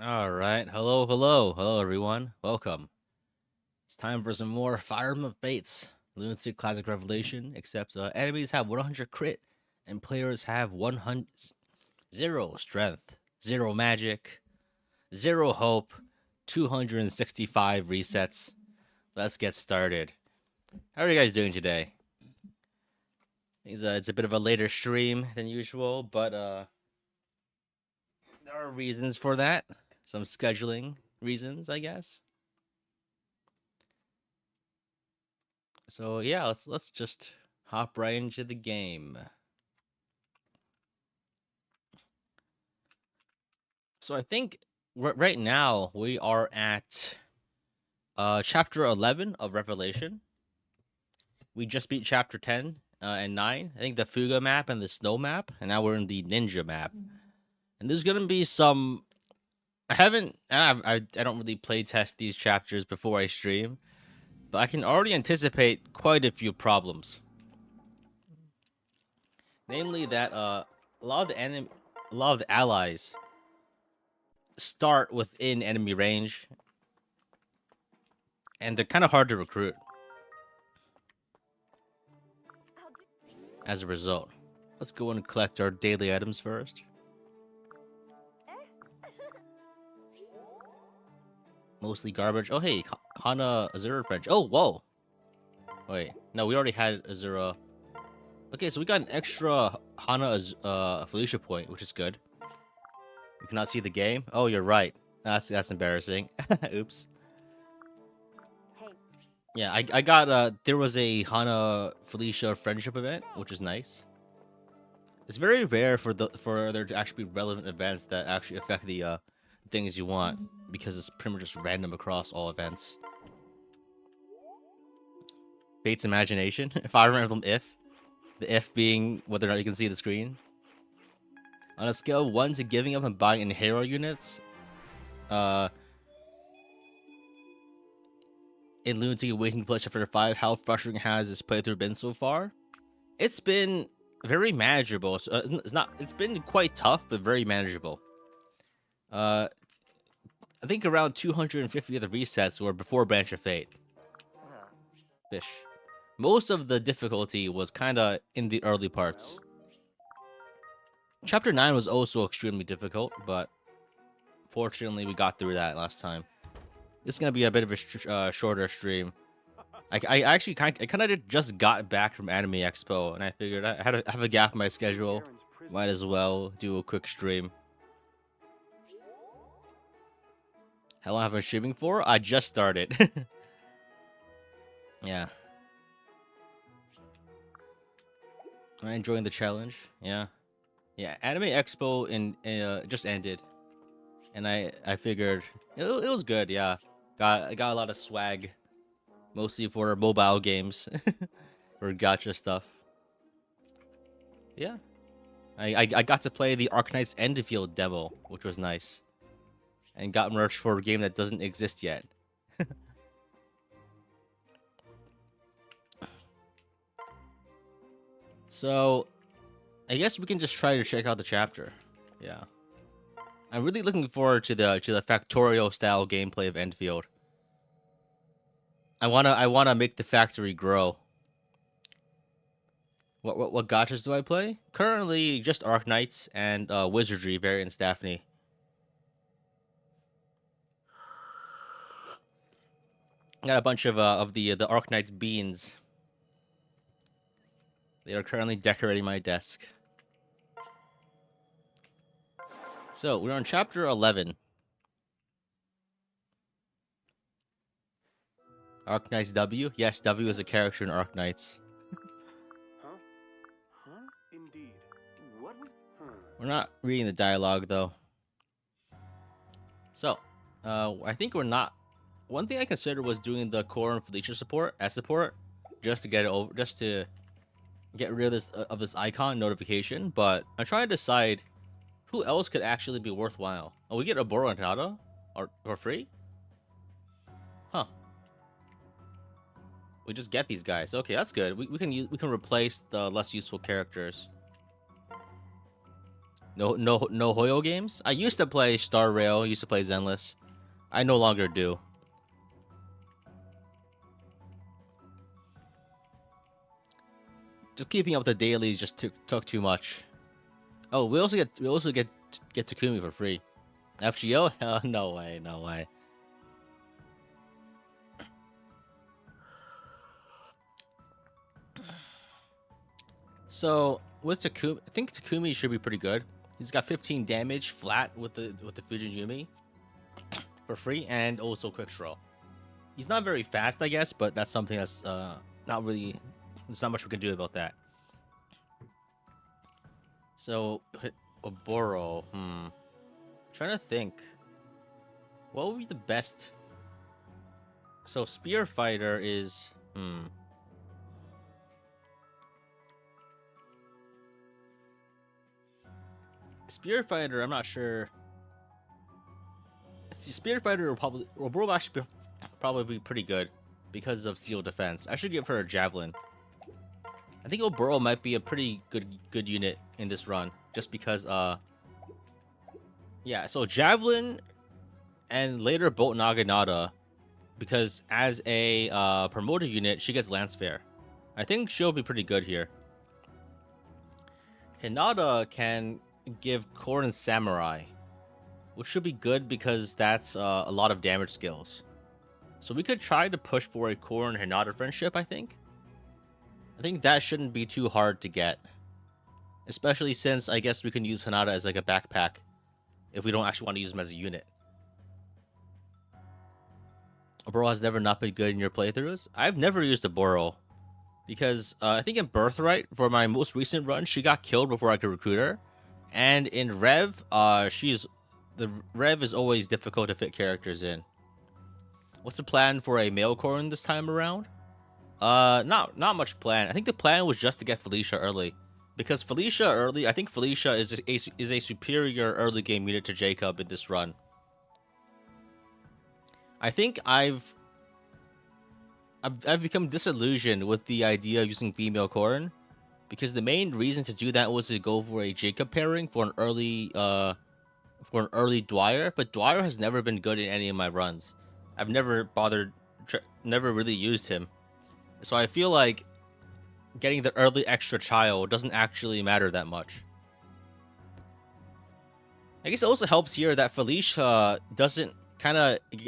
All right. Hello, everyone. Welcome. It's time for some more Fire Emblem Fates. Lunatic Classic Revelation, except enemies have 100 crit and players have 100 zero strength, zero magic, zero hope, 265 resets. Let's get started. How are you guys doing today? It's a bit of a later stream than usual, but there are reasons for that. Some scheduling reasons, I guess. So yeah, let's just hop right into the game. So I think right now we are at chapter 11 of Revelation. We just beat chapter 10 and 9. I think the Fuga map and the snow map, and now we're in the ninja map. And there's gonna be some. I haven't. I don't really play test these chapters before I stream, but I can already anticipate quite a few problems. Namely that a lot of the allies start within enemy range, and they're kind of hard to recruit as a result. Let's go and collect our daily items first. Mostly garbage. Oh, hey, Hana Azura French. Oh, whoa. Wait, no, we already had Azura. Okay, so we got an extra Hana Felicia point, which is good. You cannot see the game. Oh, you're right. That's embarrassing. Oops. Yeah, I got there was a Hana Felicia friendship event, which is nice. It's very rare for there to actually be relevant events that actually affect the things you want, because it's pretty much just random across all events. Bates imagination. If I remember them, the if being whether or not you can see the screen. On a scale of 1 to giving up and buying einherjar units, in Lunatic Awakening to play chapter 5, how frustrating has this playthrough been so far? It's been very manageable. So, it's not. It's been quite tough, but very manageable. I think around 250 of the resets were before Branch of Fate. Fish. Most of the difficulty was kind of in the early parts. Chapter 9 was also extremely difficult, but fortunately we got through that last time. This is going to be a bit of a shorter stream. I actually kind of just got back from Anime Expo, and I figured I have a gap in my schedule. Might as well do a quick stream. How long have I been streaming for? I just started. Yeah. Am I enjoying the challenge? Yeah. Yeah, Anime Expo just ended, and I figured it was good. Yeah, I got a lot of swag, mostly for mobile games or gacha stuff. Yeah, I got to play the Arknight's Endfield demo, which was nice, and got merch for a game that doesn't exist yet. So, I guess we can just try to check out the chapter. Yeah, I'm really looking forward to the Factorio style gameplay of Endfield. I wanna make the factory grow. What gachas do I play? Currently, just Arknights and Wizardry variant Daphne. Got a bunch of the Arknights beans. They are currently decorating my desk. So we're on chapter 11. Arknights W. Yes, W is a character in Arknights. Huh? Huh? Indeed. What was... Huh. We're not reading the dialogue though. So, I think we're not. One thing I considered was doing the core and Felicia support as support, just to get it over, just to get rid of this icon notification. But I'm trying to decide who else could actually be worthwhile. Oh, we get a Boro and Tada or for free? Huh. We just get these guys. Okay, that's good. We can replace the less useful characters. No Hoyo games. I used to play Star Rail. Used to play Zenless. I no longer do. Just keeping up the dailies just took too much. Oh, we also get Takumi for free. FGO? No way, no way. So with Takumi, I think Takumi should be pretty good. He's got 15 damage flat with the Fujin Yumi for free, and also quick draw. He's not very fast, I guess, but that's something that's not really. There's not much we can do about that. So Oboro, trying to think. What would be the best? So Spear Fighter is Spear Fighter, I'm not sure. Spear Fighter will actually probably be pretty good because of Seal Defense. I should give her a Javelin. I think Oboro might be a pretty good unit in this run, just because yeah. So Javelin and later Bolt Naginata, because as a promoted unit, she gets Lance Fair. I think she'll be pretty good here. Hinata can give Corn Samurai, which should be good because that's a lot of damage skills. So we could try to push for a Corn Hinata friendship, I think. I think that shouldn't be too hard to get. Especially since I guess we can use Hinata as like a backpack if we don't actually want to use him as a unit. Oboro has never not been good in your playthroughs. I've never used Oboro because I think in Birthright, for my most recent run, she got killed before I could recruit her. And in Rev, the Rev is always difficult to fit characters in. What's the plan for a male Corn this time around? Not much plan. I think the plan was just to get Felicia early, because Felicia early. I think Felicia is a superior early game unit to Jacob in this run. I think I've become disillusioned with the idea of using female Corn, because the main reason to do that was to go for a Jacob pairing for an early Dwyer, but Dwyer has never been good in any of my runs. I've never never really used him. So I feel like getting the early extra child doesn't actually matter that much. I guess it also helps here that Felicia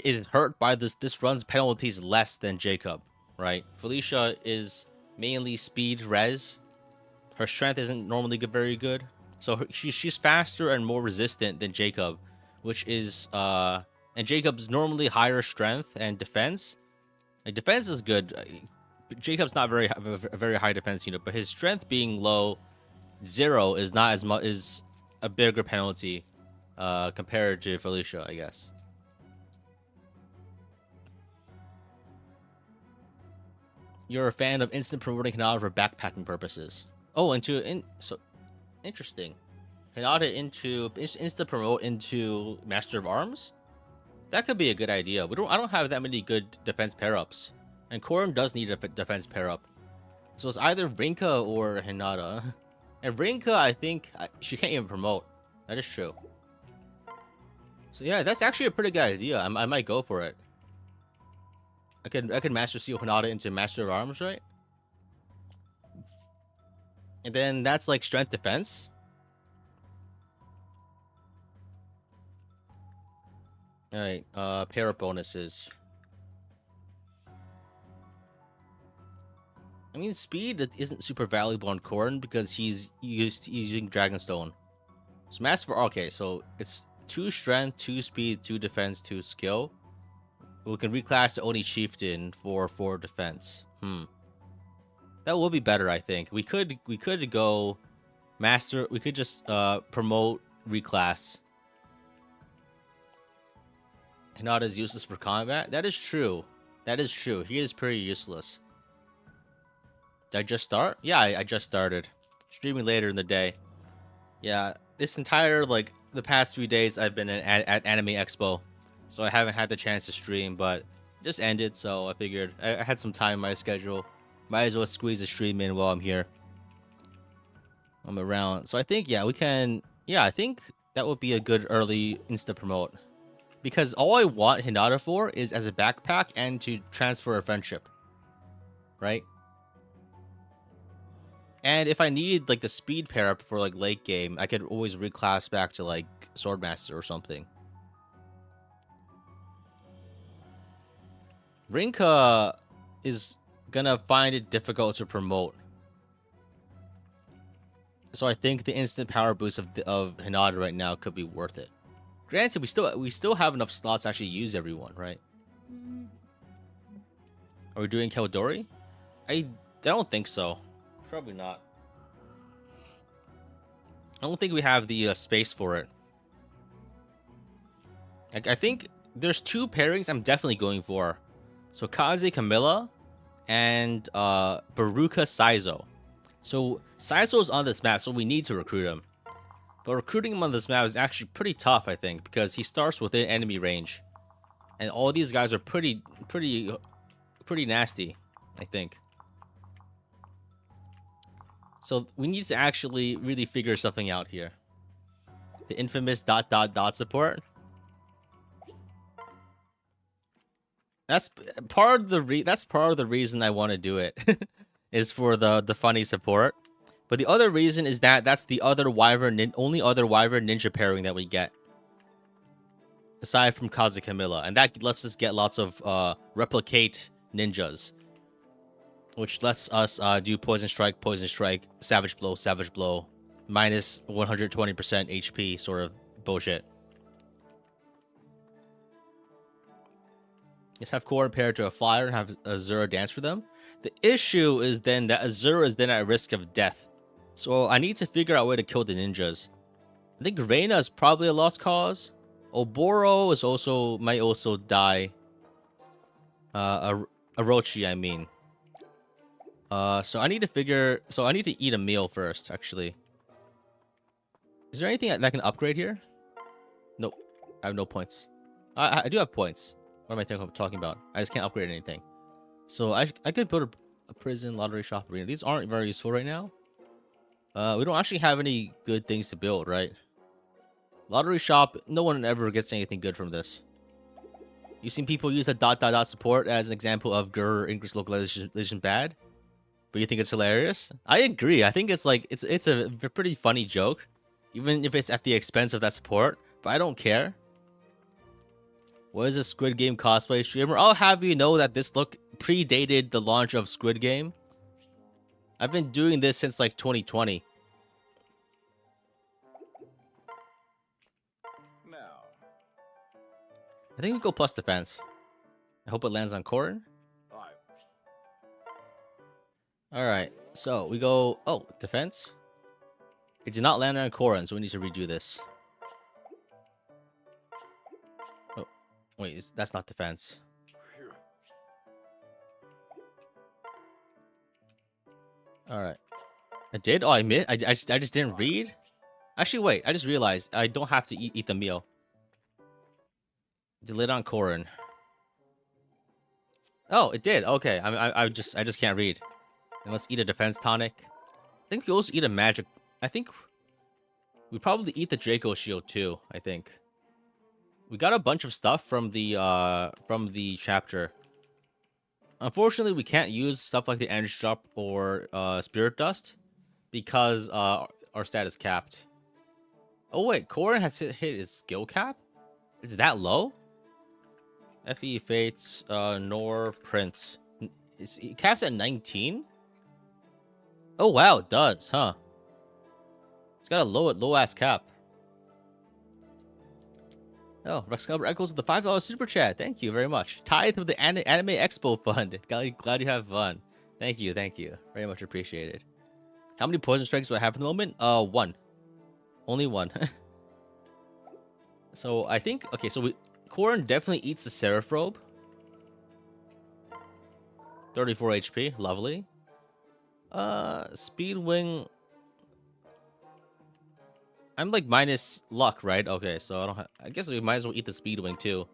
is hurt by this run's penalties less than Jacob, right? Felicia is mainly speed res. Her strength isn't normally very good. So she's faster and more resistant than Jacob, which is and Jacob's normally higher strength and defense. Like defense is good. Jacob's not a very high defense unit, but his strength being low, 0 is not as much, is a bigger penalty compared to Felicia, I guess. You're a fan of instant promoting Hinata for backpacking purposes. Oh, so interesting. Hinata into instant promote into Master of Arms. That could be a good idea. I don't have that many good defense pair ups. And Corn does need a defense pair up. So it's either Rinka or Hinata. And Rinka, I think, she can't even promote. That is true. So yeah, that's actually a pretty good idea. I might go for it. I could Master Seal Hinata into Master of Arms, right? And then that's like strength defense. Alright, pair up bonuses. I mean, speed isn't super valuable on Corn because he's using Dragonstone. So Master for okay, so it's 2 strength, 2 speed, 2 defense, 2 skill. We can reclass the Oni Chieftain for 4 defense. That will be better, I think. We could go Master. We could just promote reclass. Hinata is useless for combat. That is true. That is true. He is pretty useless. Did I just start? Yeah, I just started. Streaming later in the day. Yeah, this entire, like, the past few days I've been at Anime Expo. So I haven't had the chance to stream, but it just ended, so I figured I had some time in my schedule. Might as well squeeze a stream in while I'm here. I'm around. So I think, yeah, we can Yeah, I think that would be a good early insta promote. Because all I want Hinata for is as a backpack and to transfer a friendship. Right? And if I need like the speed pair up for like late game, I could always reclass back to like Swordmaster or something. Rinka is gonna find it difficult to promote. So I think the instant power boost of Hinata right now could be worth it. Granted, we still have enough slots to actually use everyone, right? Are we doing Keldori? I don't think so. Probably not. I don't think we have the space for it. Like, I think there's two pairings I'm definitely going for. So Kaze Camilla and Baruka Saizo. So Saizo's on this map, so we need to recruit him. But recruiting him on this map is actually pretty tough, I think, because he starts within enemy range. And all these guys are pretty nasty, I think. So we need to actually really figure something out here. The infamous ... support. That's part of the reason I want to do it is for the funny support. But the other reason is that that's the other only other Wyvern ninja pairing that we get. Aside from Kaze Camilla. And that lets us get lots of replicate ninjas. Which lets us do Poison Strike, Savage Blow, minus 120% HP sort of bullshit. Let's have Korra paired to a flyer and have Azura dance for them. The issue is then that Azura is then at risk of death. So I need to figure out a way to kill the ninjas. I think Reina is probably a lost cause. Oboro is might also die. Orochi, I mean. So I need to eat a meal first, actually. Is there anything that can upgrade here? Nope. I have no points. I do have points. What am I talking about? I just can't upgrade anything. So I could build a prison, lottery shop, arena. These aren't very useful right now. We don't actually have any good things to build, right? Lottery shop, no one ever gets anything good from this. You've seen people use the ... support as an example of grr English localization bad? But you think it's hilarious? I agree. I think it's like it's a pretty funny joke, even if it's at the expense of that support. But I don't care. What is a Squid Game cosplay streamer? I'll have you know that this look predated the launch of Squid Game. I've been doing this since like 2020. Now. I think we go plus defense. I hope it lands on Corrin. Alright, so we go... Oh, defense? It did not land on Corrin, so we need to redo this. Oh, wait, that's not defense. Alright. I did? Oh, I missed? I just didn't read? Actually, wait, I just realized I don't have to eat the meal. Delete on Corrin. Oh, it did. Okay, I just can't read. And let's eat a defense tonic. I think we also eat a magic. I think we probably eat the Draco shield too. I think we got a bunch of stuff from the chapter. Unfortunately, we can't use stuff like the energy drop or spirit dust because our stat is capped. Oh wait, Corrin has hit his skill cap. Is that low? Fe Fates, Nor Prince. It caps at 19. Oh wow, it does, huh? It's got a low ass cap. Oh, Rexcalibur echoes with the $5 super chat. Thank you very much. Tithe of the Anime Expo Fund. Glad you have fun. Thank you. Very much appreciated. How many poison strikes do I have at the moment? One. Only one. So I think okay. So Corrin definitely eats the Seraph Robe. 34 HP, lovely. Speed Wing. I'm like minus luck, right? Okay, so I don't have... I guess we might as well eat the Speed Wing too.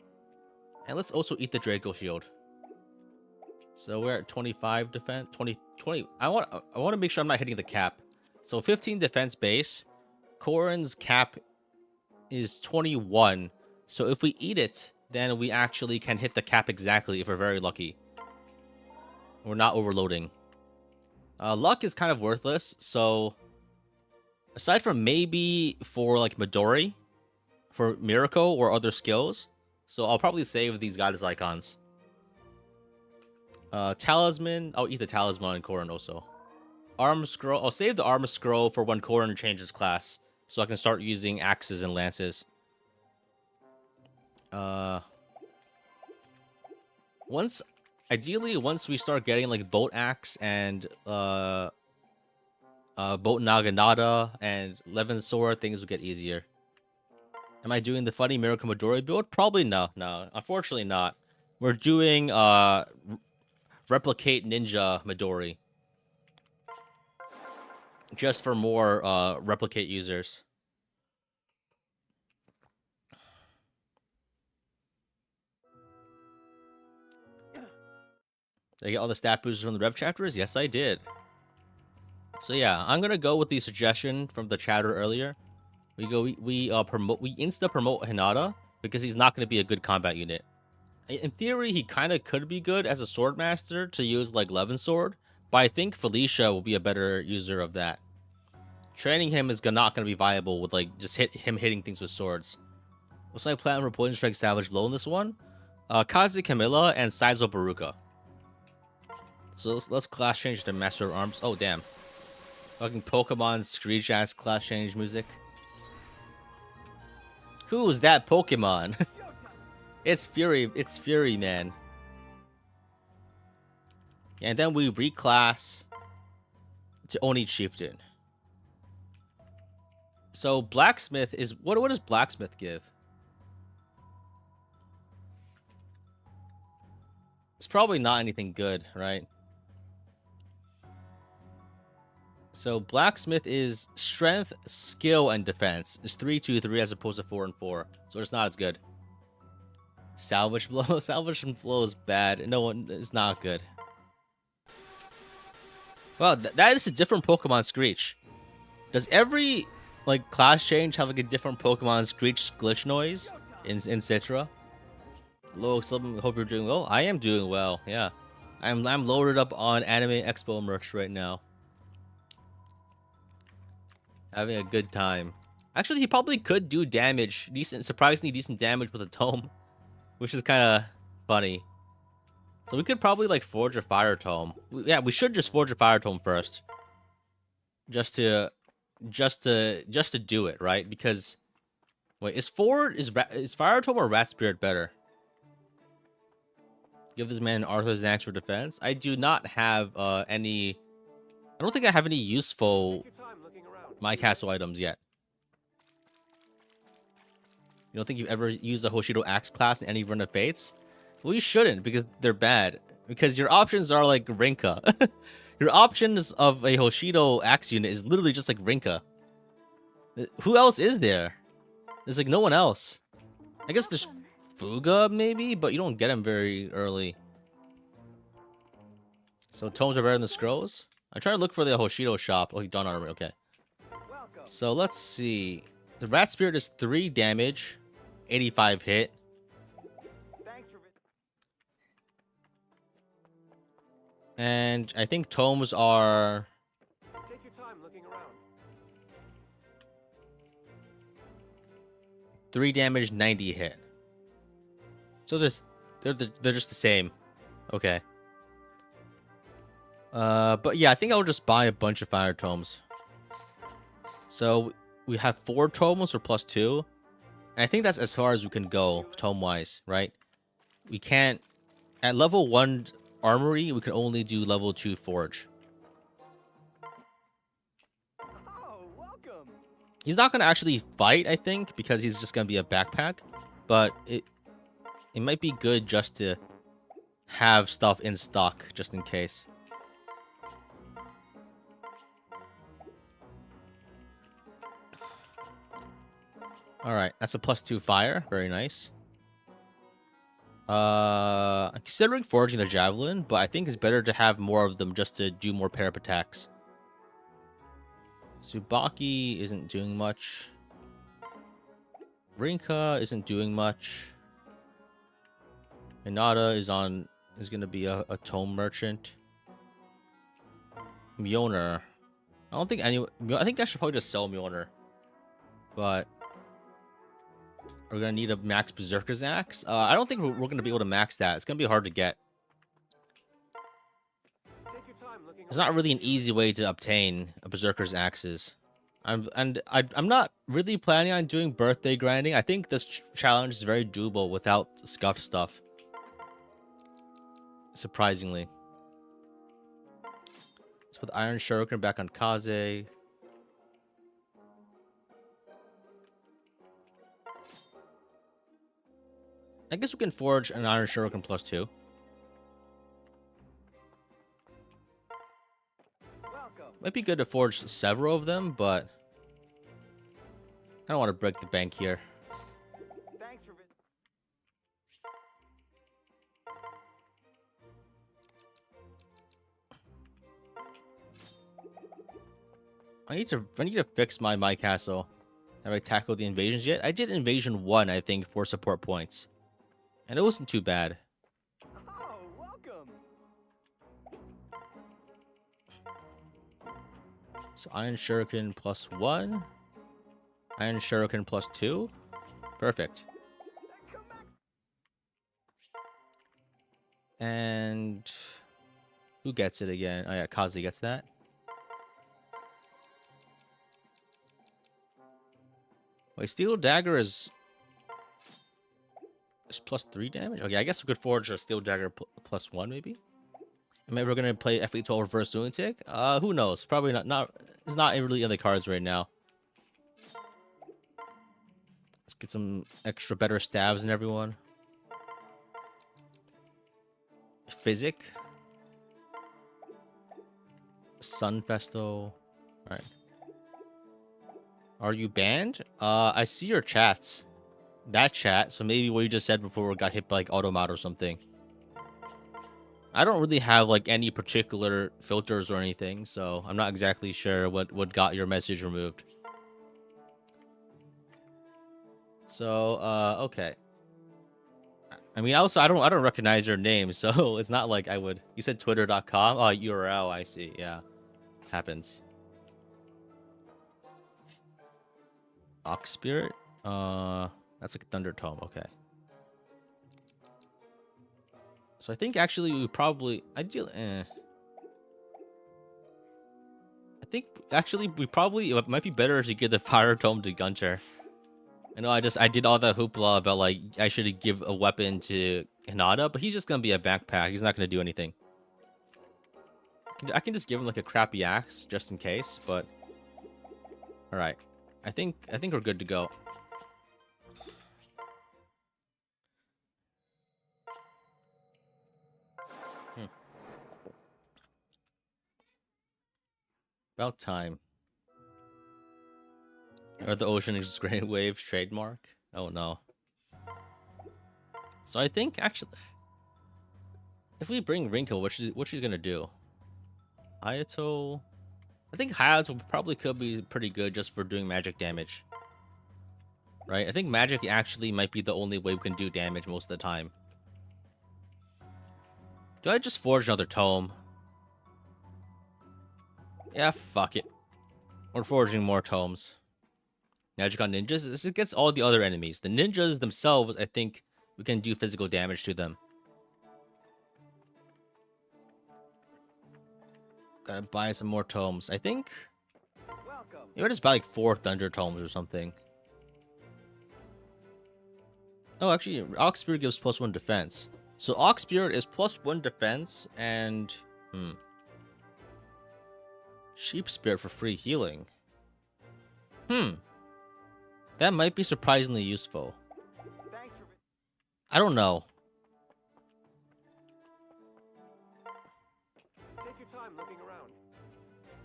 And let's also eat the Draco Shield. So we're at 25 defense, 20. I want to make sure I'm not hitting the cap. So 15 defense base. Korin's cap is 21. So if we eat it, then we actually can hit the cap exactly if we're very lucky. We're not overloading. Luck is kind of worthless, so aside from maybe for like Midori, for Miracle or other skills, so I'll probably save these goddess icons. Talisman, I'll eat the talisman in Korin also. Armor scroll, I'll save the armor scroll for when Korin changes class, so I can start using axes and lances. Ideally, once we start getting like boat axe and boat naginata and Levin sword, things will get easier. Am I doing the funny Miracle Midori build? Probably no. Unfortunately not. We're doing replicate ninja Midori. Just for more replicate users. Did I get all the stat boosters from the rev chapters? Yes, I did. So yeah, I'm gonna go with the suggestion from the chatter earlier. We insta promote Hinata because he's not gonna be a good combat unit. In theory, he kind of could be good as a sword master to use like Levin sword, but I think Felicia will be a better user of that. Training him is not gonna be viable with like just hitting things with swords. What's my plan for Poison Strike Savage Blow in this one? Kazi Camilla and Saizo Baruka. So let's class change to Master of Arms. Oh, damn. Fucking Pokemon screech ass class change music. Who's that Pokemon? It's Fury, man. And then we reclass to Oni Chieftain. So Blacksmith is... What does Blacksmith give? It's probably not anything good, right? So Blacksmith is strength, skill, and defense. It's 3-2-3 as opposed to 4-4. So it's not as good. Salvage blow. Salvage blow is bad. No one is not good. Well, that is a different Pokemon Screech. Does every like class change have like a different Pokemon Screech glitch noise in Citra? Hello, Excelblem. Hope you're doing well. I am doing well. Yeah, I'm loaded up on Anime Expo merch right now. Having a good time. Actually, he probably could do damage, surprisingly decent damage with a tome, which is kind of funny. So we could probably like forge a fire tome. Yeah, we should just forge a fire tome first, just to do it, right? Because wait, is fire tome or rat spirit better? Give this man Arthur's axe for defense. I do not have any. I don't think I have any useful my castle items yet. You don't think you've ever used a Hoshido Axe class in any run of Fates? Well, you shouldn't, because they're bad. Because your options are like Rinka. Your options of a Hoshido Axe unit is literally just like Rinka. Who else is there? There's like no one else. I guess there's Fuga maybe, but you don't get him very early. So tomes are better than the scrolls? I'm trying to look for the Hoshido shop. Oh, Dawn Armor, okay. So let's see. The Rat Spirit is 3 damage, 85 hit. And I think tomes are... Take your time looking around. 3 damage, 90 hit. So they're just the same. Okay. But yeah, I think I'll just buy a bunch of fire tomes. So we have 4 tomes for +2. And I think that's as far as we can go, tome-wise, right? We can't... At level 1 armory, we can only do level 2 forge. Oh, welcome. He's not going to actually fight, I think, because he's just going to be a backpack. But it might be good just to have stuff in stock, just in case. Alright, that's a +2 fire. Very nice. I'm considering forging the javelin, but I think it's better to have more of them just to do more pair-up attacks. Tsubaki isn't doing much. Rinka isn't doing much. Hinata is gonna be a tome merchant. Mjolnir. I don't think I think I should probably just sell Mjolnir. But we're gonna need a max Berserker's Axe. I don't think we're gonna be able to max that. It's gonna be hard to get. Take your time looking It's not around. really an easy way to obtain a Berserker's Axes. I'm not really planning on doing birthday grinding. I think this challenge is very doable without scuffed stuff. Surprisingly. Let's put the Iron Shuriken back on Kaze. I guess we can forge an Iron Shuriken +2. Welcome. Might be good to forge several of them, but I don't want to break the bank here. Thanks for I need to fix my castle. Have I tackled the invasions yet? I did invasion 1, I think, for support points. And it wasn't too bad. Oh, welcome. So Iron Shuriken +1. Iron Shuriken +2. Perfect. Come back. And who gets it again? Oh yeah, Kazi gets that. Wait, Steel Dagger is +3 damage? Okay, I guess we could forge a Steel Dagger +1 maybe. Am I ever gonna play FE12 Reverse Lunatic? Who knows? Probably not. It's not really in the cards right now. Let's get some extra better stabs in everyone. Physic. Sunfesto. All right. Are you banned? I see your chats. That chat. So maybe what you just said before got hit by like Automat or something. I don't really have like any particular filters or anything, so I'm not exactly sure what got your message removed. So, okay. I mean, also I don't recognize your name, so it's not like I would. You said twitter.com? Oh, URL, I see. Yeah. Happens. Ox Spirit? That's like a Thunder Tome, okay. So I think actually we probably I think actually we probably it might be better to give the Fire Tome to Gunter. I know I did all that hoopla about like I should give a weapon to Hinata, but he's just gonna be a backpack. He's not gonna do anything. I can just give him like a crappy axe just in case, but all right. I think we're good to go. About time. Or the Ocean is Great Waves trademark? Oh no. So I think actually, if we bring Rinko, what she's gonna do? Hayato. I think Hayato probably could be pretty good just for doing magic damage. Right? I think magic actually might be the only way we can do damage most of the time. Do I just forge another tome? Yeah, fuck it. We're forging more tomes. Magic on ninjas. This gets all the other enemies. The ninjas themselves, I think we can do physical damage to them. Gotta buy some more tomes. I think. Welcome. You just buy like 4 Thunder Tomes or something. Oh, actually, Ox Spirit gives +1 defense. So Ox Spirit is +1 defense and Sheep Spirit for free healing. That might be surprisingly useful. Thanks for I don't know. Take your time looking around.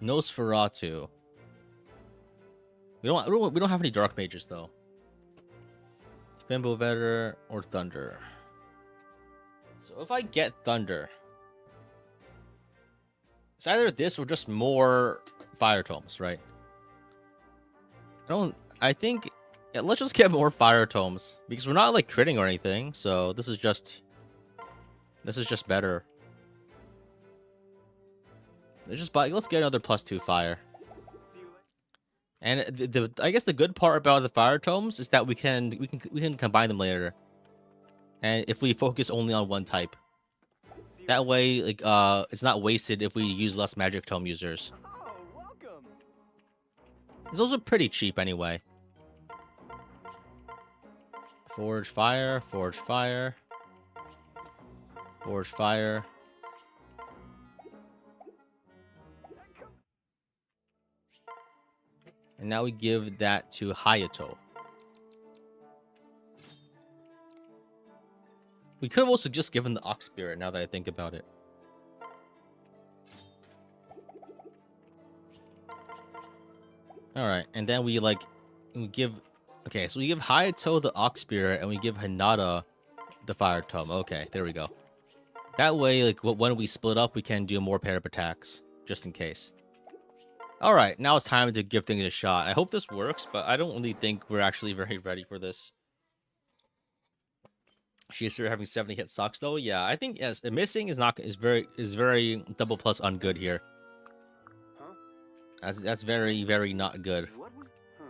Nosferatu. We don't have any dark mages though. Fimbo Vetter or Thunder. So if I get Thunder, it's either this or just more Fire Tomes, right? I think. Yeah, let's just get more fire tomes because we're not like critting or anything. So this is just better. Let's get another +2 fire. See you later. And I guess the good part about the fire tomes is that we can combine them later. And if we focus only on one type, See you that way like it's not wasted if we use less magic tome users. Oh, welcome. It's also pretty cheap anyway. Forge fire, forge fire, forge fire. And now we give that to Hayato. We could have also just given the Ox Spirit now that I think about it. Alright, and then we give... Okay, so we give Hayato the Ox Spirit and we give Hinata the Fire Tome. Okay, there we go. That way, like, when we split up, we can do more pair of attacks, just in case. Alright, now it's time to give things a shot. I hope this works, but I don't really think we're actually very ready for this. She started having 70 hit sucks though. Yeah, I think yes, missing is very double plus ungood here. Huh? That's very not good. What was? Huh.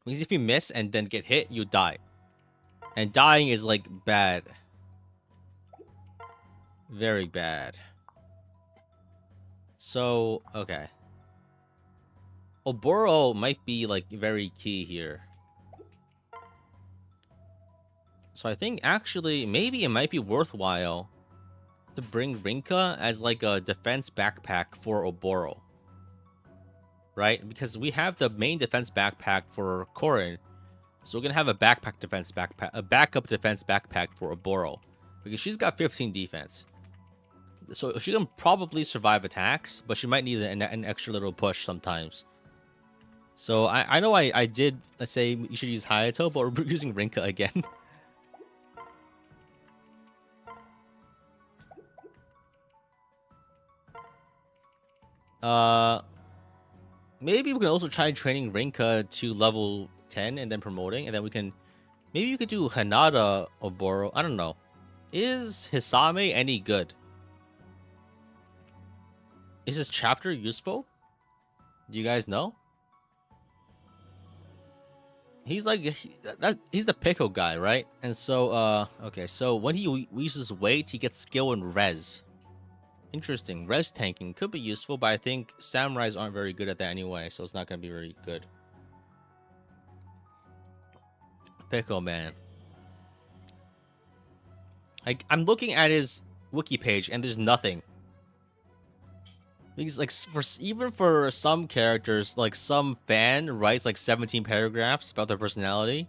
Because if you miss and then get hit, you die. And dying is like bad. Very bad. So, okay. Oboro might be like very key here. So I think actually maybe it might be worthwhile to bring Rinka as like a defense backpack for Oboro. Right? Because we have the main defense backpack for Korin. So we're gonna have a backup defense backpack for Oboro. Because she's got 15 defense. So she can probably survive attacks, but she might need an extra little push sometimes. So I know I did say you should use Hayato, but we're using Rinka again. Maybe we can also try training Rinka to level 10 and then promoting, and then we can... Maybe you could do Hinata Oboro. I don't know. Is Hisame any good? Is this chapter useful? Do you guys know? He's like... he's the Pico guy, right? And so, okay, so when he uses weight, he gets skill and res. Interesting. Res tanking could be useful, but I think samurais aren't very good at that anyway, so it's not going to be very good. Pickle man. I'm looking at his wiki page and there's nothing. Because like even for some characters, like some fan writes like 17 paragraphs about their personality,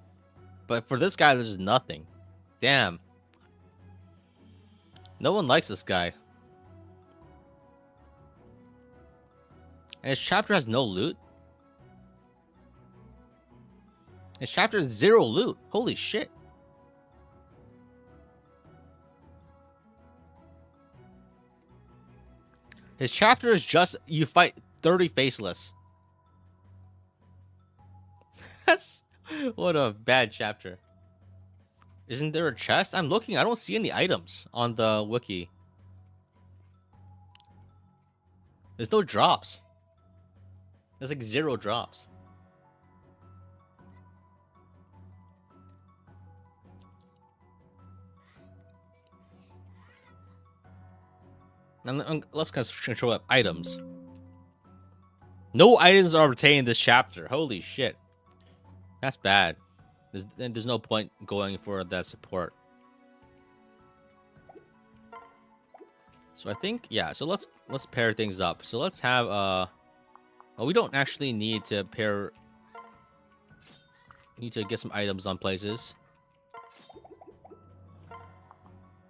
but for this guy there's nothing. Damn. No one likes this guy. And his chapter has no loot. His chapter has 0 loot. Holy shit. His chapter is just you fight 30 faceless. That's what a bad chapter. Isn't there a chest? I'm looking. I don't see any items on the wiki. There's no drops. There's like 0 drops. Now, let's control up items. No items are retained in this chapter. Holy shit. That's bad. There's no point going for that support. So I think, yeah, so let's pair things up. So let's have well, we don't actually need to pair. We need to get some items on places.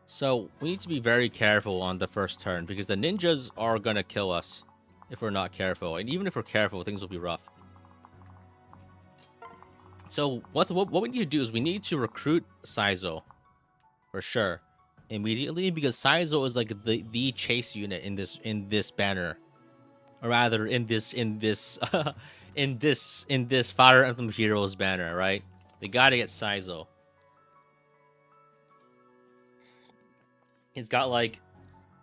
So we need to be very careful on the first turn because the ninjas are gonna kill us if we're not careful. And even if we're careful, things will be rough. So what we need to do is we need to recruit Saizo for sure immediately because Saizo is like the chase unit in this banner. or rather in this in this Fire Emblem Heroes banner, right? We gotta get Saizo. He's got like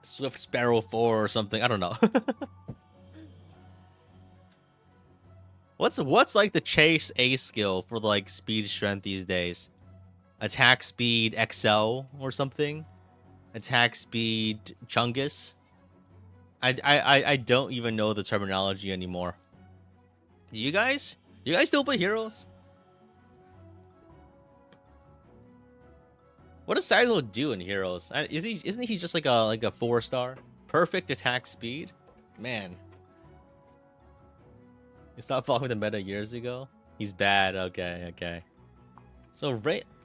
Swift Sparrow 4 or something. I don't know. What's like the Chase A skill for like speed strength these days? Attack speed XL or something? Attack speed Chungus? I don't even know the terminology anymore. Do you guys? Do you guys still play Heroes? What does Saizo do in Heroes? Isn't he just like a 4-star? Perfect attack speed? Man. You stopped following the meta years ago? He's bad. Okay. So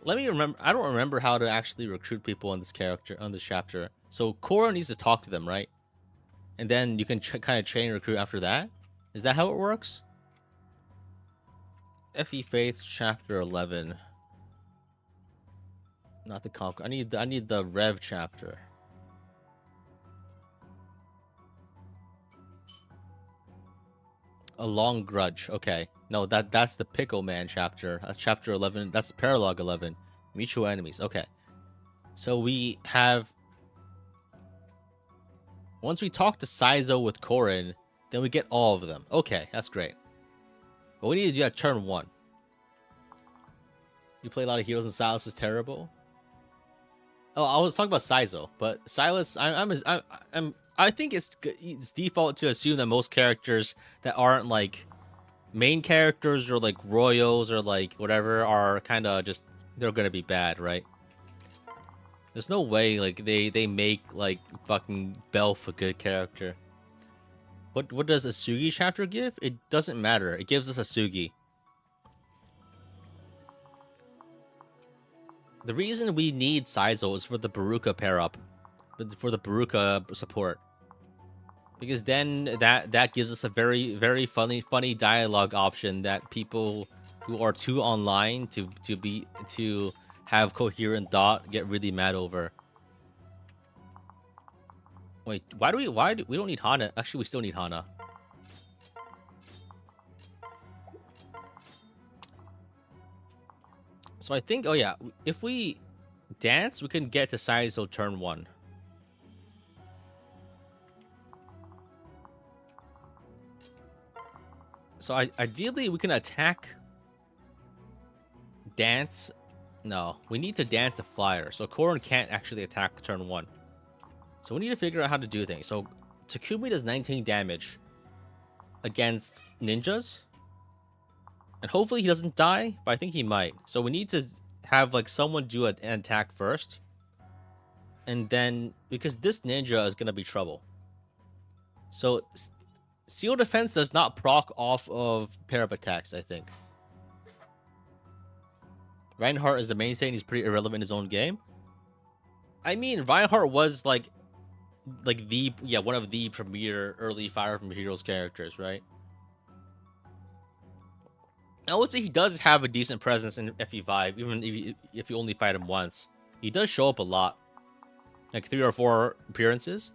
let me remember. I don't remember how to actually recruit people on this chapter. So Korra needs to talk to them, right? And then you can kind of train recruit after that. Is that how it works? FE Faiths chapter 11. Not the Conquer. I need the Rev chapter. A Long Grudge. Okay. No, that's the Pickle Man chapter. That's chapter 11. That's Paralog 11. Mutual enemies. Okay. So we have... Once we talk to Saizo with Korin, then we get all of them. Okay, that's great. But we need to do that turn 1. You play a lot of heroes and Silas is terrible? Oh, I was talking about Saizo, but Silas, I think it's default to assume that most characters that aren't like main characters or like royals or like whatever are kind of just, they're gonna be bad, right? There's no way like they make like fucking Belf a good character. What does Asugi chapter give? It doesn't matter. It gives us Asugi. The reason we need Saizo is for the Baruka pair up, for the Baruka support, because then that gives us a very funny dialogue option that people who are too online to have coherent thought get really mad over. Wait, why do we don't need Hana? Actually, we still need Hana. So I think, oh yeah, if we dance, we can get to Saizo turn 1. So ideally, we can attack, dance. No, we need to dance the flyer. So Korin can't actually attack turn 1. So we need to figure out how to do things. So Takumi does 19 damage against ninjas. And hopefully he doesn't die, but I think he might. So we need to have like someone do an attack first. And then, because this ninja is going to be trouble. So Seal Defense does not proc off of pair up attacks, I think. Reinhardt is the mainstay and he's pretty irrelevant in his own game. I mean, Reinhardt was like the, yeah, one of the premier early Fire Emblem Heroes characters, right? I would say he does have a decent presence in FE5, even if you only fight him once. He does show up a lot, like 3 or 4 appearances.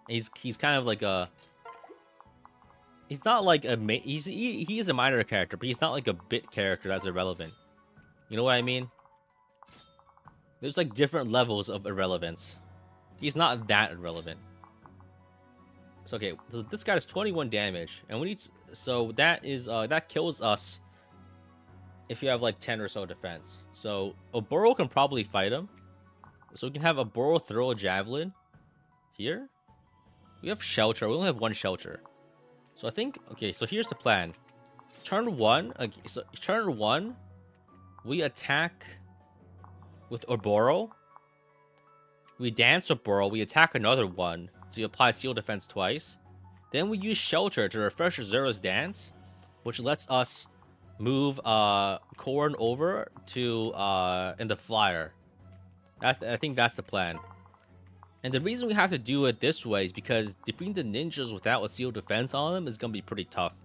He's kind of like a... He's not like a... He is a minor character, but he's not like a bit character that's irrelevant. You know what I mean? There's like different levels of irrelevance. He's not that irrelevant. So okay, so this guy does 21 damage, and we need... So that is... that kills us if you have like 10 or so defense. So Oboro can probably fight him. So we can have Oboro throw a javelin here. We have shelter. We only have 1 shelter. So I think, okay, so here's the plan. Turn 1, okay, so turn 1, we attack with Oboro. We dance Oboro. We attack another one. So you apply seal defense twice. Then we use shelter to refresh Zera's dance, which lets us move Korn over to in the flyer. I think that's the plan. And the reason we have to do it this way is because defeating the ninjas without a seal defense on them is gonna be pretty tough.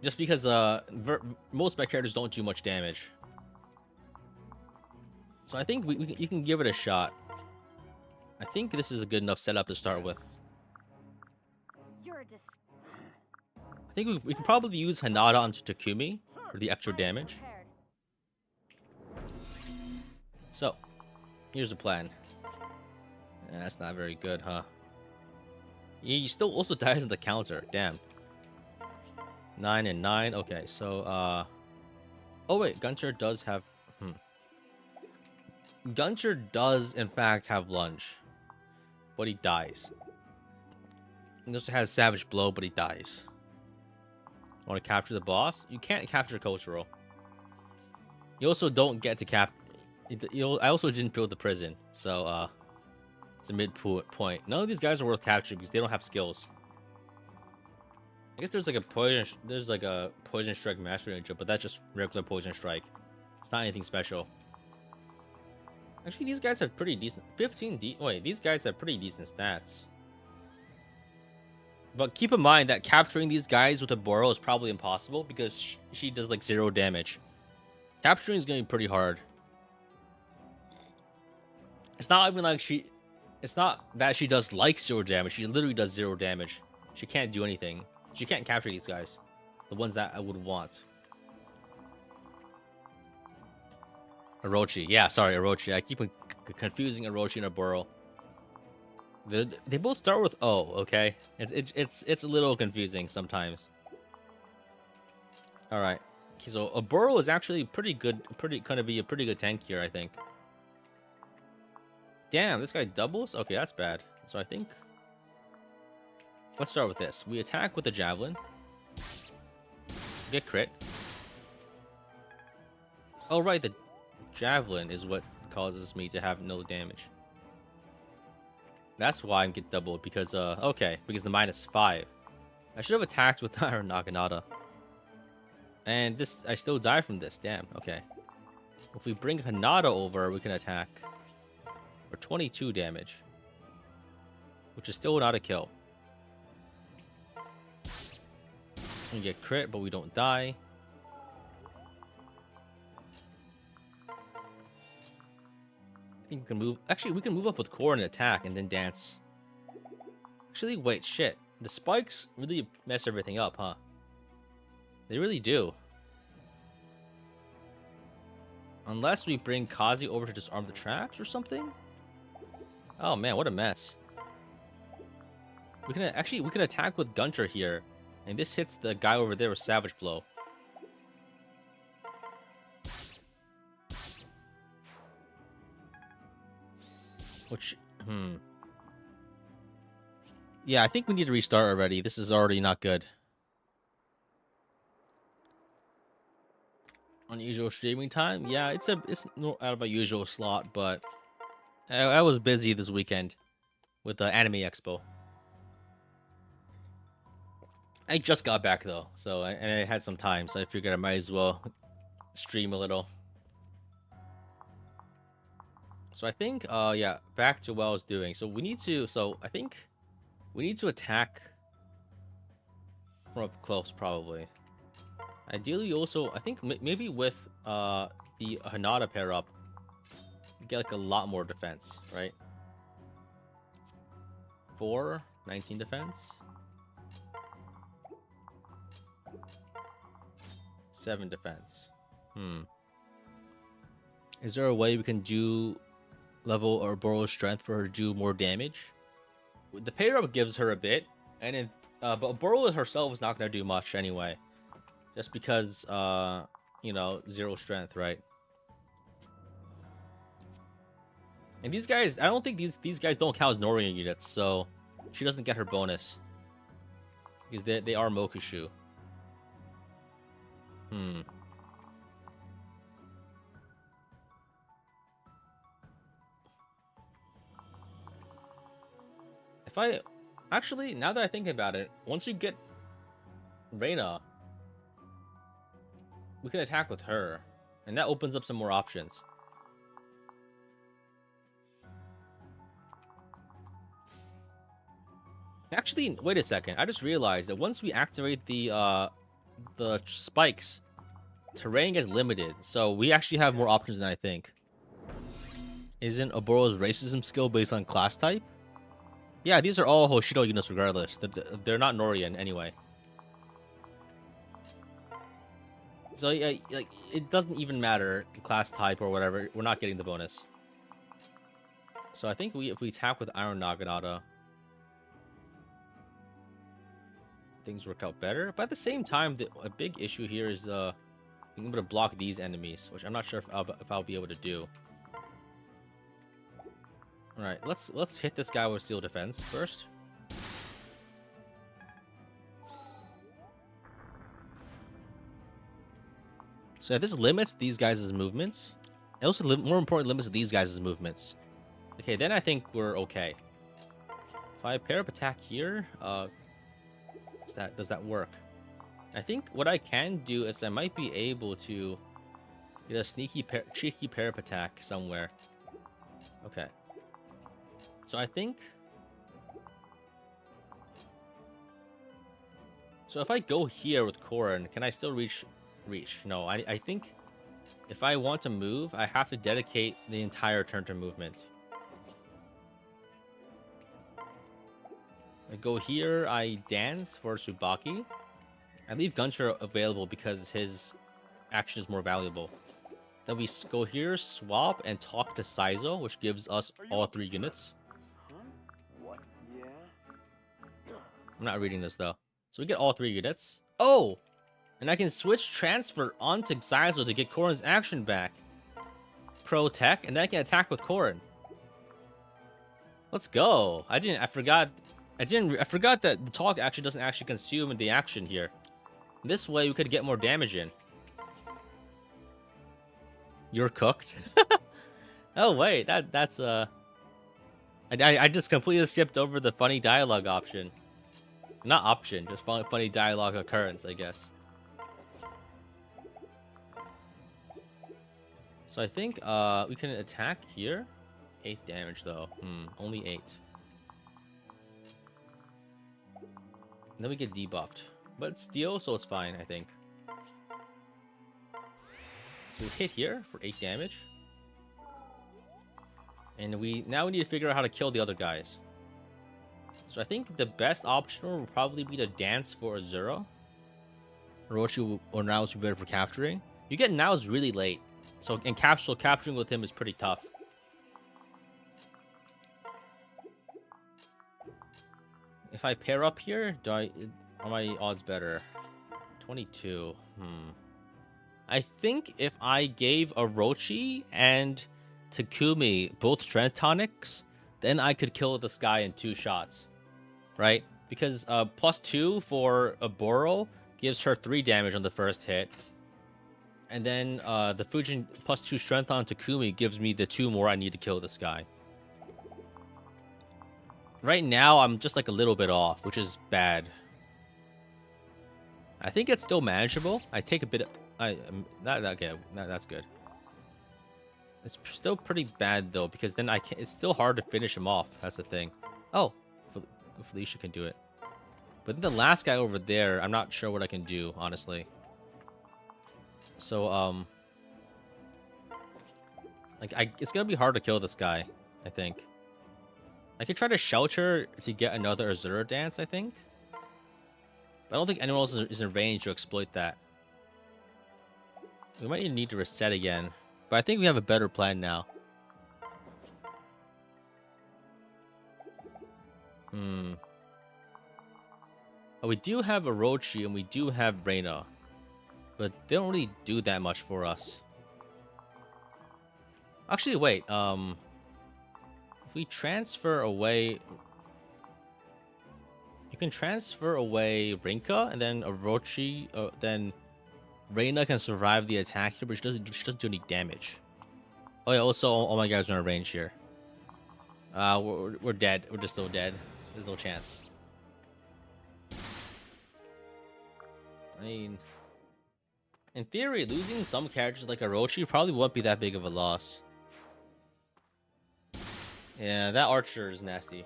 Just because most of my characters don't do much damage. So I think you can give it a shot. I think this is a good enough setup to start with. You're a I think we can probably use Hanada onto Takumi for the extra damage. So, here's the plan. That's not very good, huh? He still also dies on the counter. Damn. 9 and 9. Okay, so, oh, wait. Gunter does have... Gunter does, in fact, have lunge. But he dies. He also has Savage Blow, but he dies. Want to capture the boss? You can't capture Cultural. You also don't get to cap... I also didn't build the prison, so, it's a mid-point. None of these guys are worth capturing because they don't have skills. I guess there's like a poison strike master ninja, but that's just regular poison strike. It's not anything special. Actually, these guys have pretty decent 15 wait, these guys have pretty decent stats. But keep in mind that capturing these guys with a Boro is probably impossible because she does like 0 damage. Capturing is going to be pretty hard. It's not even like it's not that she does like 0 damage. She literally does 0 damage. She can't do anything. She can't capture these guys. The ones that I would want. Orochi. Yeah, sorry, Orochi. I keep confusing Orochi and Oboro. They both start with O, okay? It's a little confusing sometimes. Alright. Okay, so Oboro is actually pretty good, gonna be a pretty good tank here, I think. Damn, this guy doubles? Okay, that's bad. So I think... Let's start with this. We attack with the Javelin. Get crit. Oh, right, the Javelin is what causes me to have no damage. That's why I get doubled, because, okay, because the -5. I should have attacked with the Iron Naginata. And this, I still die from this, damn, okay. If we bring Hanada over, we can attack for 22 damage. Which is still not a kill. We get crit, but we don't die. I think we can move. Actually, we can move up with core and attack and then dance. Actually, wait, shit. The spikes really mess everything up, huh? They really do. Unless we bring Kazi over to disarm the traps or something? Oh man, what a mess. We can attack with Gunter here. And this hits the guy over there with Savage Blow. Which, yeah, I think we need to restart already. This is already not good. Unusual streaming time? Yeah, it's not out of my usual slot, but I was busy this weekend with the Anime Expo. I just got back though, so I had some time, so I figured I might as well stream a little. So I think, yeah, back to what I was doing. So we need to, I think we need to attack from up close, probably. Ideally, also, I think maybe with the Hanada pair up, you get like a lot more defense, right? 19 defense. 7 defense. Is there a way we can do level or borrow strength for her to do more damage? The pair up gives her a bit, and then but borrow herself is not gonna do much anyway, just because you know, 0 strength, right? And these guys, I don't think these guys don't count as Noria units, so she doesn't get her bonus because they are Mokushu. If I... Actually, now that I think about it, once you get Reina, we can attack with her. And that opens up some more options. Actually, wait a second. I just realized that once we activate the spikes, terrain gets limited, so we actually have more options than I think. Isn't Oboro's racism skill based on class type? Yeah, these are all Hoshido units regardless. They're not Norian anyway. So yeah, like it doesn't even matter the class type or whatever. We're not getting the bonus. So I think if we tap with Iron Naginata, things work out better. But at the same time, a big issue here is being able to block these enemies, which I'm not sure if I'll be able to do. All right, let's hit this guy with Steel Defense first. So this limits these guys' movements. It also, more important, limits these guys' movements. Okay, then I think we're okay. If I pair up attack here, does that work? I think what I can do is I might be able to get a cheeky pair up attack somewhere. Okay. So I think... So if I go here with Korin, can I still reach? No, I think if I want to move, I have to dedicate the entire turn to movement. I go here, I dance for Tsubaki. I leave Gunter available because his action is more valuable. Then we go here, swap, and talk to Saizo, which gives us all 3 units. Huh? What? Yeah? I'm not reading this though. So we get all 3 units. Oh! And I can switch transfer onto Saizo to get Korin's action back. Pro tech, and then I can attack with Korin. Let's go. I forgot that the talk actually doesn't actually consume the action here. This way we could get more damage in. You're cooked. Oh wait, that's I just completely skipped over the funny dialogue option. Not option, just funny dialogue occurrence, I guess. So I think we can attack here. 8 damage though. Only 8. And then we get debuffed. But it's steel, so it's fine, I think. So we hit here for 8 damage. And now we need to figure out how to kill the other guys. So I think the best option will probably be to dance for Azura. Orochi or Naos will be better for capturing. You get Naos really late. So capturing with him is pretty tough. If I pair up here, are my odds better? 22. I think if I gave Orochi and Takumi both strength tonics, then I could kill this guy in 2 shots. Right? Because +2 for Oboro gives her 3 damage on the first hit. And then the Fujin +2 strength on Takumi gives me the 2 more I need to kill this guy. Right now, I'm just like a little bit off, which is bad. I think it's still manageable. I take a bit of... that's good. It's still pretty bad, though, because then it's still hard to finish him off. That's the thing. Oh, Felicia can do it. But then the last guy over there, I'm not sure what I can do, honestly. So, it's gonna be hard to kill this guy, I think. I could try to shelter to get another Azura dance, I think. But I don't think anyone else is in range to exploit that. We might need to reset again. But I think we have a better plan now. Oh, we do have Orochi and we do have Reina. But they don't really do that much for us. Actually, wait. If we transfer away... You can transfer away Rinka, and then Orochi, then Reina can survive the attack here, but she doesn't do any damage. Oh yeah, also all my guys are in range here. We're dead. We're just so dead. There's no chance. I mean, in theory, losing some characters like Orochi probably won't be that big of a loss. Yeah, that archer is nasty.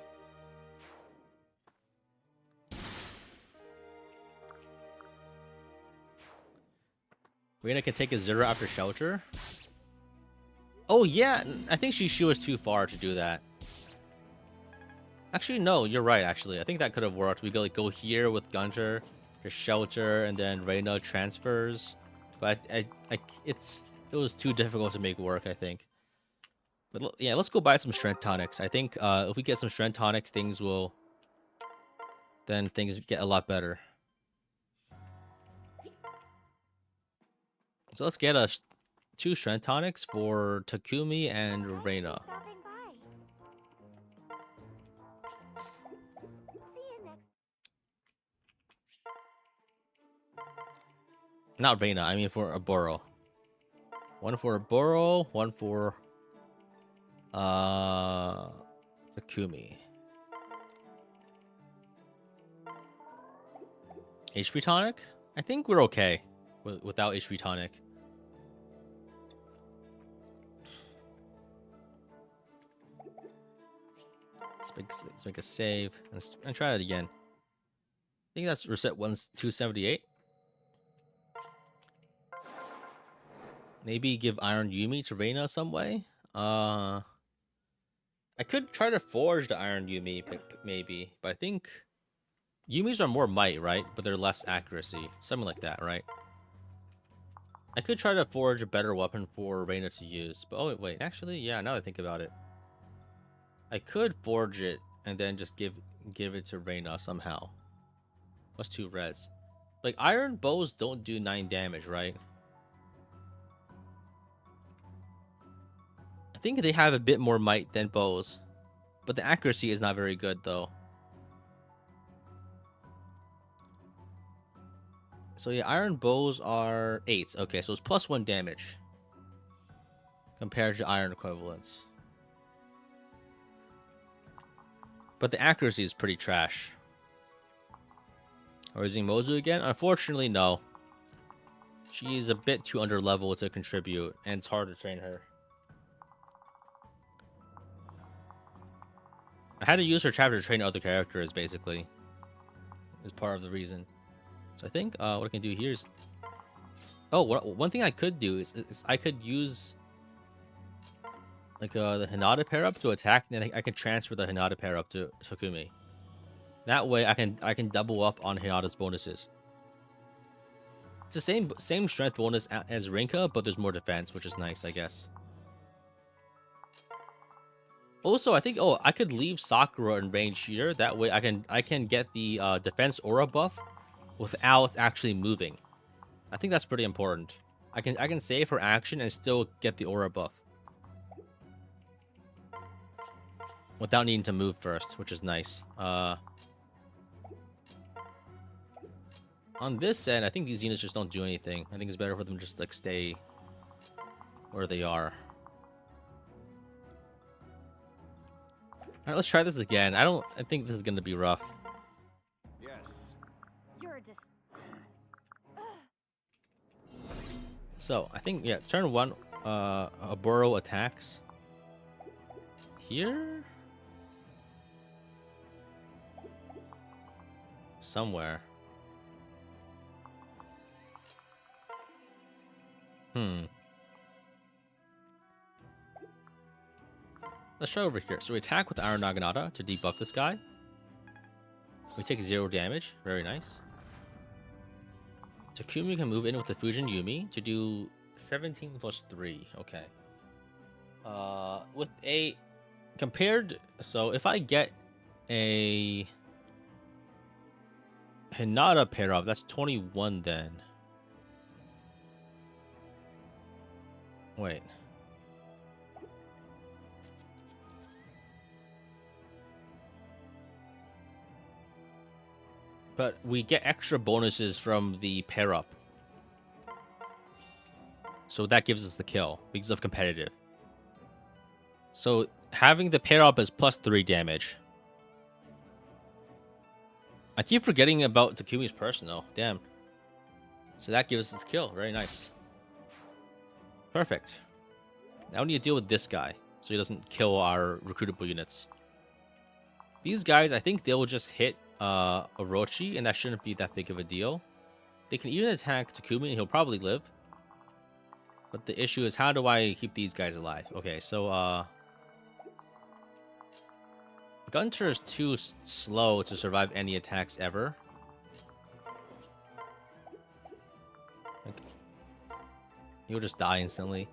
Reina can take a Azura after shelter. Oh yeah, I think she was too far to do that. Actually, no, you're right. Actually, I think that could have worked. We could like go here with Gunter, to shelter, and then Reyna transfers. But it was too difficult to make work, I think. But yeah, let's go buy some strength tonics. I think if we get some strength tonics, then things get a lot better. So let's get 2 strength tonics for Takumi and Thanks for Reyna. stopping by. See you next. Not Reyna, I mean for Aburo. One for Aburo, one for Takumi. HP tonic? I think we're okay without HP tonic. Let's make a save and try it again. I think that's reset 278. Maybe give Iron Yumi to Reyna some way. I could try to forge the Iron Yumi maybe, but I think Yumis are more might, right? But they're less accuracy, something like that, right? I could try to forge a better weapon for Reyna to use, but oh wait, actually, yeah. Now that I think about it, I could forge it and then just give it to Reyna somehow. Plus 2 res. Like iron bows don't do 9 damage, right? I think they have a bit more might than bows, but the accuracy is not very good though. So yeah, iron bows are 8. Okay, so it's plus 1 damage compared to iron equivalents. But the accuracy is pretty trash. Are we using Mozu again? Unfortunately, no. She's a bit too under level to contribute, and it's hard to train her. I had to use her chapter to train other characters, basically. Is part of the reason. So I think what I can do here is... Oh, one thing I could do is I could use like the Hinata pair up to attack, and then I can transfer the Hinata pair up to Takumi. That way I can double up on Hinata's bonuses. It's the same strength bonus as Rinka, but there's more defense, which is nice, I guess. Also, I think I could leave Sakura in range here. That way I can get the defense aura buff without actually moving. I think that's pretty important. I can save her action and still get the aura buff without needing to move first, which is nice. On this end, I think these units just don't do anything. I think it's better for them to just like stay where they are. All right, let's try this again. I think this is gonna be rough. Yes. You're just. So I think, yeah, turn 1, Aburo attacks here somewhere. Let's try over here. So we attack with Iron Naginata to debuff this guy. We take 0 damage. Very nice. Takumi can move in with the Fujin Yumi to do 17 plus 3. Okay. With a compared, so if I get a Hinata pair up, that's 21 then. Wait. But we get extra bonuses from the pair up. So that gives us the kill because of competitive. So having the pair up is plus 3 damage. I keep forgetting about Takumi's personal. Damn. So that gives us the kill. Very nice. Perfect. Now we need to deal with this guy so he doesn't kill our recruitable units. These guys, I think they will just hit Orochi, and that shouldn't be that big of a deal. They can even attack Takumi, and he'll probably live. But the issue is, how do I keep these guys alive? Okay, so Gunter is too slow to survive any attacks ever. Like, he'll just die instantly.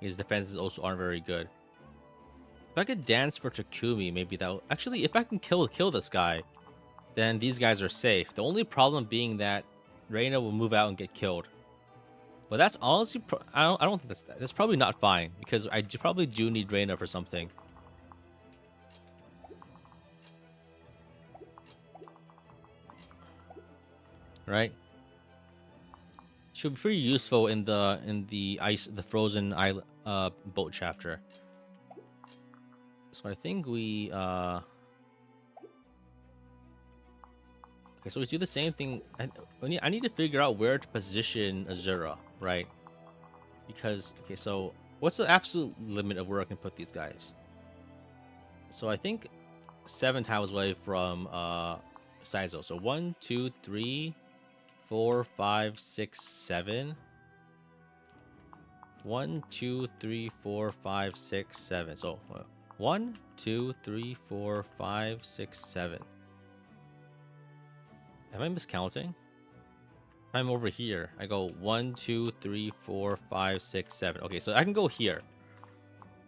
His defenses also aren't very good. If I could dance for Takumi, maybe that would... Actually, if I can kill this guy, then these guys are safe. The only problem being that Reina will move out and get killed. But that's honestly, I don't think that's probably not fine, because I probably do need Reina for something. Right? Should be pretty useful in the frozen island boat chapter. So I think we okay, so we do the same thing. I need to figure out where to position Azura, right? Because okay, so what's the absolute limit of where I can put these guys? So I think 7 tiles away from Saizo. So 1, 2, 3, 4, 5, 6, 7. 1, 2, 3, 4, 5, 6, 7. So 1, 2, 3, 4, 5, 6, 7. Am I miscounting? I'm over here. I go 1, 2, 3, 4, 5, 6, 7. Okay, so I can go here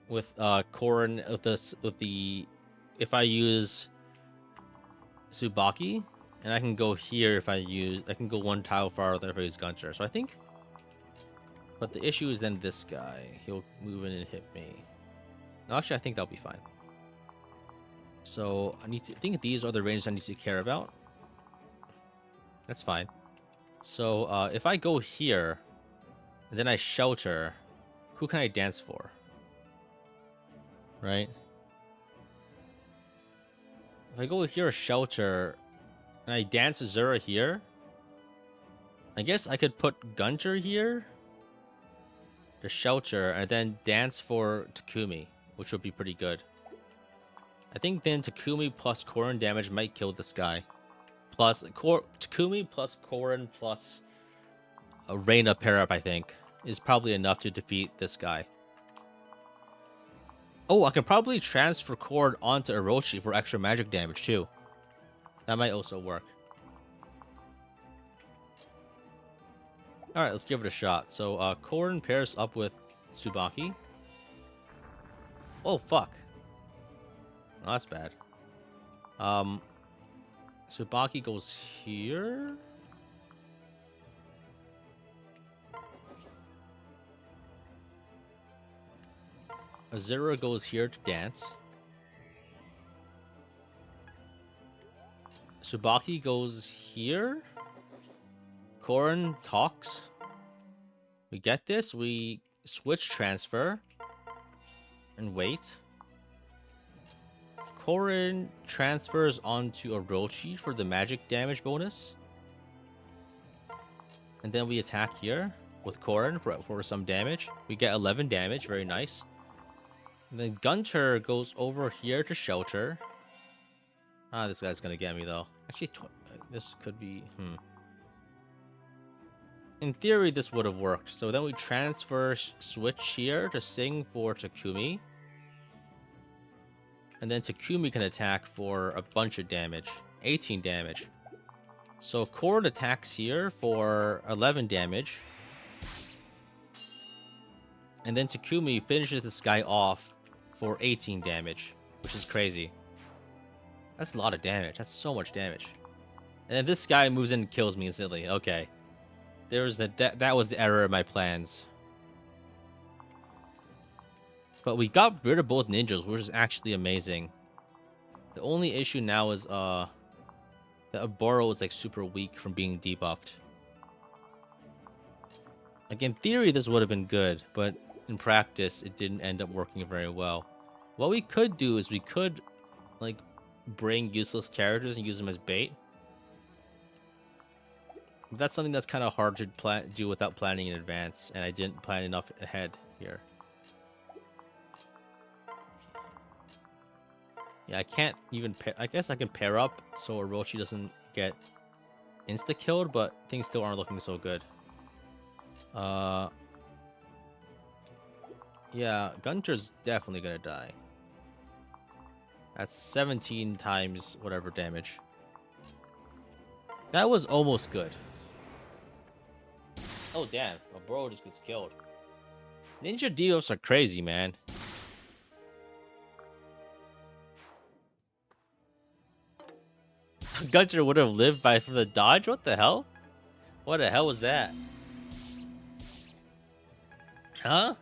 with Korin with the if I use Tsubaki, and I can go here if I can go 1 tile farther if I use Gunter. So I think, but the issue is then this guy. He'll move in and hit me. No, actually, I think that'll be fine. So I think these are the ranges I need to care about. That's fine. So if I go here, and then I shelter, who can I dance for? Right? If I go here, shelter, and I dance Azura here, I guess I could put Gunter here to shelter, and then dance for Takumi, which would be pretty good. I think then Takumi plus Korin damage might kill this guy. Plus Takumi plus Korin plus a Reina pair up, I think, is probably enough to defeat this guy. Oh, I can probably transfer Korin onto Orochi for extra magic damage too. That might also work. Alright, let's give it a shot. So Korin pairs up with Tsubaki. Oh fuck. Oh, that's bad. Tsubaki goes here. Azura goes here to dance. Tsubaki goes here. Korin talks. We get this. We switch transfer. And wait. Korin transfers onto Orochi for the magic damage bonus. And then we attack here with Korin for some damage. We get 11 damage. Very nice. And then Gunter goes over here to shelter. Ah, this guy's gonna get me though. Actually, this could be... In theory, this would have worked. So then we transfer switch here to sing for Takumi. And then Takumi can attack for a bunch of damage. 18 damage. So Korin attacks here for 11 damage. And then Takumi finishes this guy off for 18 damage, which is crazy. That's a lot of damage. That's so much damage. And then this guy moves in and kills me instantly. Okay. There's that was the error of my plans. But we got rid of both ninjas, which is actually amazing. The only issue now is that Oboro is like super weak from being debuffed. Like in theory this would have been good, but in practice it didn't end up working very well. What we could do is we could like bring useless characters and use them as bait. But that's something that's kind of hard to do without planning in advance, and I didn't plan enough ahead here. Yeah, I can't even I guess I can pair up so Orochi doesn't get insta-killed, but things still aren't looking so good. Yeah, Gunter's definitely gonna die. That's 17 times whatever damage. That was almost good. Oh damn, a bro just gets killed. Ninja deals are crazy, man. Gunter would have lived by from the dodge? What the hell? What the hell was that? Huh?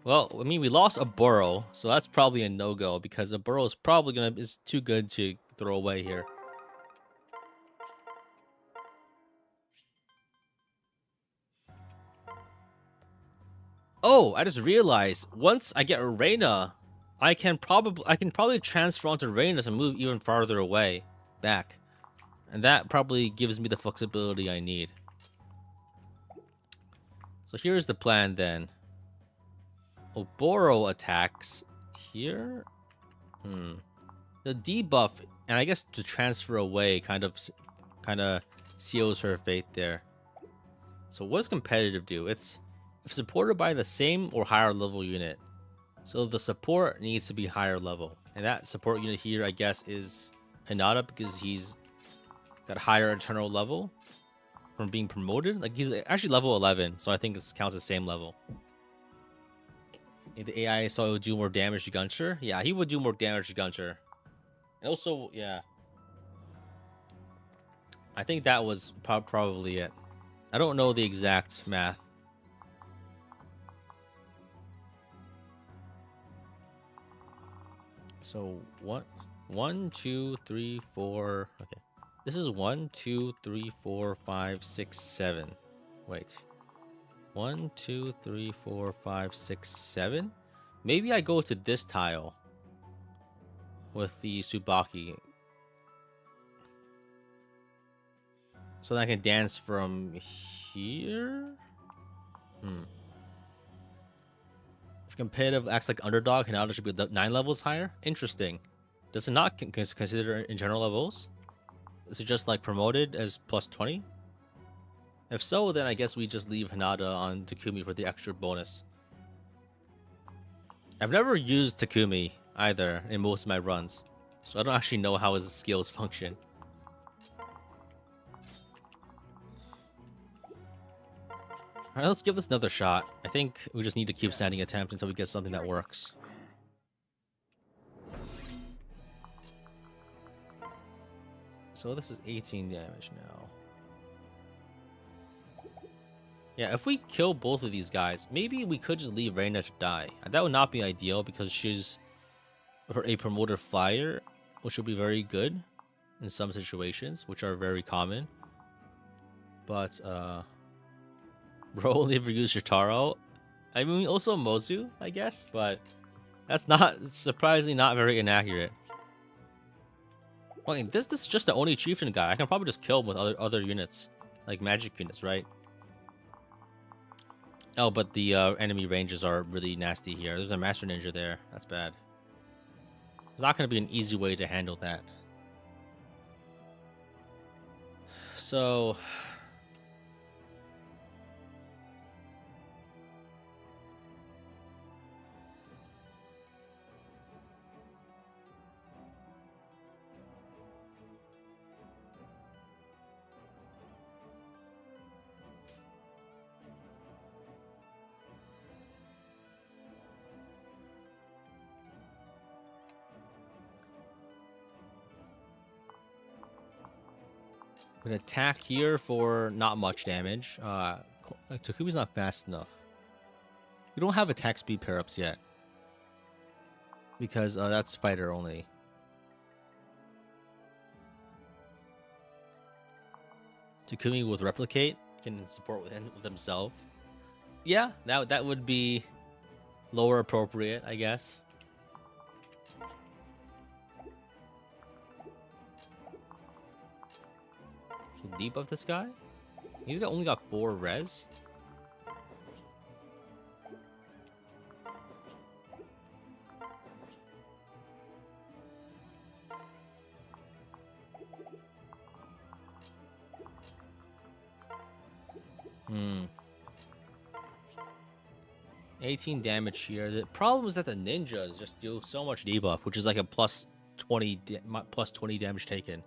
Well, I mean, we lost a burrow, so that's probably a no-go because a burrow is probably is too good to throw away here. Oh, I just realized once I get a Reina, I can probably transfer onto Reina and move even farther away back. And that probably gives me the flexibility I need. So here's the plan then. Oboro attacks here. The debuff, and I guess to transfer away kind of seals her fate there. So what does competitive do? It's supported by the same or higher level unit. So the support needs to be higher level. And that support unit here, I guess, is Hinata because he's got higher internal level from being promoted. Like he's actually level 11, so I think this counts as same level. If the AI saw it would do more damage to Gunter, yeah, he would do more damage to Gunter. And also, yeah, I think that was probably it. I don't know the exact math. So what? 1, 2, 3, 4. Okay, this is 1, 2, 3, 4, 5, 6, 7. Wait, 1, 2, 3, 4, 5, 6, 7. Maybe I go to this tile with the Tsubaki, so that I can dance from here. If competitive acts like underdog, Hinata should be 9 levels higher. Interesting. Does it not consider in general levels? Is it just like promoted as plus 20? If so, then I guess we just leave Hinata on Takumi for the extra bonus. I've never used Takumi either in most of my runs, so I don't actually know how his skills function. Alright, let's give this another shot. I think we just need to keep sending attempts until we get something that works. So this is 18 damage now. Yeah, if we kill both of these guys, maybe we could just leave Reina to die. That would not be ideal because she's a promoter flyer, which would be very good in some situations, which are very common. But, bro only ever used Shitaro. I mean, also Mozu, I guess, but that's not, surprisingly not very inaccurate. Well, this is just the only chieftain guy. I can probably just kill him with other units, like magic units, right? Oh, but the enemy ranges are really nasty here. There's a Master Ninja there. That's bad. There's not going to be an easy way to handle that. So... I'm gonna attack here for not much damage. Takumi's not fast enough. We don't have attack speed pair-ups yet. Because that's fighter only. Takumi with replicate can support with himself. Yeah, that would be lower appropriate, I guess. Debuff this guy? He's only got 4 res. Hmm. 18 damage here. The problem is that the ninjas just deal so much debuff, which is like a plus 20 damage taken.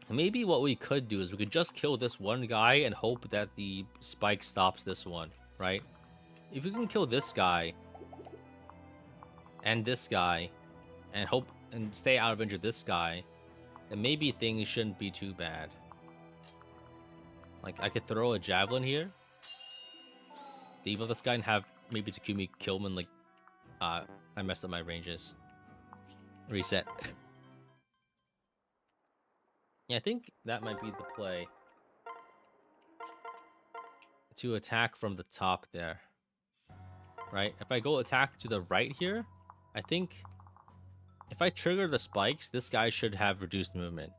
Maybe what we could do is we could just kill this one guy and hope that the spike stops this one, right? If we can kill this guy and this guy and hope and stay out of range of this guy, then maybe things shouldn't be too bad. Like I could throw a javelin here, debuff this guy, and have maybe Takumi kill him. And like, I messed up my ranges. Reset. Yeah, I think that might be the play. To attack from the top there. Right? If I go attack to the right here, I think if I trigger the spikes, this guy should have reduced movement.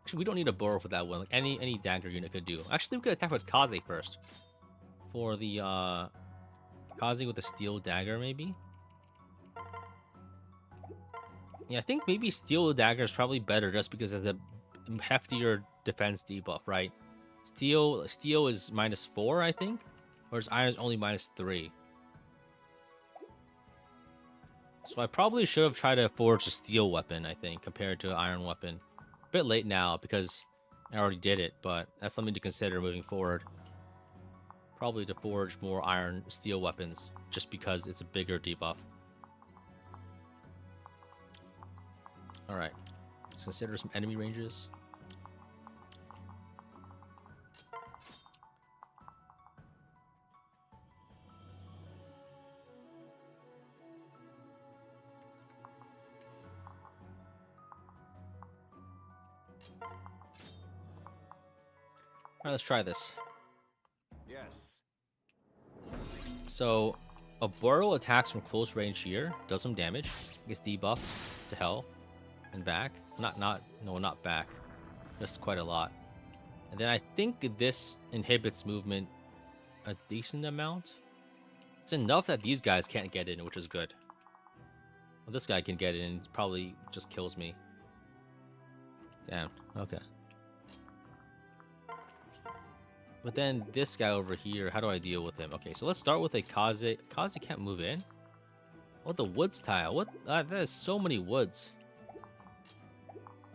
Actually, we don't need a burrow for that one. Like any dagger unit could do. Actually, we could attack with Kaze first. For the Kaze with the steel dagger, maybe. Yeah, I think maybe steel dagger is probably better just because of the heftier defense debuff, right? Steel is -4, I think, whereas iron is only -3. So I probably should have tried to forge a steel weapon, I think, compared to an iron weapon. A bit late now because I already did it, but that's something to consider moving forward. Probably to forge more iron steel weapons, just because it's a bigger debuff. Alright, let's consider some enemy ranges. Alright, let's try this. Yes. So, a burrow attacks from close range here, does some damage, gets debuffed to hell, and back. Not back, just quite a lot. And then I think this inhibits movement a decent amount. It's enough that these guys can't get in, which is good. Well, this guy can get in, probably just kills me. Damn, okay. But then this guy over here, how do I deal with him? Okay, so let's start with a Kaze. Kaze can't move in? Oh, the woods tile. What? That is so many woods.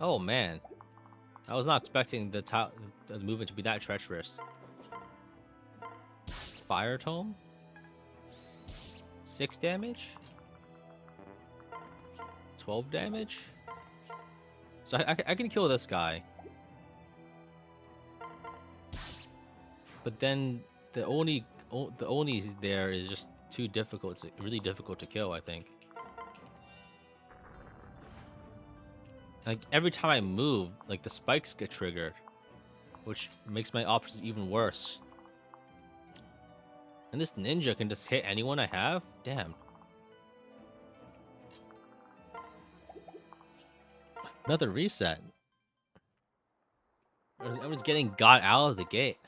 Oh, man. I was not expecting the movement to be that treacherous. Fire tome? 6 damage? 12 damage? So I can kill this guy. But then the Oni there is just too difficult. It's really difficult to kill, I think. Like every time I move, like the spikes get triggered, which makes my options even worse. And this ninja can just hit anyone I have? Damn. Another reset. I was getting got out of the gate.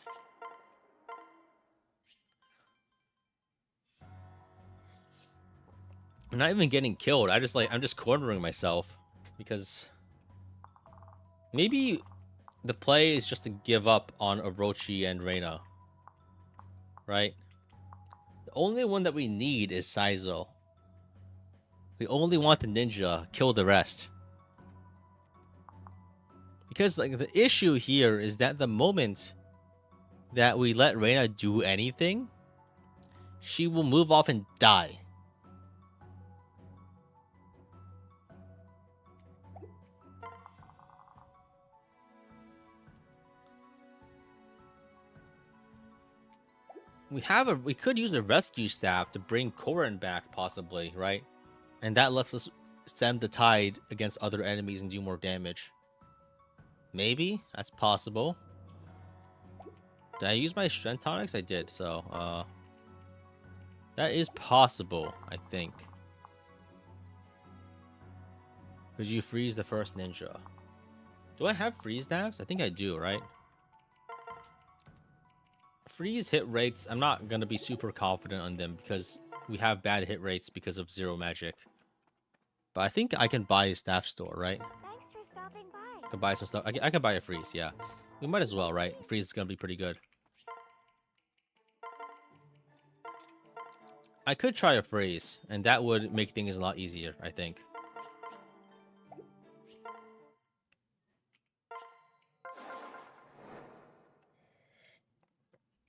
I'm not even getting killed. I'm just cornering myself because maybe the play is just to give up on Orochi and Reina. Right? The only one that we need is Saizo. We only want the ninja, kill the rest. Because like the issue here is that the moment that we let Reina do anything, she will move off and die. We could use a rescue staff to bring Korin back, possibly, right? And that lets us stem the tide against other enemies and do more damage. Maybe that's possible. Did I use my strength tonics? I did, so that is possible, I think. Because you freeze the first ninja. Do I have freeze staffs? I think I do, right? freeze hit rates, I'm not gonna be super confident on them because we have bad hit rates because of zero magic. But I think I can buy a staff store, right? Thanks for stopping by. I can buy some stuff. I can buy a freeze, yeah. We might as well, right? Freeze is gonna be pretty good. I could try a freeze, and that would make things a lot easier, I think.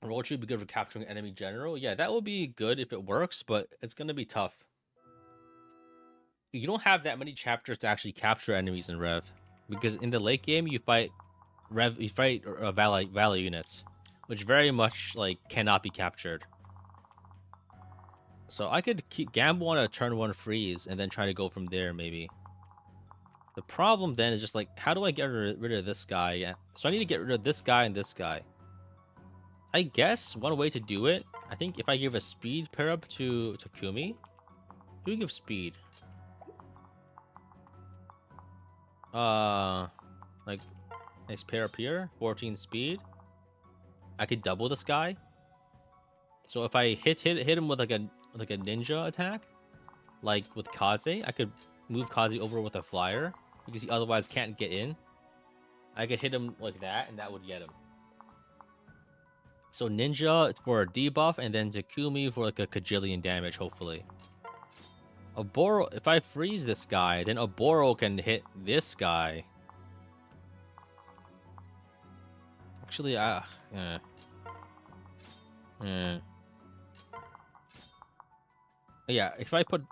Roll should be good for capturing enemy general. Yeah, that would be good if it works, but it's gonna be tough. You don't have that many chapters to actually capture enemies in Rev, because in the late game you fight Valley units, which very much like cannot be captured. So I could gamble on a turn 1 freeze and then try to go from there maybe. The problem then is just like, how do I get rid of this guy? Yeah. So I need to get rid of this guy and this guy. I guess one way to do it, I think if I give a speed pair up to Takumi, who gives speed? Like nice pair up here, 14 speed. I could double this guy. So if I hit him with like a ninja attack, like with Kaze, I could move Kaze over with a flyer because he otherwise can't get in. I could hit him like that, and that would get him. So ninja for a debuff, and then Takumi for like a kajillion damage, hopefully. Oboro, if I freeze this guy, then Oboro can hit this guy. Actually, yeah, if I put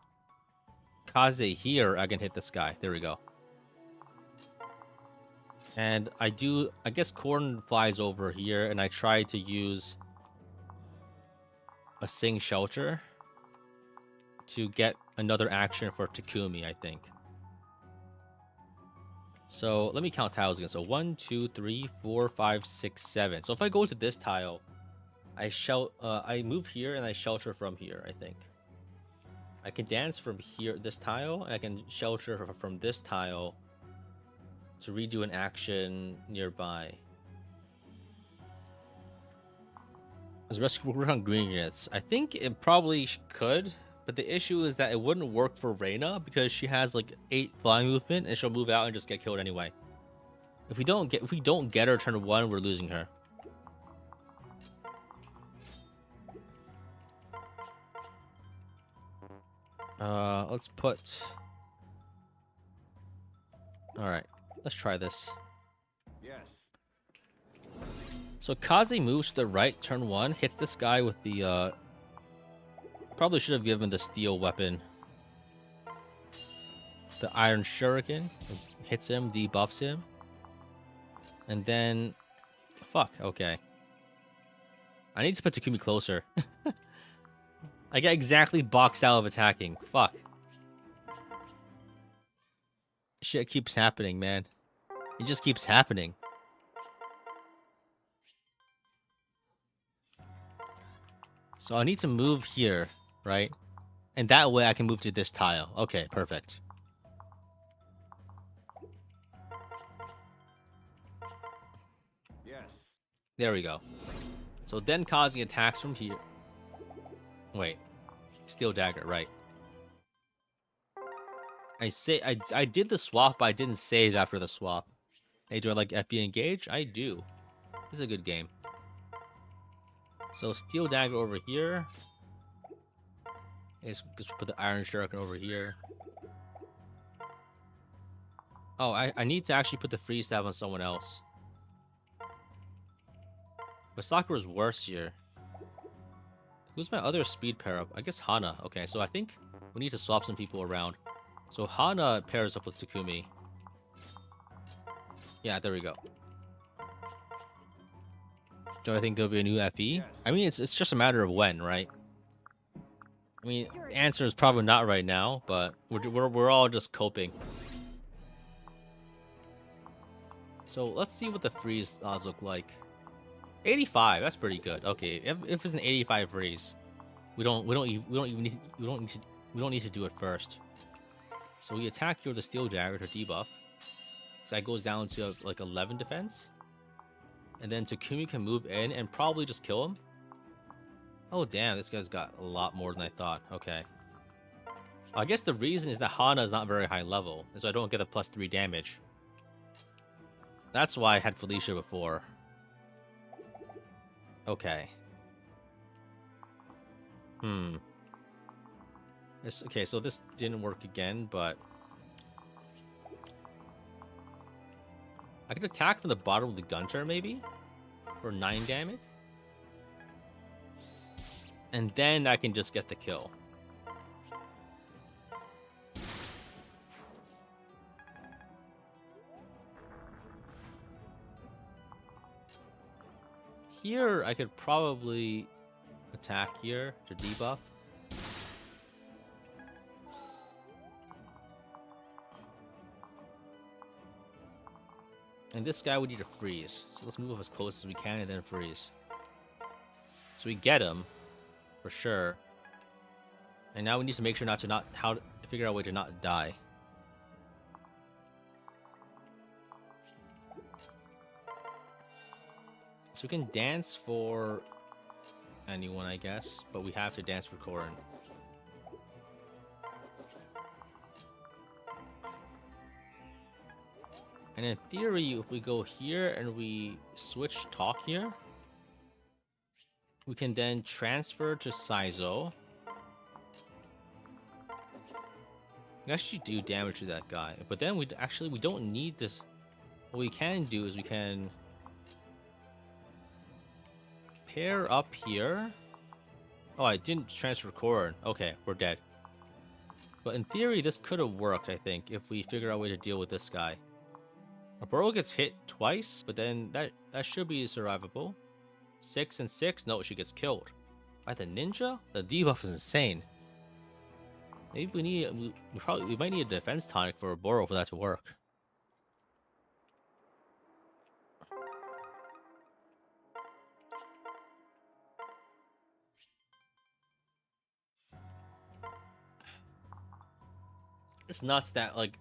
Kaze here, I can hit this guy. There we go. And I guess Corn flies over here, and I try to use a Sing Shelter to get another action for Takumi, I think. So let me count tiles again. So 1, 2, 3, 4, 5, 6, 7. So if I go to this tile, I move here and I shelter from here, I think. I can dance from here, this tile, and I can shelter from this tile to redo an action nearby. As rescue work on green units, I think it probably could, but the issue is that it wouldn't work for Reyna because she has like 8 flying movement and she'll move out and just get killed anyway. If we don't get her turn 1, we're losing her. Let's put. All right, let's try this. Yes. So Kaze moves to the right, turn 1, hits this guy with the probably should have given the steel weapon. The iron shuriken hits him, debuffs him. And then fuck, okay. I need to put Takumi closer. I get exactly boxed out of attacking. Fuck. Shit keeps happening, man. It just keeps happening. So I need to move here, right? And that way I can move to this tile. Okay, perfect. Yes. There we go. So then causing attacks from here. Wait. Steel dagger, right. I did the swap, but I didn't save after the swap. Hey, do I like FB engage? I do. This is a good game. So steel dagger over here. Let's put the iron shuriken over here. Oh, I need to actually put the freeze stab on someone else. But Sakura's worse here. Who's my other speed pair up? I guess Hana. Okay, so I think we need to swap some people around. So Hana pairs up with Takumi. Yeah, there we go. Do I think there'll be a new FE? Yes. I mean, it's just a matter of when, right? I mean, the answer is probably not right now, but we're all just coping. So let's see what the freeze odds look like. 85. That's pretty good. Okay, if it's an 85 freeze, we don't need to do it first. So we attack here with the steel dagger to debuff. So that goes down to like 11 defense. And then Takumi can move in and probably just kill him. Oh, damn, this guy's got a lot more than I thought. Okay. I guess the reason is that Hana is not very high level, so I don't get a +3 damage. That's why I had Felicia before. Okay. Okay, so this didn't work again, but... I could attack from the bottom of the gun turret, maybe? For 9 damage? And then I can just get the kill. Here, I could probably attack here to debuff. And this guy we need to freeze. So let's move as close as we can and then freeze. So we get him, for sure. And now we need to make sure how to figure out a way to not die. So we can dance for anyone, I guess, but we have to dance for Korin. And in theory, if we go here and we switch talk here, we can then transfer to Saizo. We actually do damage to that guy, but then we don't need this. What we can do is we can pair up here. Oh, I didn't transfer Korin. Okay, we're dead. But in theory, this could have worked, I think, if we figure out a way to deal with this guy. Burrow gets hit twice, but then that should be survivable. 6 and 6. No, she gets killed by the ninja. The debuff is insane. Maybe we might need a defense tonic for Burrow for that to work. It's nuts that like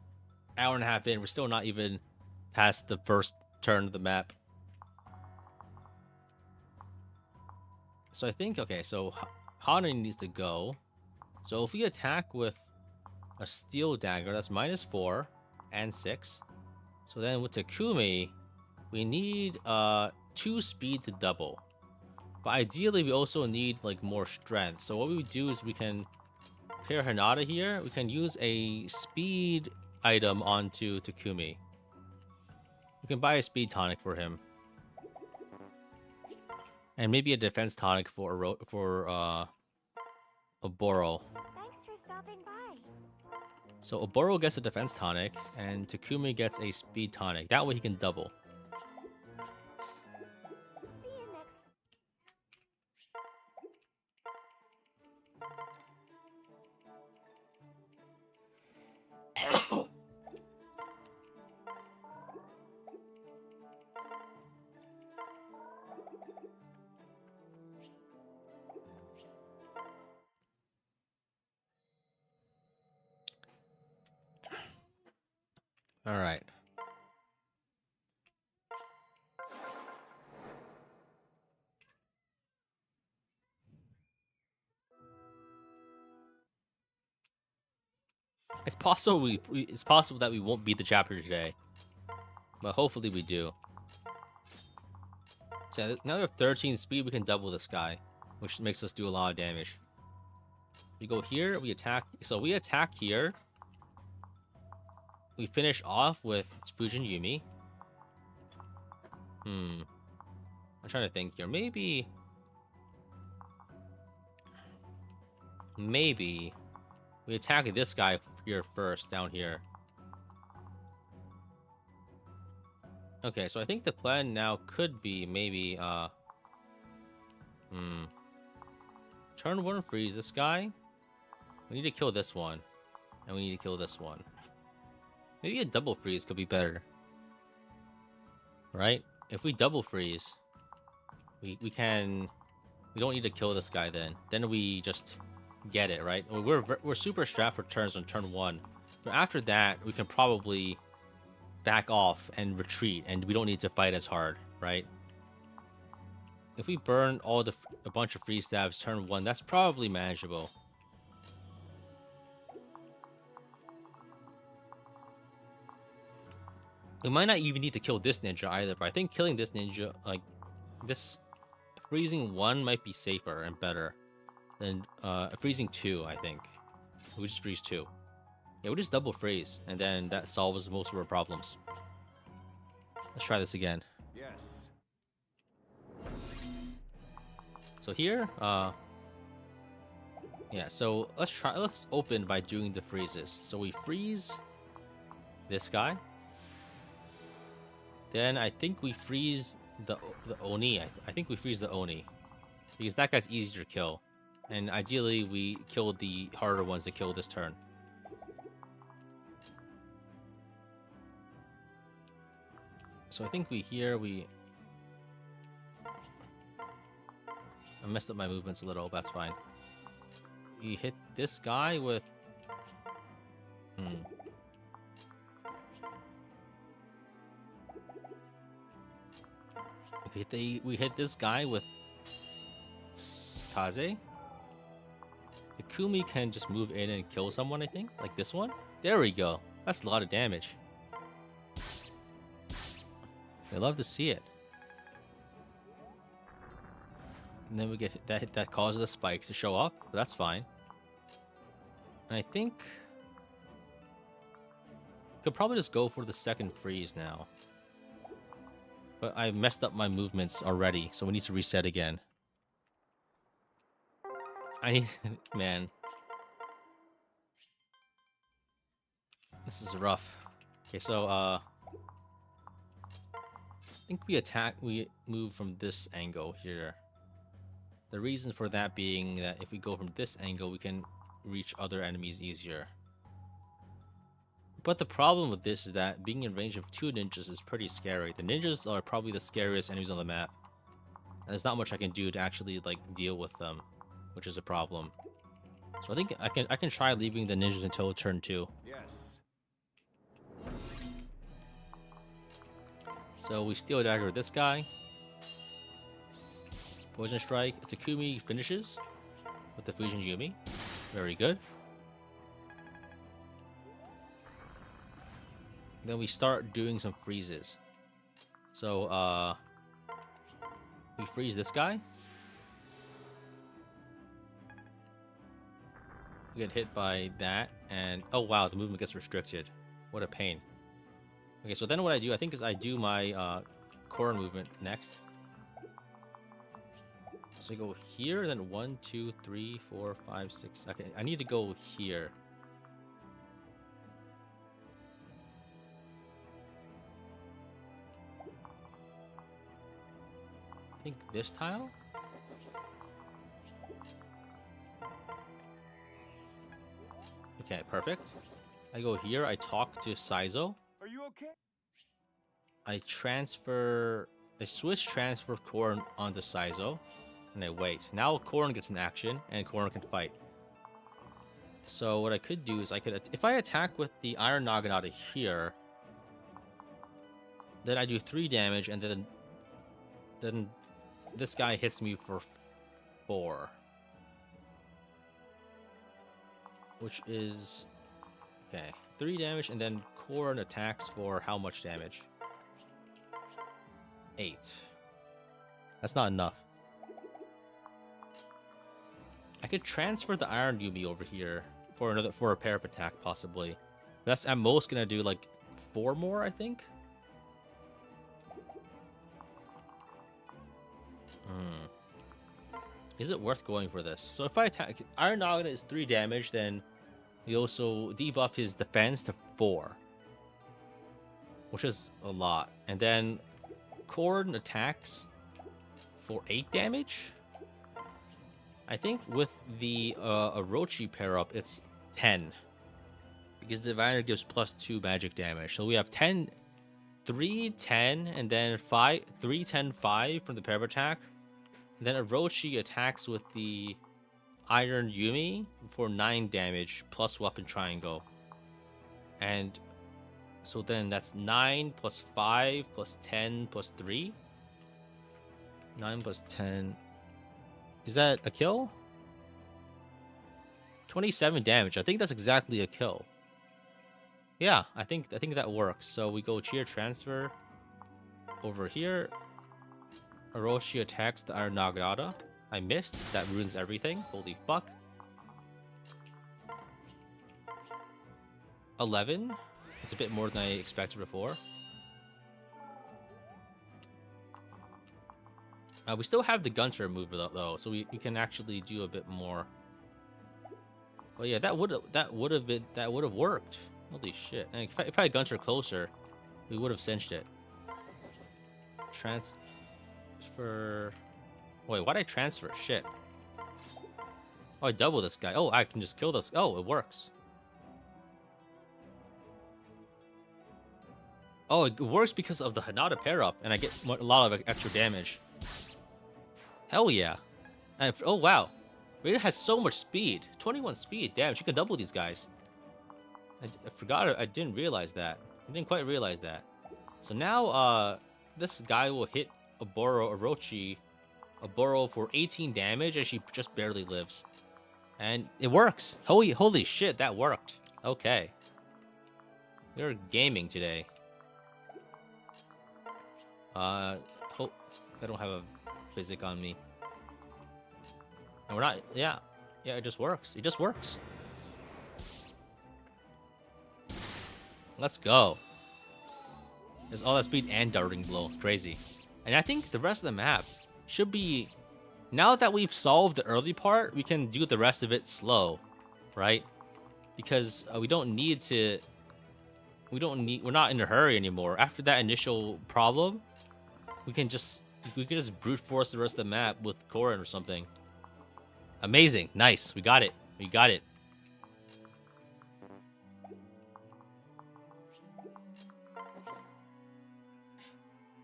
hour and a half in, we're still not even past the first turn of the map. So I think, okay, so Hana needs to go. So if we attack with a steel dagger, that's -4 and 6. So then with Takumi, we need 2 speed to double. But ideally, we also need like more strength. So what we do is we can pair Hinata here. We can use a speed item onto Takumi. We can buy a speed tonic for him. And maybe a defense tonic for Oboro. Thanks for stopping by. So Oboro gets a defense tonic, and Takumi gets a speed tonic. That way he can double. See you next. All right. It's possible it's possible that we won't beat the chapter today, but hopefully we do. So now we have 13 speed. We can double this guy, which makes us do a lot of damage. We go here. We attack. So we attack here. We finish off with Fujin Yumi. I'm trying to think here. Maybe we attack this guy here first, down here. Okay, so I think the plan now could be maybe turn 1 freeze this guy. We need to kill this one, and we need to kill this one. Maybe a double freeze could be better, right? If we double freeze, we don't need to kill this guy then. Then we just get it, right? We're super strapped for turns on turn 1, but after that we can probably back off and retreat, and we don't need to fight as hard, right? if we burn a bunch of freeze stabs turn 1, that's probably manageable. We might not even need to kill this ninja either, but I think killing this ninja, like, this freezing 1 might be safer and better than freezing 2, I think. We just freeze 2. Yeah, we just double freeze, and then that solves most of our problems. Let's try this again. Yes. So here, yeah, so let's open by doing the freezes. So we freeze this guy. Then I think we freeze the Oni. I think we freeze the Oni. Because that guy's easier to kill. And ideally, we kill the harder ones to kill this turn. So I think I messed up my movements a little, but that's fine. We hit this guy with... We hit this guy with Kaze. The Kumi can just move in and kill someone, I think. Like this one. There we go. That's a lot of damage. I love to see it. And then we get that causes the spikes to show up. But that's fine. And I think... could probably just go for the second freeze now. But I messed up my movements already, so we need to reset again. I need... man. This is rough. Okay, so, I think we move from this angle here. The reason for that being that if we go from this angle, we can reach other enemies easier. But the problem with this is that being in range of 2 ninjas is pretty scary. The ninjas are probably the scariest enemies on the map. And there's not much I can do to actually, like, deal with them, which is a problem. So I think I can try leaving the ninjas until turn 2. Yes. So we Steel Dagger this guy. Poison Strike. Takumi finishes with the Fusion Yumi. Very good. Then we start doing some freezes. So, we freeze this guy. We get hit by that, and oh wow, the movement gets restricted. What a pain. Okay, so then what I do, I think, is I do my core movement next. So I go here, then 1, 2, 3, 4, 5, 6. Okay, I need to go here. I think this tile? Okay, perfect. I go here, I talk to Saizo. Are you okay? I switch transfer Korn onto Saizo, and I wait. Now Korn gets an action, and Korn can fight. So what I could do is if I attack with the Iron Naginata here, then I do 3 damage, and then this guy hits me for 4. Which is... okay, 3 damage, and then Korn attacks for how much damage? 8. That's not enough. I could transfer the Iron Yumi over here for a pair up attack, possibly. That's at most gonna do like 4 more, I think. Is it worth going for this? So if I attack... Iron Nagina is 3 damage, then we also debuff his defense to 4. Which is a lot. And then Korn attacks for 8 damage? I think with the Orochi pair-up, it's 10. Because Diviner gives +2 magic damage. So we have 10... 3, 10, and then 5... 3, 10, 5 from the pair-up attack. Then Orochi attacks with the Iron Yumi for 9 damage plus weapon triangle. And so then that's 9 plus 5 plus 10 plus 3. 9 plus 10. Is that a kill? 27 damage. I think that's exactly a kill. Yeah, I think that works. So we go cheer transfer over here. Orochi attacks the Iron Nagata. I missed. That ruins everything. Holy fuck. 11. It's a bit more than I expected before. We still have the gunter move though, so we can actually do a bit more. Oh yeah, that would have worked. Holy shit! And if I had gunter closer, we would have cinched it. Transfer. Wait, why'd I transfer? Shit. Oh, I double this guy. Oh, I can just kill this. Oh, it works. Oh, it works because of the Hanada pair up, and I get a lot of extra damage. Hell yeah. And oh, wow. Rita has so much speed. 21 speed. Damn, she can double these guys. I forgot. I didn't realize that. I didn't quite realize that. So now, this guy will hit Orochi for 18 damage, and she just barely lives. And it works. Holy shit, that worked. Okay. We're gaming today. I don't have a physic on me. And we're not, yeah, it just works. It just works. Let's go. There's all that speed and darting blow. It's crazy. And I think the rest of the map should be, now that we've solved the early part, we can do the rest of it slow, right? Because we don't need to, we're not in a hurry anymore. After that initial problem, we can just brute force the rest of the map with Korin or something. Amazing. Nice. We got it. We got it.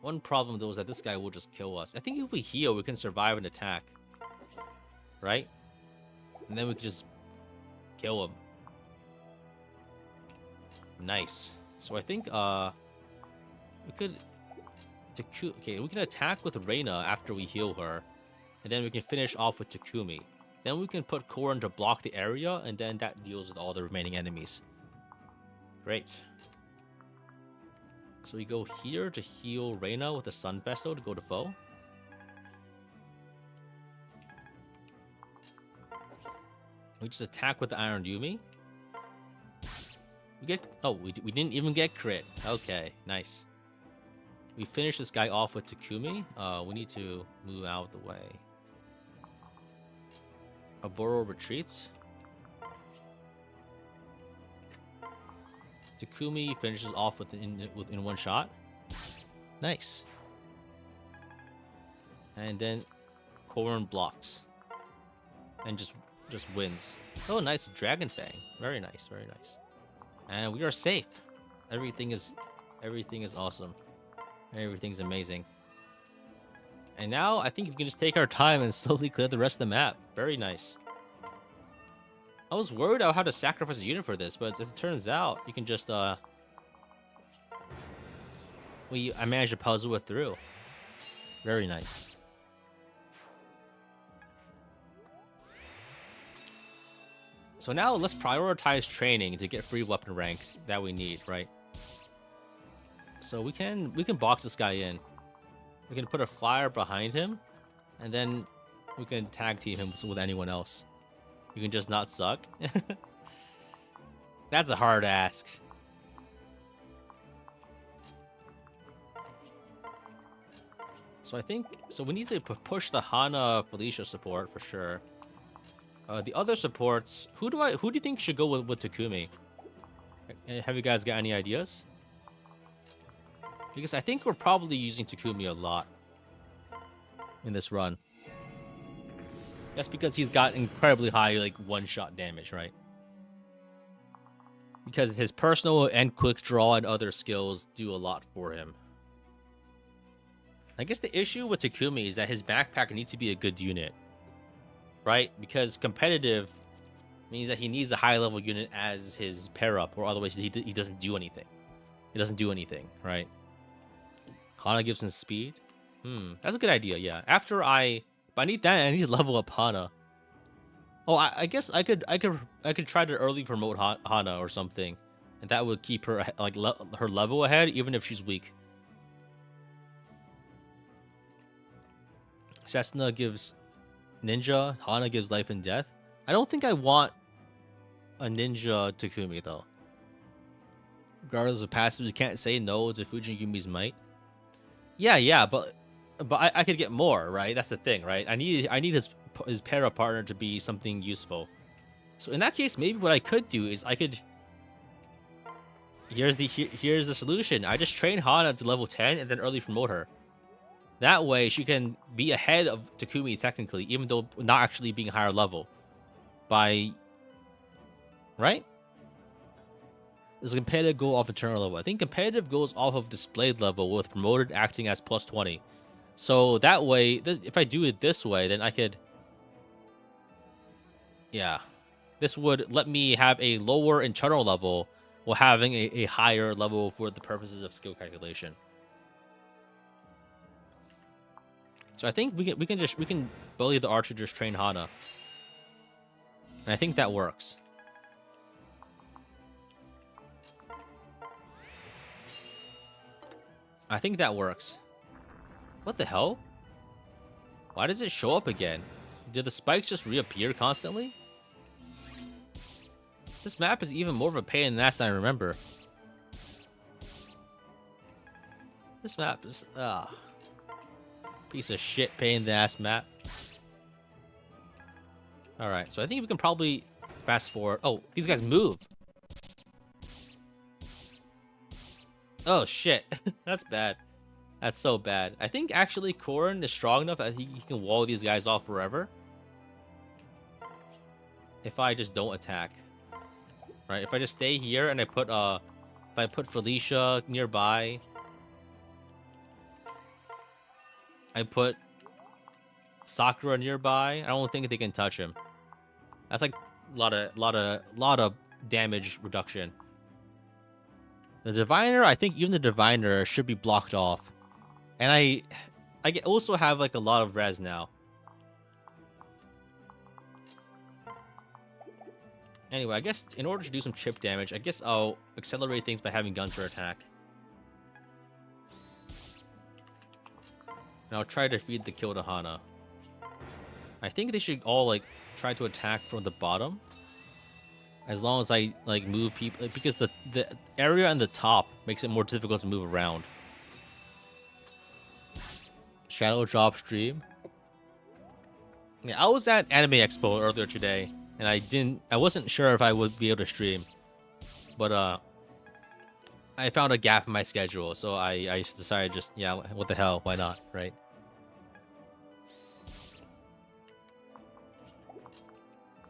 One problem though is that this guy will just kill us. I think if we heal, we can survive an attack. Right? And then we can just kill him. Nice. So I think we could we can attack with Reina after we heal her. And then we can finish off with Takumi. Then we can put Korin to block the area, and then that deals with all the remaining enemies. Great. So we go here to heal Reina with the Sun Vessel to go to foe. We just attack with the Iron Yumi. We get... Oh, we didn't even get crit. Okay, nice. We finish this guy off with Takumi. We need to move out of the way. Aboro retreats. Takumi finishes off in one shot. Nice. And then Korin blocks. And just wins. Oh, nice Dragon Fang. Very nice, very nice. And we are safe. Everything is awesome. Everything's amazing. And now I think we can just take our time and slowly clear the rest of the map. Very nice. I was worried I would have to sacrifice a unit for this, but as it turns out, you can just I managed to puzzle it through. Very nice. So now let's prioritize training to get free weapon ranks that we need, right? So we can box this guy in. We can put a flyer behind him, and then we can tag team him with anyone else. You can just not suck. That's a hard ask. So I think we need to push the Hana Felicia support for sure. The other supports, who do you think should go with Takumi? Have you guys got any ideas? Because I think we're probably using Takumi a lot in this run. That's because he's got incredibly high, like, one-shot damage, right? Because his personal and quick draw and other skills do a lot for him. I guess the issue with Takumi is that his backpack needs to be a good unit. Right? Because competitive means that he needs a high-level unit as his pair-up, or otherwise he doesn't do anything. He doesn't do anything, right? Hana gives him speed. That's a good idea. Yeah. But I need that. And I need to level up Hana. Oh, I guess I could try to early promote Hana or something, and that would keep her like her level ahead, even if she's weak. Cessna gives ninja. Hana gives life and death. I don't think I want a ninja Takumi though. Regardless of passives, you can't say no to Fujigumi's might. Yeah, but I could get more, right? That's the thing, right? I need his para partner to be something useful. So in that case, maybe what I could do is I could. Here's the solution. I just train Hana to level 10 and then early promote her. That way, she can be ahead of Takumi technically, even though not actually being higher level. Right? Does competitive go off eternal level? I think competitive goes off of displayed level with promoted acting as plus 20. So that way, if I do it this way, then I could... Yeah. This would let me have a lower internal level while having a higher level for the purposes of skill calculation. So I think we can bully the archer, just train Hana. And I think that works. I think that works. What the hell? Why does it show up again? Did the spikes just reappear constantly? This map is even more of a pain in the ass than I remember. This map is... piece of shit pain in the ass map. Alright, so I think we can probably fast forward. Oh, these guys move. Oh, shit. That's bad. That's so bad. I think actually Korin is strong enough that he can wall these guys off forever. If I just don't attack. Right, if I just stay here and I put if I put Felicia nearby. I put Sakura nearby. I don't think they can touch him. That's like a lot of damage reduction. The diviner, I think even the diviner should be blocked off. And I also have like a lot of res now. Anyway, I guess in order to do some chip damage, I guess I'll accelerate things by having Gunter attack. And I'll try to feed the kill to Hana. I think they should all like try to attack from the bottom. As long as I like move people, because the area on the top makes it more difficult to move around. Shadow drop stream. Yeah, I was at Anime Expo earlier today, and I wasn't sure if I would be able to stream, but I found a gap in my schedule, so I decided just, yeah, what the hell, why not, right?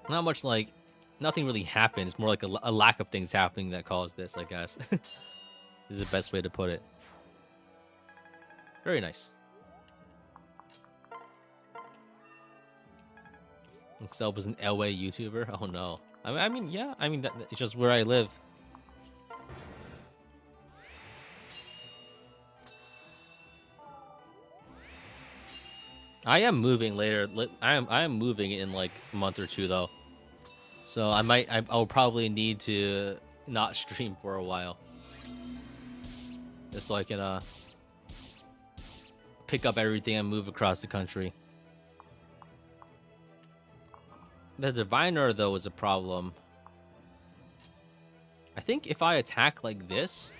Not much, like, nothing really happens, more like a lack of things happening that caused this, I guess. Is the best way to put it. Very nice. Excelblem was an LA YouTuber? Oh no. I mean, yeah, I mean, it's just where I live. I am moving later. I am moving in like a month or two though. So I'll probably need to not stream for a while. Just so I can pick up everything and move across the country. The diviner though is a problem. I think if I attack like this,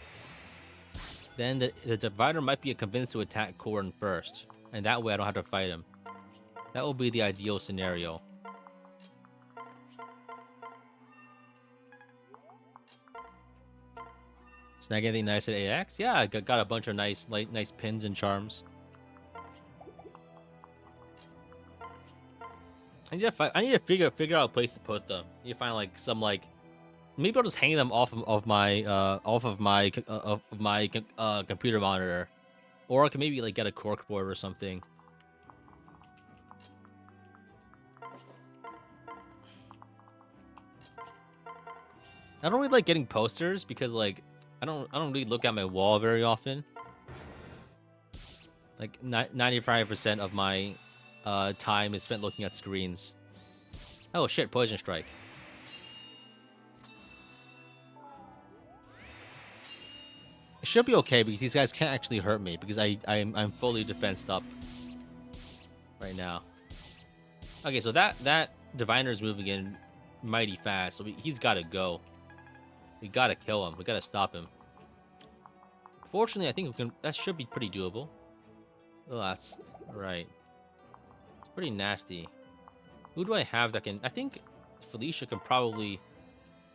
then the diviner might be convinced to attack Korin first. And that way I don't have to fight him. That will be the ideal scenario. Snag anything nice at AX? Yeah, I got a bunch of nice pins and charms. I need to figure out a place to put them. You find like some like, maybe I'll just hang them off of my computer monitor, or I can maybe like get a corkboard or something. I don't really like getting posters because like I don't really look at my wall very often. Like 95% of my time is spent looking at screens. Oh shit, poison strike. It should be okay because these guys can't actually hurt me because I'm fully defensed up right now. Okay, so that diviner's moving in mighty fast, so he's got to go. We got to kill him. We got to stop him. Fortunately, I think we can. That should be pretty doable. Oh, that's right. It's pretty nasty. Who do I have that can? I think Felicia can probably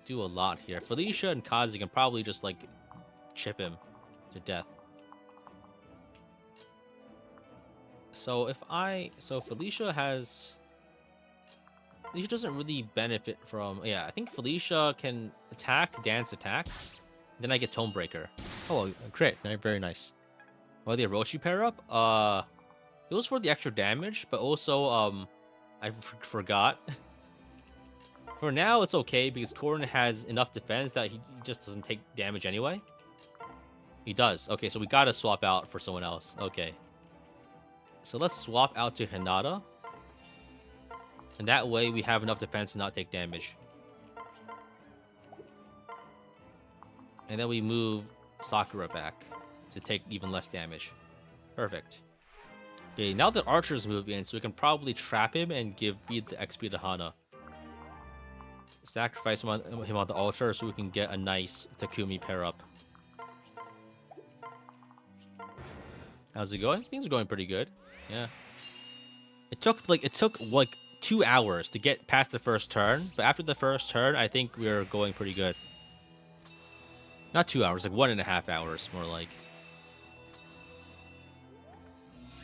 do a lot here. Felicia and Kazi can probably just like chip him to death. So Felicia doesn't really benefit from. Yeah, I think Felicia can attack, dance, attack. Then I get Tonebreaker. Oh, a crit. Very nice. Oh, the Orochi pair up. It was for the extra damage, but also I forgot. For now, it's okay because Corrin has enough defense that he just doesn't take damage anyway. He does. Okay, so we gotta swap out for someone else. Okay. So let's swap out to Hinata. And that way we have enough defense to not take damage. And then we move Sakura back to take even less damage. Perfect. Okay, now the archers move in, so we can probably trap him and feed the XP to Hana. Sacrifice him on the altar so we can get a nice Takumi pair up. How's it going? Things are going pretty good. Yeah. It took like 2 hours to get past the first turn, but after the first turn, I think we are going pretty good. Not 2 hours, like 1.5 hours, more like.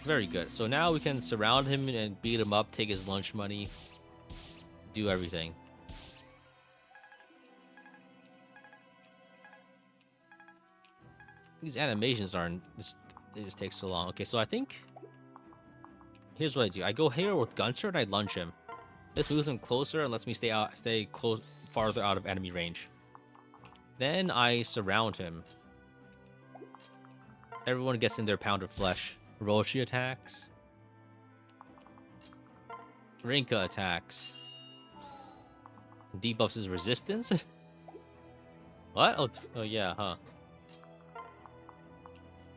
Very good. So now we can surround him and beat him up, take his lunch money, do everything. These animations aren't. They just take so long. Okay, so I think. Here's what I do. I go here with Gunter and I lunge him. This moves him closer and lets me stay farther out of enemy range. Then I surround him. Everyone gets in their pound of flesh. Roshi attacks. Rinka attacks. Debuffs his resistance? What? Oh yeah, huh.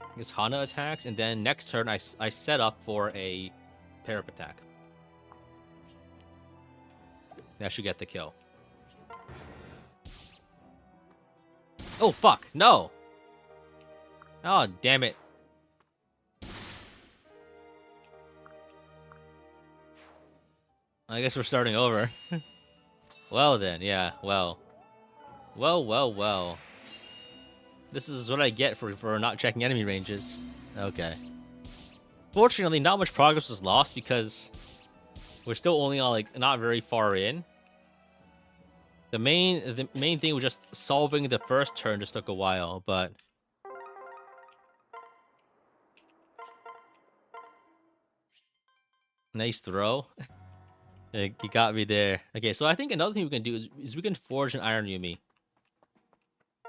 I guess Hana attacks, and then next turn I set up for a pair-up attack. That should get the kill. Oh, fuck. No. Oh, damn it. I guess we're starting over. Well, then. Yeah, well. Well. This is what I get for not checking enemy ranges. Okay. Fortunately, not much progress was lost because we're still only on, like, not very far in. The main thing was just solving the first turn just took a while, but nice throw. You got me there. Okay, so I think another thing we can do is we can forge an Iron Yumi.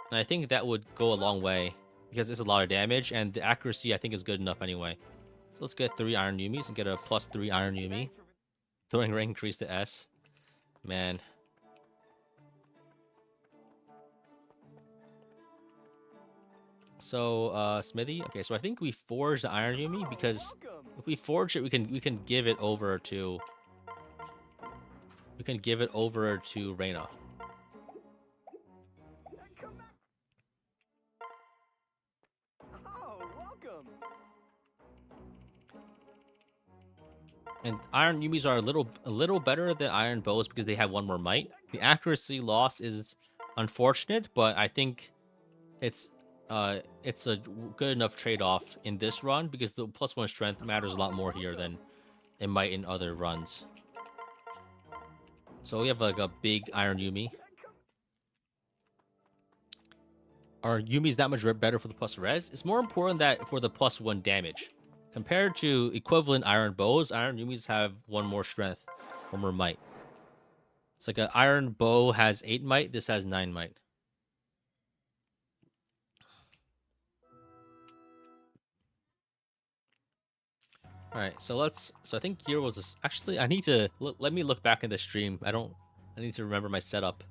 And I think that would go a long way because it's a lot of damage and the accuracy I think is good enough anyway. So let's get 3 Iron Yumis and get a +3 Iron Yumi. Throwing rank increase to S. Man. So, Smithy. Okay, so I think we forged the Iron Yumi because if we forge it, we can give it over to Reyna. Oh, welcome. And Iron Yumis are a little better than Iron Bows because they have 1 more might. The accuracy loss is unfortunate, but I think it's a good enough trade-off in this run because the +1 strength matters a lot more here than it might in other runs. So we have like a big Iron Yumi. Are Yumis that much better for the plus res? It's more important that for the +1 damage. Compared to equivalent Iron Bows, Iron Yumis have 1 more strength, 1 more might. It's like an Iron Bow has 8 might, this has 9 might. All right, so let's. So I think here was this. Actually, I need to let me look back in the stream. I need to remember my setup.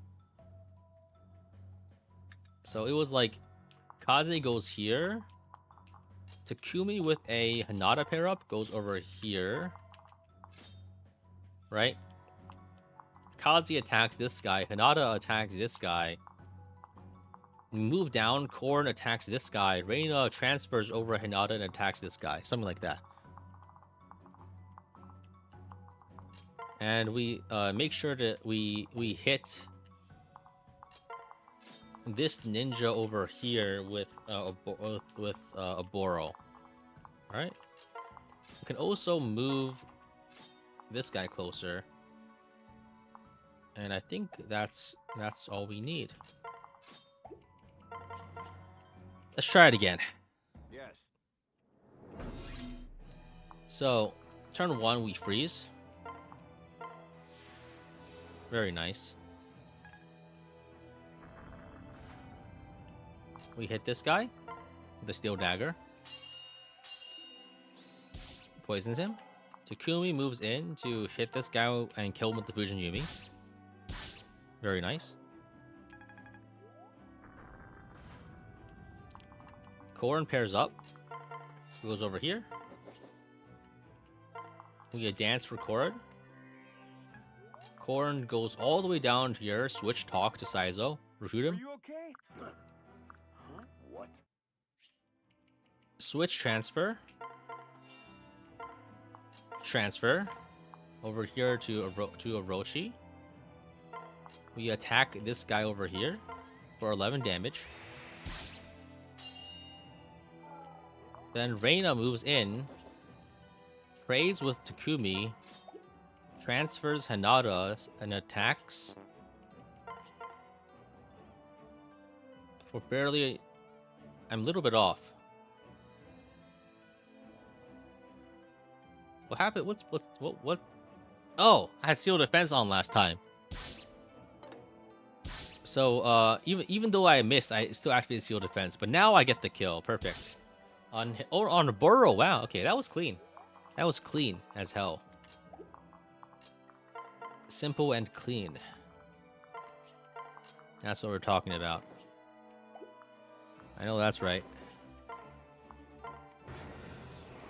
So it was like Kaze goes here. Takumi with a Hinata pair up goes over here. Right? Kaze attacks this guy. Hinata attacks this guy. We move down. Korn attacks this guy. Reina transfers over Hinata and attacks this guy. Something like that. And we make sure that we hit this ninja over here with a Boro. All right. We can also move this guy closer, and I think that's all we need. Let's try it again. Yes. So, turn 1, we freeze. Very nice. We hit this guy with the steel dagger. Poisons him. Takumi moves in to hit this guy and kill him with the Fusion Yumi. Very nice. Korn pairs up. Goes over here. We get dance for Korn. Korn goes all the way down here. Switch talk to Saizo. Recruit Are him. you okay? Huh? What? Switch transfer. Transfer. Over here to Orochi. We attack this guy over here for 11 damage. Then Reina moves in. Trades with Takumi. Transfers Hinata and attacks for barely. I'm a little bit off. What happened? What? Oh, I had Seal Defense on last time. So even though I missed, I still activated Seal Defense. But now I get the kill. Perfect. On a Burrow. Wow. Okay, that was clean. That was clean as hell. Simple and clean. That's what we're talking about. I know that's right.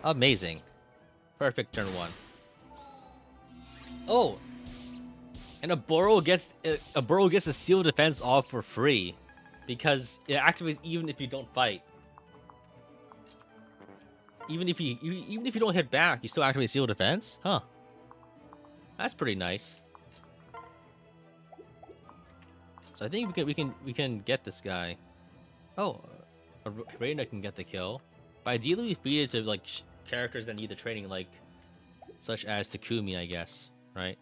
Amazing. Perfect turn 1. Oh! And a Burrow gets a Seal Defense off for free. Because it activates even if you don't fight. Even if you don't hit back, you still activate Seal Defense? Huh. That's pretty nice. So I think we can get this guy. Oh, Reina can get the kill. But ideally we feed it to like characters that need the training, like such as Takumi, I guess, right?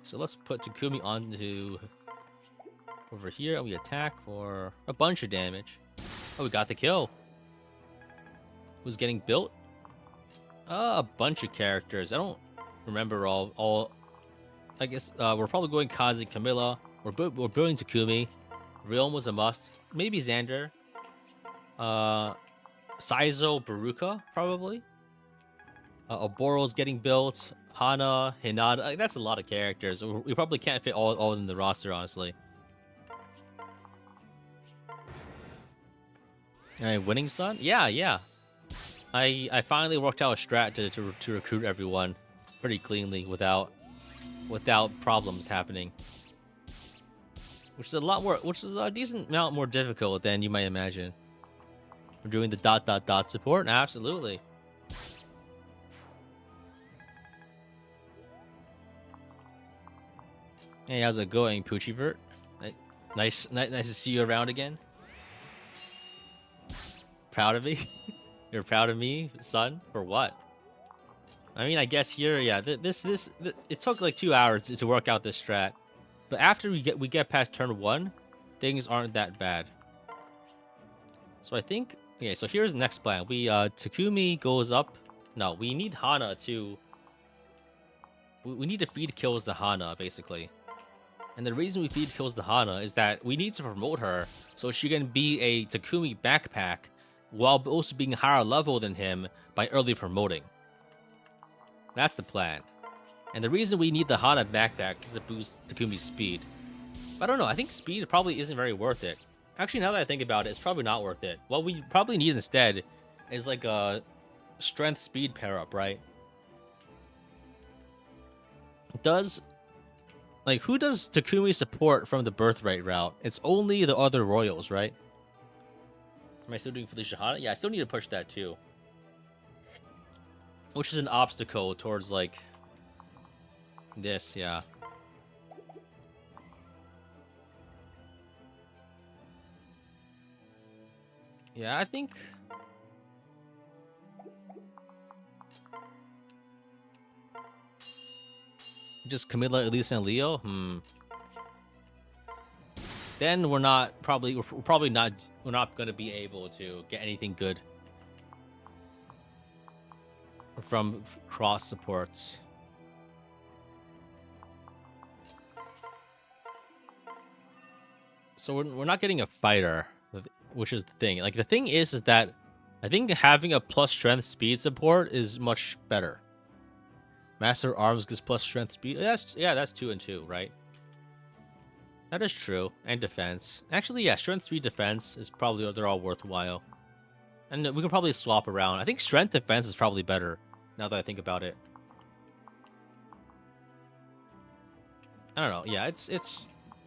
So let's put Takumi onto over here, and we attack for a bunch of damage. Oh, we got the kill. Who's getting built? A bunch of characters. I don't remember all. I guess we're probably going Kazi, Camilla. We're building Takumi. Realm was a must. Maybe Xander. Saizo, Baruka, probably. Oboro's getting built. Hana, Hinata. That's a lot of characters. We probably can't fit all in the roster, honestly. Winning Sun? Yeah. I finally worked out a strat to recruit everyone pretty cleanly without problems happening. Which is a decent amount more difficult than you might imagine. We're doing the ... support? Absolutely. Hey, how's it going, Poochievert? Nice to see you around again. Proud of me? You're proud of me, son? For what? I mean, I guess here, yeah. It took like 2 hours to work out this strat, but after we get past turn 1, things aren't that bad. So I think, okay. So here's the next plan. We Takumi goes up. No, we need Hana to. We need to feed kills the Hana basically, and the reason we feed kills the Hana is that we need to promote her so she can be a Takumi backpack while also being higher level than him by early promoting. That's the plan. And the reason we need the Hana backpack is to boost Takumi's speed. But I don't know, I think speed probably isn't very worth it. Actually, now that I think about it, it's probably not worth it. What we probably need instead is like a strength speed pair up, right? Who does Takumi support from the birthright route? It's only the other royals, right? Am I still doing Felicia Hana? Yeah, I still need to push that too. Which is an obstacle towards like this, yeah. Yeah, I think just Camilla, Elisa, and Leo. Then we're not gonna be able to get anything good from cross supports. So we're not getting a fighter, which is the thing. Like the thing is that I think having a plus strength speed support is much better. Master Arms gives plus strength speed. That's 2 and 2, right? That is true. And defense. Actually, yeah, strength speed defense is probably, they're all worthwhile. And we can probably swap around. I think strength defense is probably better now that I think about it. I don't know. Yeah,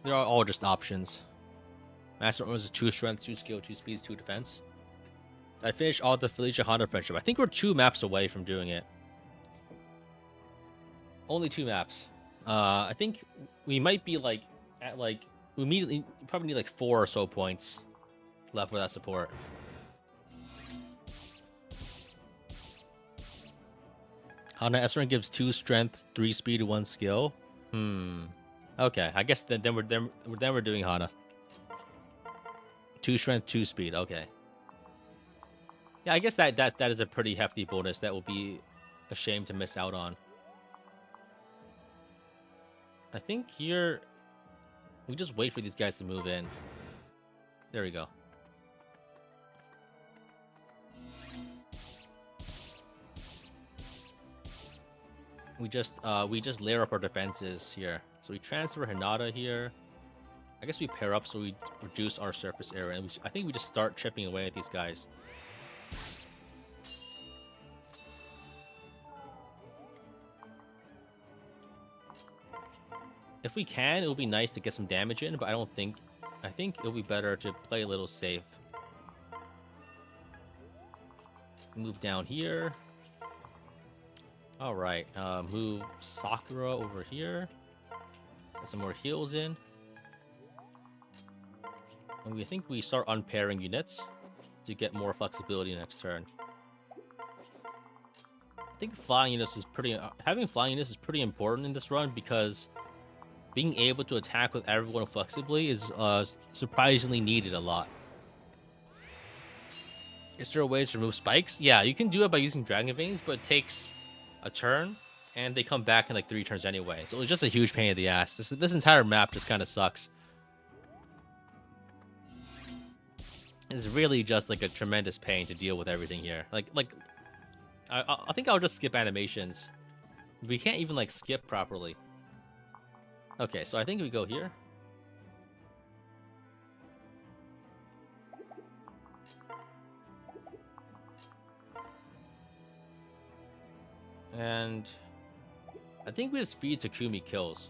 they're all just options. Master Arms is 2 strength, 2 skill, 2 speeds, 2 defense. I finished all the Felicia Honda friendship. I think we're 2 maps away from doing it. Only 2 maps. I think we might be like at like we immediately probably need like 4 or so points left for that support. Hana S rank gives 2 strength, 3 speed, 1 skill. Okay, I guess then we're doing Hana. 2 strength, 2 speed. Okay. Yeah, I guess that is a pretty hefty bonus that will be a shame to miss out on. I think here we just wait for these guys to move in. There we go. We just layer up our defenses here. So we transfer Hinata here. I guess we pair up so we reduce our surface area. And I think we just start chipping away at these guys. If we can, it would be nice to get some damage in, but I think it'll be better to play a little safe. Move down here. All right, move Sakura over here. Get some more heals in. And we think we start unpairing units to get more flexibility next turn. I think flying units is having flying units is pretty important in this run because being able to attack with everyone flexibly is surprisingly needed a lot. Is there ways to remove spikes? Yeah, you can do it by using Dragon Veins, but it takes a turn, and they come back in like 3 turns anyway. So it's just a huge pain in the ass. This entire map just kind of sucks. It's really just like a tremendous pain to deal with everything here. I think I'll just skip animations. We can't even like skip properly. Okay, so I think we go here. And I think we just feed Takumi kills.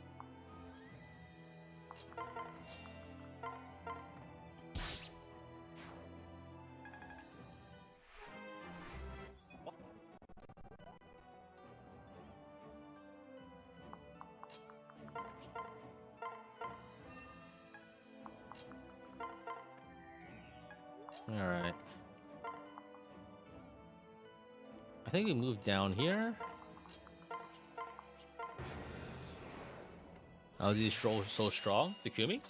All right. I think we move down here. Oh, is he so strong, Takumi?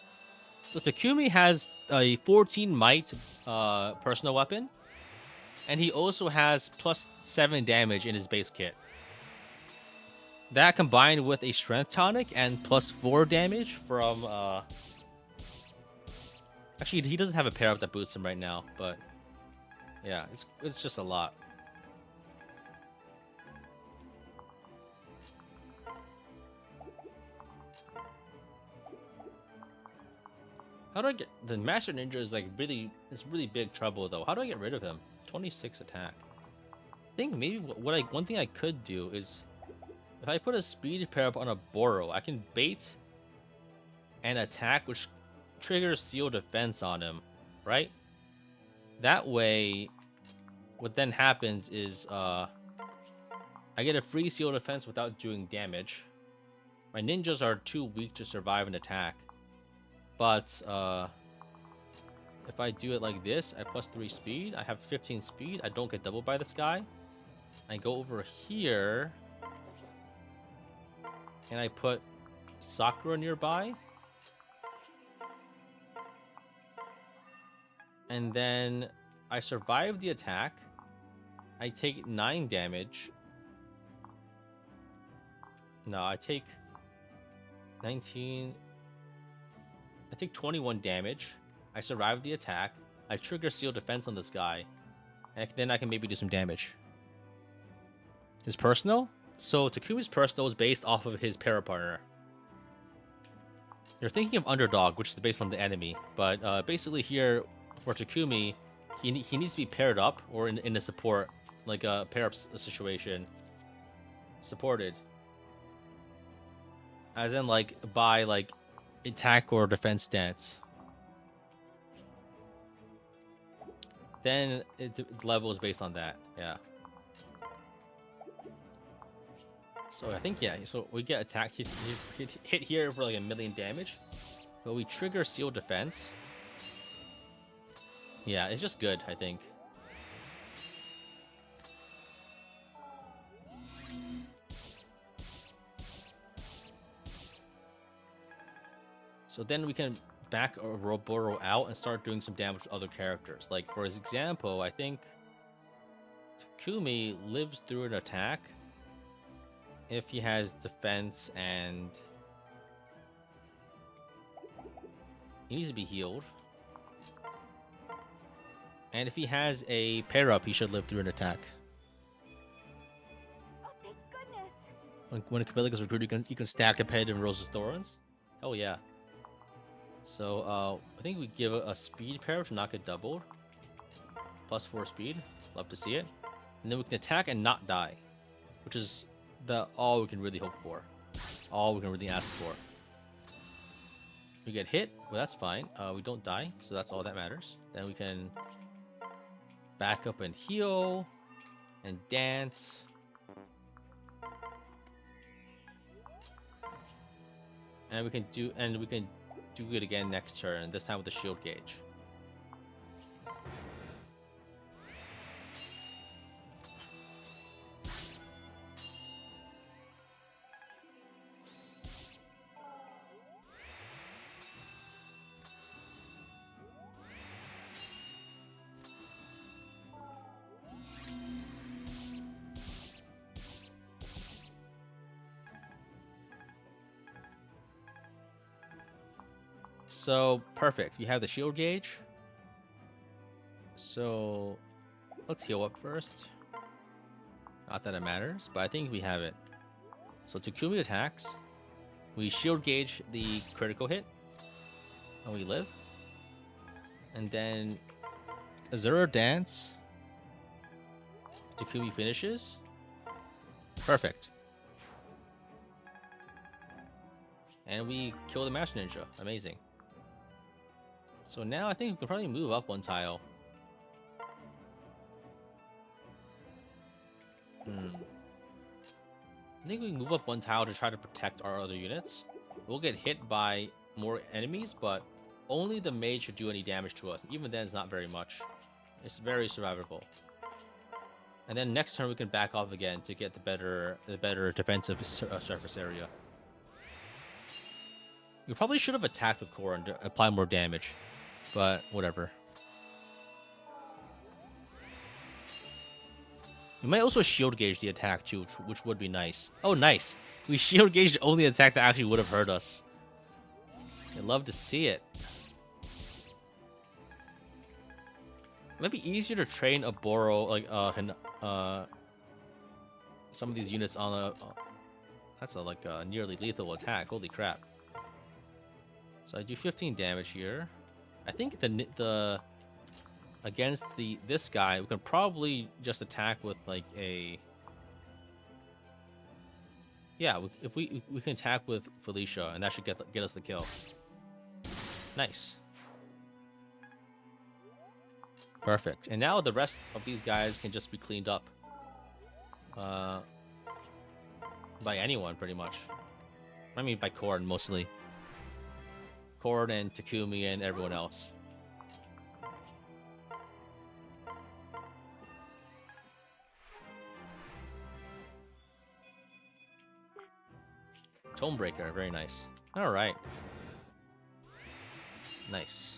So Takumi has a 14 might personal weapon, and he also has +7 damage in his base kit. That combined with a strength tonic and +4 damage from actually he doesn't have a pair up that boosts him right now, but Yeah, it's just a lot. How do I get the Master Ninja is like it's really big trouble though. How do I get rid of him? 26 attack. I think maybe one thing I could do is if I put a speed pair up on a Boro, I can bait an attack which triggers seal defense on him, right? That way, what then happens is I get a free seal defense without doing damage. My ninjas are too weak to survive an attack. But if I do it like this, I plus 3 speed, I have 15 speed, I don't get doubled by this guy. I go over here, and I put Sakura nearby. And then I survive the attack. I take 9 damage. No, I take 19. I take 21 damage. I survive the attack. I trigger seal defense on this guy. And then I can maybe do some damage. His personal? So Takumi's personal is based off of his para partner. You're thinking of underdog, which is based on the enemy. But basically here, for Takumi, he needs to be paired up or in a support, like a pair-up situation. Supported. As in like by like attack or defense stance. Then the level is based on that. Yeah. So I think, yeah, so we get attack hit here for like 1,000,000 damage. But we trigger seal defense. Yeah, it's just good, I think. So then we can back a Roboro out and start doing some damage to other characters. Like, for example, I think Takumi lives through an attack if he has defense and he needs to be healed. And if he has a pair up, he should live through an attack. Oh, thank goodness. When a Camilla gets recruited, you can stack competitive Rose's Thorns. Hell yeah. So I think we give a speed pair to not get doubled. Plus 4 speed. Love to see it. And then we can attack and not die. Which is all we can really hope for. All we can really ask for. We get hit. Well, that's fine. We don't die. So that's all that matters. Then we can back up and heal. And dance. And we can do it again next turn, this time with the shield gauge. So, perfect. We have the shield gauge. So, let's heal up first. Not that it matters, but I think we have it. So, Takumi attacks. We shield gauge the critical hit. And we live. And then Azura dance. Takumi finishes. Perfect. And we kill the Master Ninja. Amazing. So now I think we can probably move up one tile. I think we can move up one tile to try to protect our other units. We'll get hit by more enemies, but only the mage should do any damage to us. Even then, it's not very much. It's very survivable. And then next turn we can back off again to get the better defensive surface area. We probably should have attacked with core and apply more damage. But whatever. We might also shield gauge the attack too, which would be nice. Oh, nice. We shield gauged the only attack that actually would have hurt us. I'd love to see it. Might be easier to train a Boro like some of these units on a that's a like a nearly lethal attack. Holy crap! So I do 15 damage here. I think the against this guy we can probably just attack with like a if we can attack with Felicia and that should get us the kill. Nice. Perfect. And now the rest of these guys can just be cleaned up by anyone, pretty much. I mean, by Korn, mostly. Korn and Takumi and everyone else. Tonebreaker, very nice. Alright. Nice.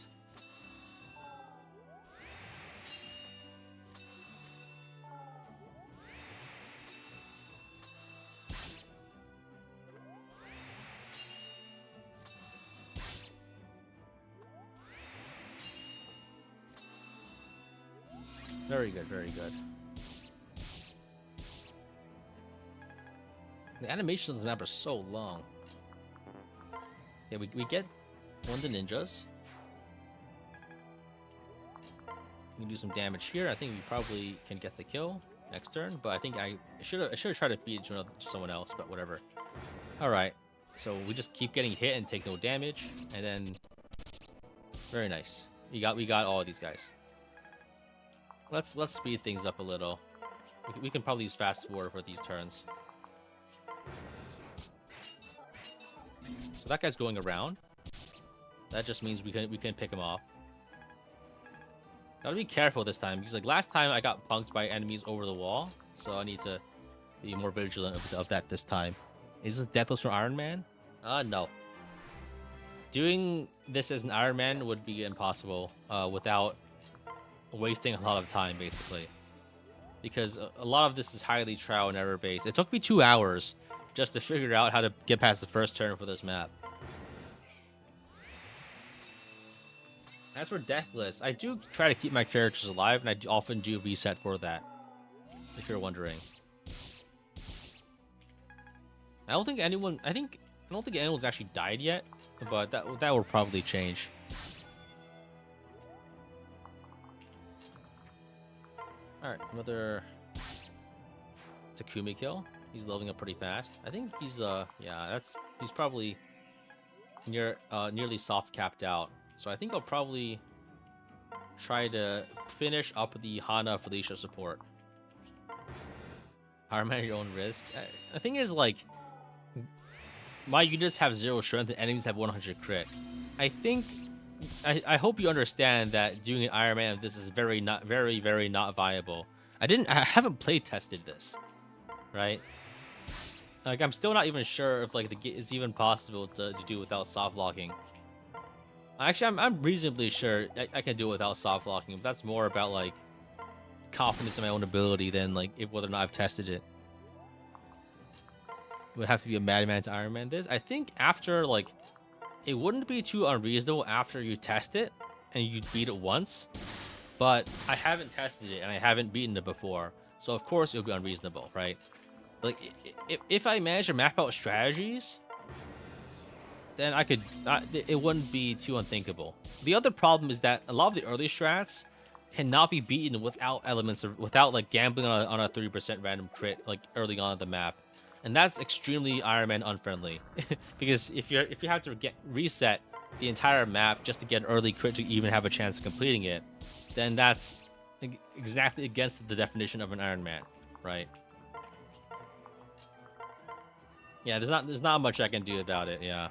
Very good, very good. The animations on this map are so long. Yeah, we get one of the ninjas. We can do some damage here. I think we probably can get the kill next turn, but I think I should have tried to feed to someone else, but whatever. All right, so we just keep getting hit and take no damage, and then very nice. We got all of these guys. Let's speed things up a little. We can probably use fast forward for these turns. So that guy's going around. That just means we can pick him off. Gotta be careful this time because like last time I got punked by enemies over the wall, so I need to be more vigilant of that this time. Is this Deathless from Iron Man? No. Doing this as an Iron Man would be impossible without wasting a lot of time, basically, because a lot of this is highly trial and error based. It took me 2 hours just to figure out how to get past the first turn for this map. As for Deathless, I do try to keep my characters alive, and I often do reset for that, if you're wondering. I don't think anyone's actually died yet, but that will probably change. Alright, another Takumi kill. He's leveling up pretty fast. I think he's he's probably nearly soft capped out. So I think I'll probably try to finish up the Hana Felicia support. Iron Man at your own risk. The thing is, like, my units have 0 strength and enemies have 100 crit. I hope you understand that doing an Iron Man of this is very not viable. I haven't play tested this, right? Like I'm still not even sure if like it's even possible to do without soft locking. Actually, I'm reasonably sure I can do it without soft locking, but that's more about like confidence in my own ability than like whether or not I've tested it. It would have to be a madman to Iron Man this. I think after like it wouldn't be too unreasonable after you test it and you beat it once, but I haven't tested it and I haven't beaten it before, so of course it'll be unreasonable, right? Like if I manage to map out strategies, then I could it wouldn't be too unthinkable. The other problem is that a lot of the early strats cannot be beaten without without like gambling on a 30% random crit like early on in the map. And that's extremely Iron Man unfriendly, because if you have to reset the entire map just to get an early crit to even have a chance of completing it, then that's exactly against the definition of an Iron Man, right? Yeah, there's not much I can do about it. Yeah,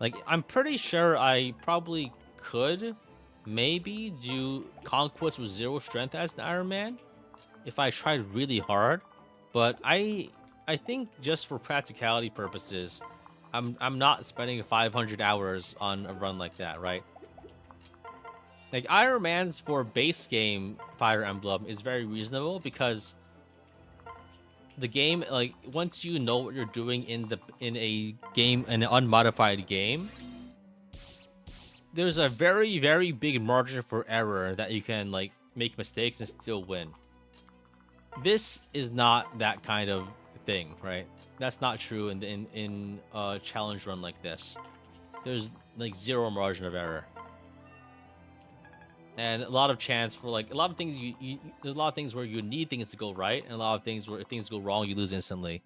like I'm pretty sure I probably could maybe do Conquest with 0 strength as an Iron Man if I tried really hard. But I think just for practicality purposes, I'm not spending 500 hours on a run like that, right? Like Iron Man's for base game Fire Emblem is very reasonable because the game, like once you know what you're doing in an unmodified game, there's a very, very big margin for error that you can like make mistakes and still win. This is not that kind of thing, right? That's not true in a challenge run like this. There's like zero margin of error. And a lot of chance for like a lot of things there's a lot of things where you need things to go right, and a lot of things where if things go wrong you lose instantly.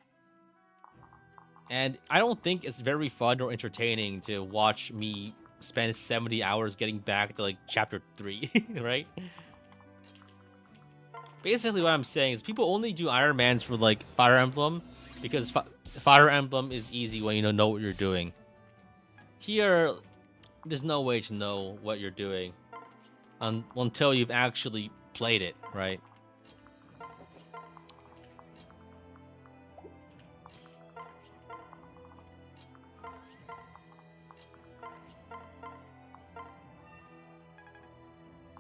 And I don't think it's very fun or entertaining to watch me spend 70 hours getting back to like chapter 3, right? Basically what I'm saying is people only do Ironmans for like Fire Emblem because Fire Emblem is easy when you know what you're doing. Here there's no way to know what you're doing until you've actually played it, right?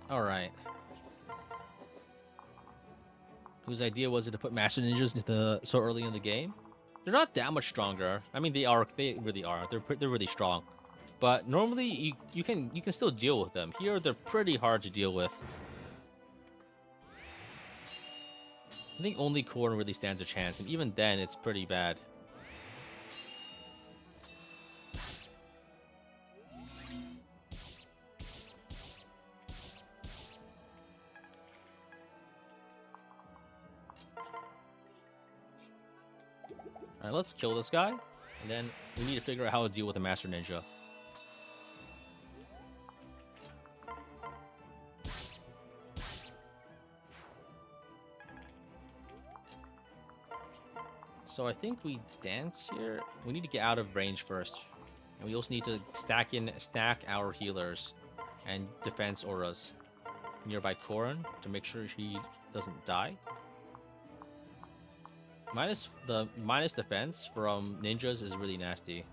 All right. Whose idea was it to put Master Ninjas so early in the game? They're not that much stronger. I mean, they are. They really are. They're really strong. But normally you can still deal with them. Here they're pretty hard to deal with. I think only Corn really stands a chance, and even then it's pretty bad. Alright, let's kill this guy, and then we need to figure out how to deal with a Master Ninja. So I think we dance here. We need to get out of range first. And we also need to stack our healers and defense auras nearby Corrin to make sure she doesn't die. Minus defense from ninjas is really nasty.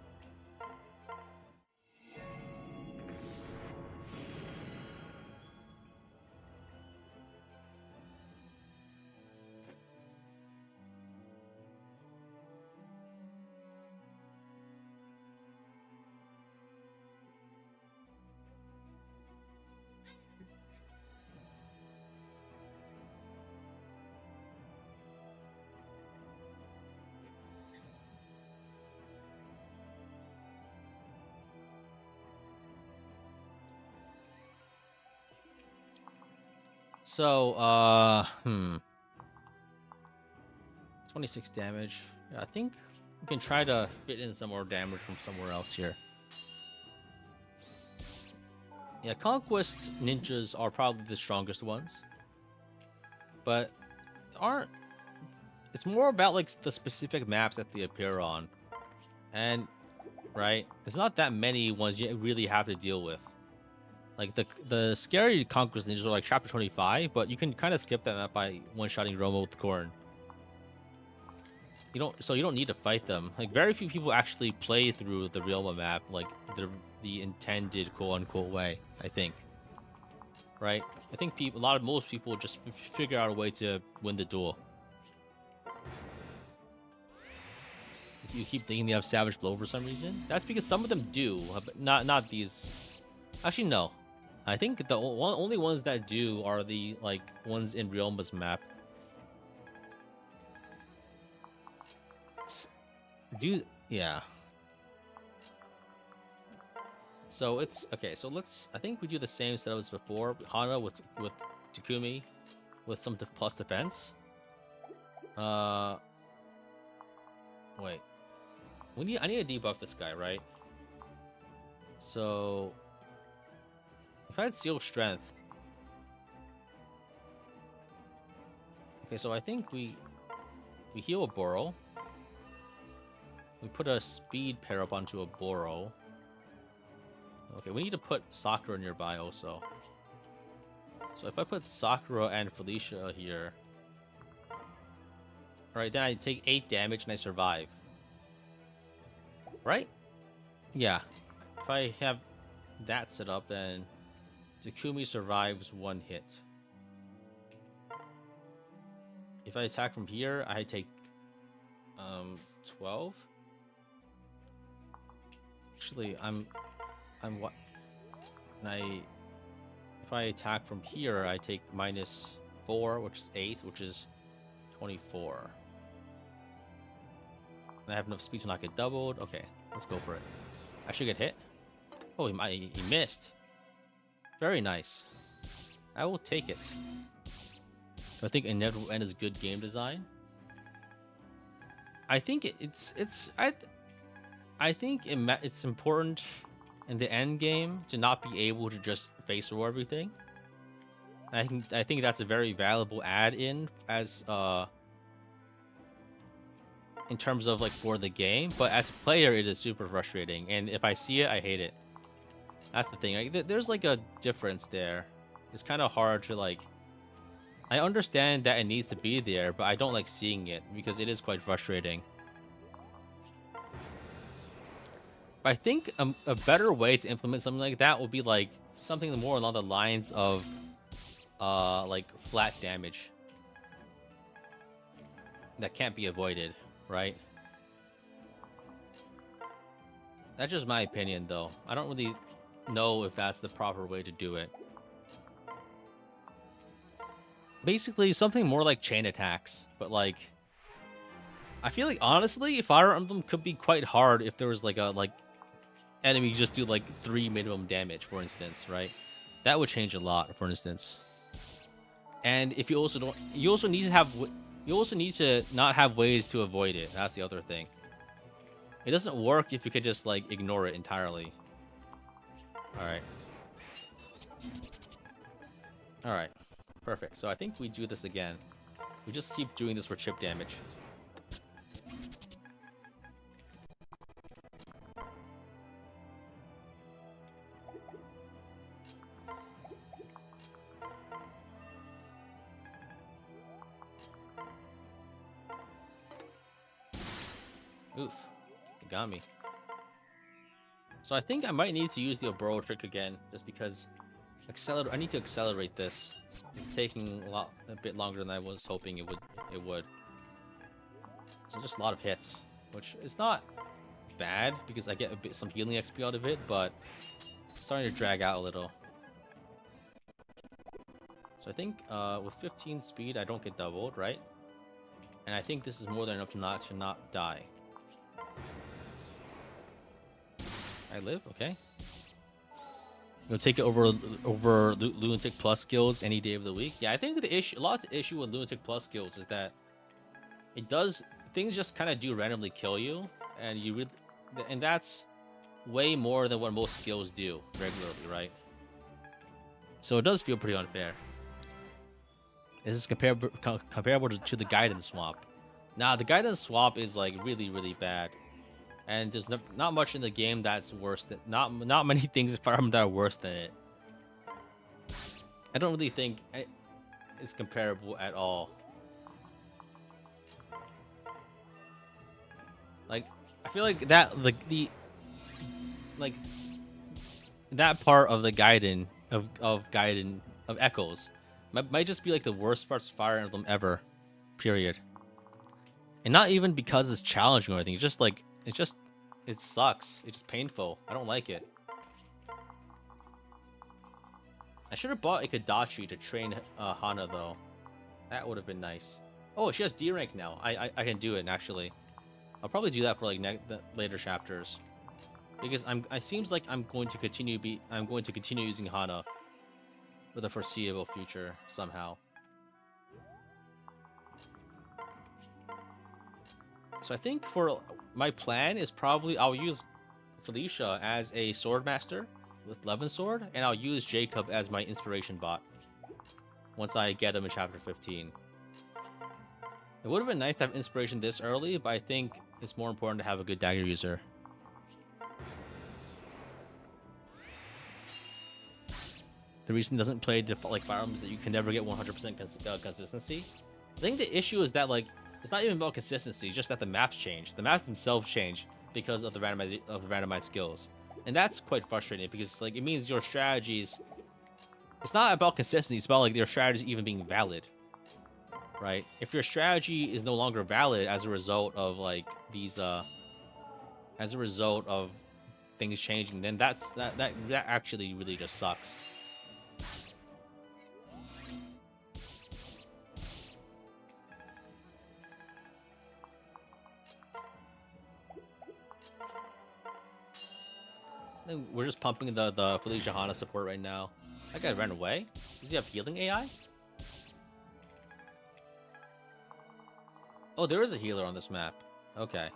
So, 26 damage. Yeah, I think we can try to fit in some more damage from somewhere else here. Yeah, Conquest ninjas are probably the strongest ones. But aren't... It's more about, like, the specific maps that they appear on. And, right, there's not that many ones you really have to deal with. Like, the scary Conquest ninjas are like chapter 25, but you can kind of skip that map by one-shotting Roma with Corn. You don't need to fight them. Like, very few people actually play through the Realma map, like, the intended quote-unquote way, I think. Right? I think most people just figure out a way to win the duel. You keep thinking they have Savage Blow for some reason? That's because some of them do, but not these. Actually, no. I think the only ones that do are the, like, ones in Realma's map. Yeah. So it's okay. So I think we do the same setup as before. Hana with Takumi, with some plus defense. Wait. I need to debuff this guy, right? So if I had Seal Strength. Okay, so I think we heal a Boro. We put a speed pair up onto a Boro. Okay, we need to put Sakura nearby also. So if I put Sakura and Felicia here... Alright, then I take 8 damage and I survive. Right? Yeah. If I have that set up, then Takumi survives 1 hit. If I attack from here, I take 12. Actually, I'm what? And if I attack from here, I take -4, which is 8, which is 24. And I have enough speed to not get doubled. Okay, let's go for it. I should get hit. Oh, he missed. Very nice. I will take it. I think Inevitable End is good game design. I think I think it's important in the end game to not be able to just face roll everything. I think that's a very valuable add-in as in terms of like for the game, but as a player it is super frustrating, and if I see it I hate it. That's the thing. Like, there's like a difference there. It's kind of hard to like. I understand that it needs to be there, but I don't like seeing it because it is quite frustrating. But I think a better way to implement something like that would be like something more along the lines of like flat damage that can't be avoided, right? That's just my opinion, though. I don't really know if that's the proper way to do it. Basically, something more like chain attacks, but like, I feel like honestly, Fire Emblem could be quite hard if there was like a enemy just do like 3 minimum damage, for instance, right? That would change a lot, for instance. And if you also need to not have ways to avoid it. That's the other thing. It doesn't work if you could just like ignore it entirely. All right, perfect. So I think we do this again. We just keep doing this for chip damage. Oof, it got me. So I think I might need to use the Oboro trick again, just because I need to accelerate this. It's taking a bit longer than I was hoping it would. So just a lot of hits, which is not bad because I get some healing XP out of it, but it's starting to drag out a little. So I think with 15 speed, I don't get doubled, right? And I think this is more than enough to not die. I live, okay. You'll take it over Lunatic Plus skills any day of the week. Yeah, I think a lot of the issue with Lunatic Plus skills is that things just kind of do randomly kill you, and that's way more than what most skills do regularly, right? So it does feel pretty unfair. This is comparable to the guidance swap. Now, the guidance swap is like really, really bad. And there's not much in the game that's worse than not many things in Fire Emblem that are worse than it. I don't really think it's comparable at all. Like, I feel like that that part of the Gaiden of Echoes might just be like the worst parts of Fire Emblem ever. Period. And not even because it's challenging or anything. It's just like it sucks. It's just painful. I don't like it. I should have bought a Kadachi to train Hana though. That would have been nice. Oh, she has D rank now. I can do it actually. I'll probably do that for like the later chapters, because it seems like I'm going to continue using Hana for the foreseeable future somehow. So I think for my plan is probably I'll use Felicia as a sword master with Levin sword, and I'll use Jacob as my inspiration bot once I get him in chapter 15. It would have been nice to have inspiration this early, but I think it's more important to have a good dagger user. The reason it doesn't play like Fire Emblem is that you can never get 100% consistency. I think the issue is that like it's not even about consistency, it's just that the maps change. The maps themselves change because of the randomized skills, and that's quite frustrating because like it means your strategies. It's not about consistency; it's about like your strategies even being valid, right? If your strategy is no longer valid as a result of like these, as a result of things changing, then that actually really just sucks. We're just pumping the Felicia Hana support right now. That guy ran away. Does he have healing AI? Oh, there is a healer on this map. Okay.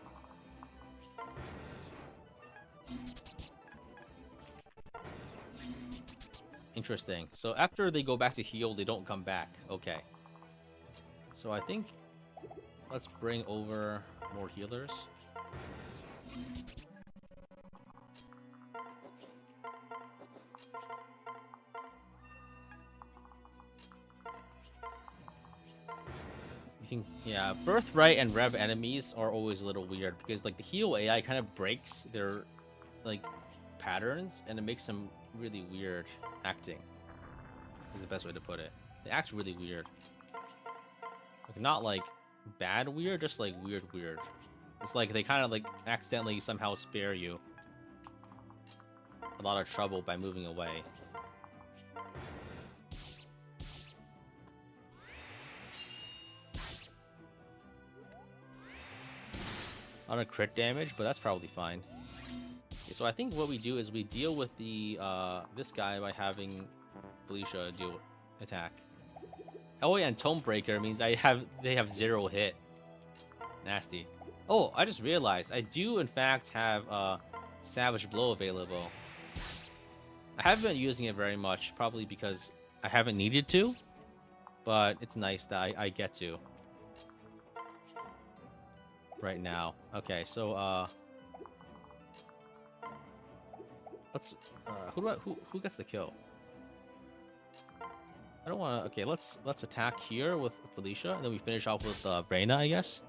Interesting. So after they go back to heal, they don't come back. Okay. So I think let's bring over more healers. Yeah, Birthright and Rev enemies are always a little weird because like the heal AI kind of breaks their like patterns and it makes them really weird acting. Is the best way to put it. They act really weird. Like not like bad weird, just like weird. It's like they kind of like accidentally somehow spare you a lot of trouble by moving away. On a crit damage, but that's probably fine. Okay, so I think what we do is we deal with the this guy by having Felicia attack. Oh yeah, and Tomebreaker means they have 0 hit. Nasty. Oh, I just realized I do in fact have Savage Blow available. I haven't been using it very much, probably because I haven't needed to, but it's nice that I get to right now. Okay, so let's who gets the kill? I don't want to. Okay, let's attack here with Felicia, and then we finish off with Reyna, I guess.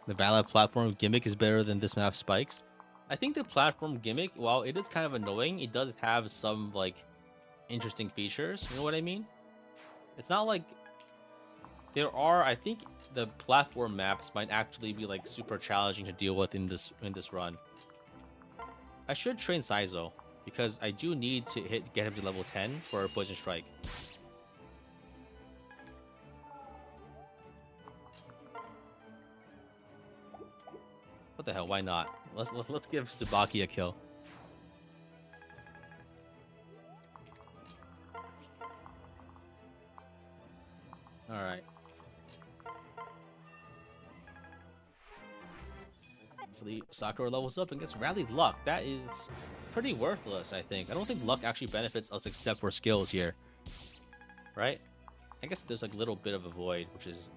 The Valid platform gimmick is better than this map spikes. I think the platform gimmick, while it is kind of annoying, it does have some like interesting features. You know what I mean? It's not like there are. I think the platform maps might actually be like super challenging to deal with in this run. I should train Saizo because I do need to get him to level 10 for a Poison Strike. What the hell? Why not? Let's give Tsubaki a kill. All right. Sakura levels up and gets Rallied Luck. That is pretty worthless, I think. I don't think luck actually benefits us except for skills here. Right? I guess there's like a little bit of a void, which is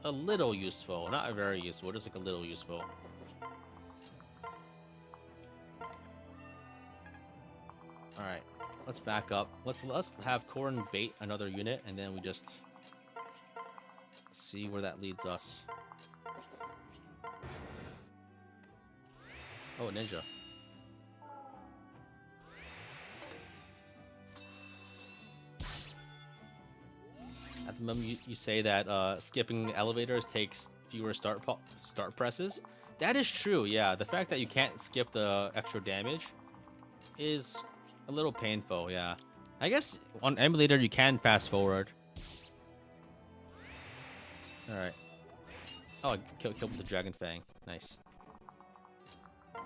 a little useful. Not very useful, just like a little useful. Alright. Let's back up. Let's have Corrin bait another unit, and then we just see where that leads us. Oh, ninja. At the moment, you say that skipping elevators takes fewer start presses. That is true, yeah. The fact that you can't skip the extra damage is a little painful, yeah. I guess on emulator you can fast forward. Alright. Oh, I killed the Dragon Fang. Nice.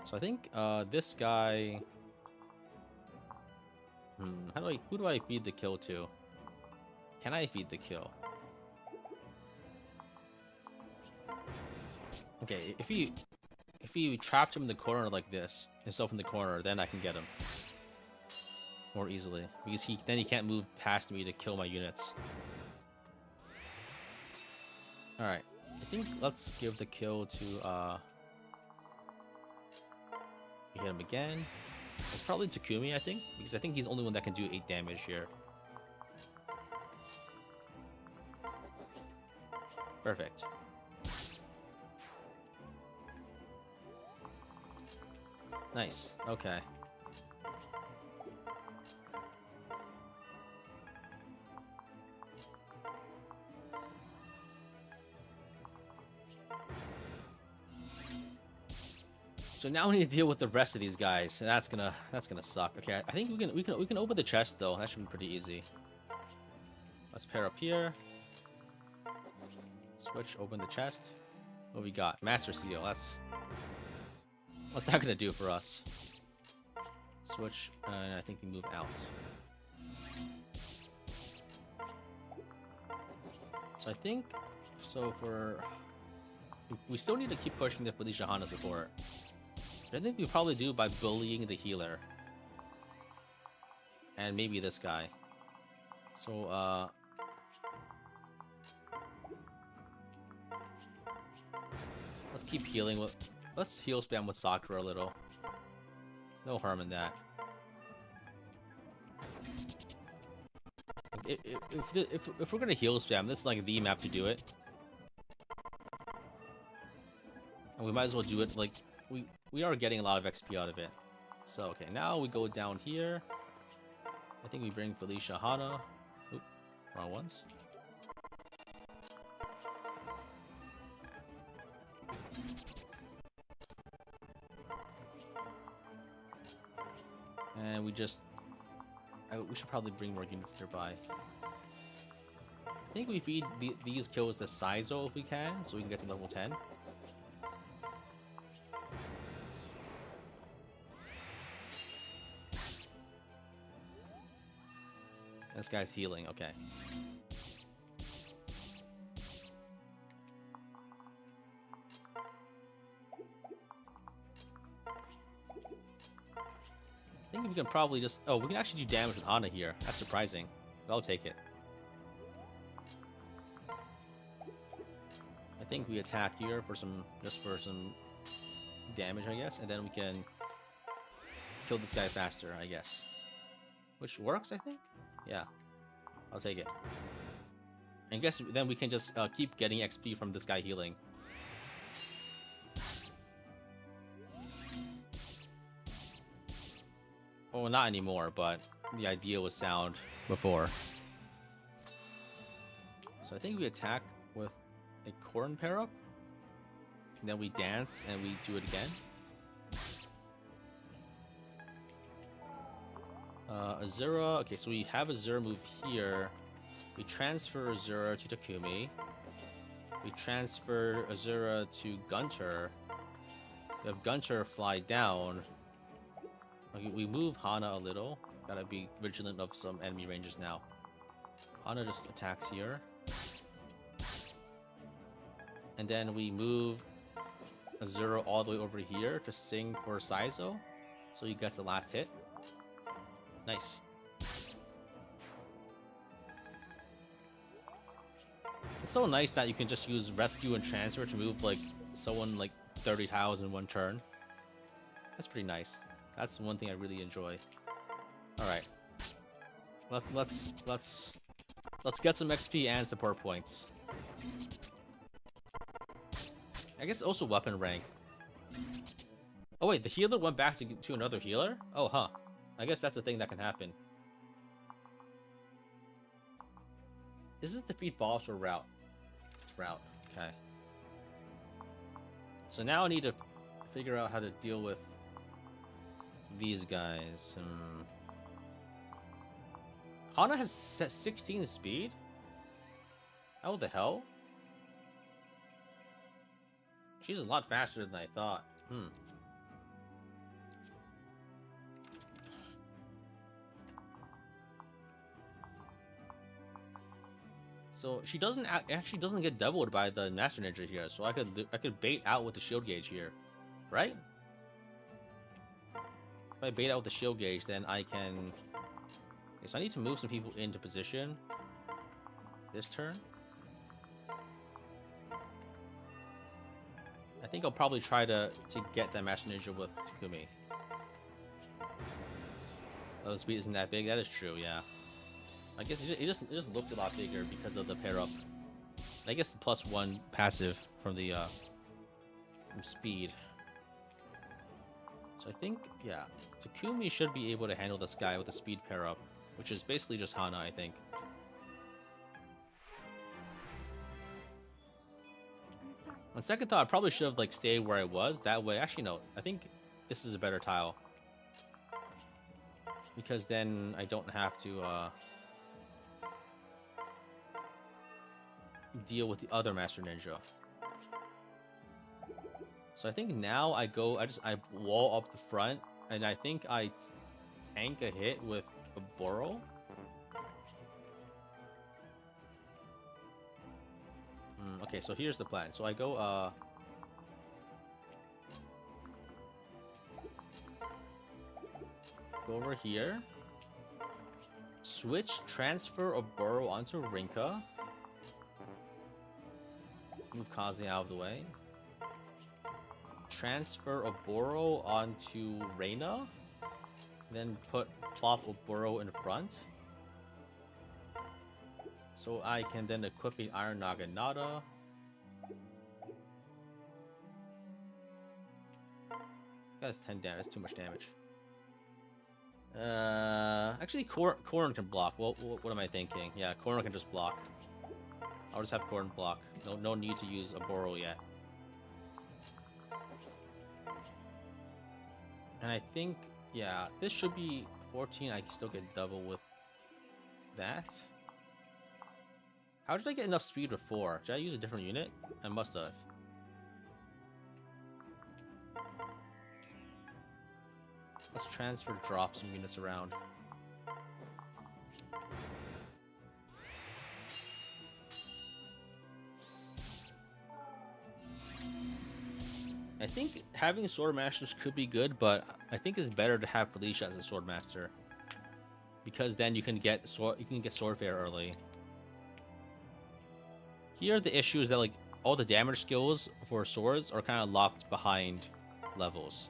So I think this guy... who do I feed the kill to? Can I feed the kill? Okay, if he trapped him in the corner like this, himself in the corner, then I can get him more easily because then he can't move past me to kill my units. All right, I think let's give the kill to you hit him again. It's probably Takumi, I think, because I think he's the only one that can do 8 damage here. Perfect. Nice. Okay. So now we need to deal with the rest of these guys, and that's gonna suck. Okay, I think we can open the chest though. That should be pretty easy. Let's pair up here. Switch, open the chest. What we got? Master Seal. What's that gonna do for us? Switch, and I think we move out. So I think, we still need to keep pushing the Felicia Hana support. I think we probably do by bullying the healer. And maybe this guy. So, let's keep healing with... Let's heal spam with Sakura a little. No harm in that. If we're gonna heal spam, this is like the map to do it. And we might as well do it like... We are getting a lot of XP out of it. So, okay, now we go down here. I think we bring Felicia Hana. Oop, wrong ones. And we just... we should probably bring more units nearby. I think we feed these kills to Saizo if we can, so we can get to level 10. This guy's healing, okay. I think we can probably just... Oh, we can actually do damage with Ana here. That's surprising. But I'll take it. I think we attack here for some... Just for some damage, I guess. And then we can kill this guy faster, I guess. Which works, I think? Yeah. I'll take it. I guess then we can just keep getting XP from this guy healing. Well, not anymore, but the idea was sound before. So I think we attack with a corn pair up. And then we dance and we do it again. Azura. Okay, so we have Azura move here. We transfer Azura to Takumi. We transfer Azura to Gunter. We have Gunter fly down. Okay, we move Hana a little. Gotta be vigilant of some enemy ranges now. Hana just attacks here. And then we move Azura all the way over here to sing for Saizo. So he gets the last hit. Nice. It's so nice that you can just use rescue and transfer to move like someone like 30 tiles in one turn. That's pretty nice. That's one thing I really enjoy. All right. Let's get some XP and support points. I guess also weapon rank. Oh wait, the healer went back to another healer? Oh, huh. I guess that's a thing that can happen. Is this defeat boss or route? It's route. Okay. So now I need to figure out how to deal with these guys. Hana has 16 speed? How the hell? She's a lot faster than I thought. So she actually doesn't get doubled by the Master Ninja here, so I could bait out with the shield gauge here, right? If I bait out with the shield gauge, then I can. Okay, so I need to move some people into position this turn. I think I'll probably try to get that Master Ninja with Takumi. Oh, the speed isn't that big. That is true, yeah. I guess it just looked a lot bigger because of the pair up. I guess the +1 passive from the from speed. So I think, yeah, Takumi should be able to handle this guy with the speed pair up, which is basically just Hana, I think. I'm sorry. On second thought, I probably should have like stayed where I was. That way, actually no. I think this is a better tile because then I don't have to deal with the other Master Ninja. So I think now I wall up the front, and I think I tank a hit with a Burrow. Okay, so here's the plan. So I go go over here, switch, transfer a Burrow onto Rinka, move Kaze out of the way, transfer a Burrow onto Reina, then plop a Burrow in front. So I can then equip the Iron Naginata. That's 10 damage. That's too much damage. Actually, Corn can block. Well, what am I thinking? Yeah, Corn can just block. I'll just have Corn block. No need to use a Burrow yet. And I think, yeah, this should be 14. I can still get double with that. How did I get enough speed before? Did I use a different unit? I must have. Let's transfer, drop some units around. I think having Sword Masters could be good, but I think it's better to have Felicia as a Sword Master. Because then you can get Sword Fair early. Here the issue is that like all the damage skills for swords are kind of locked behind levels,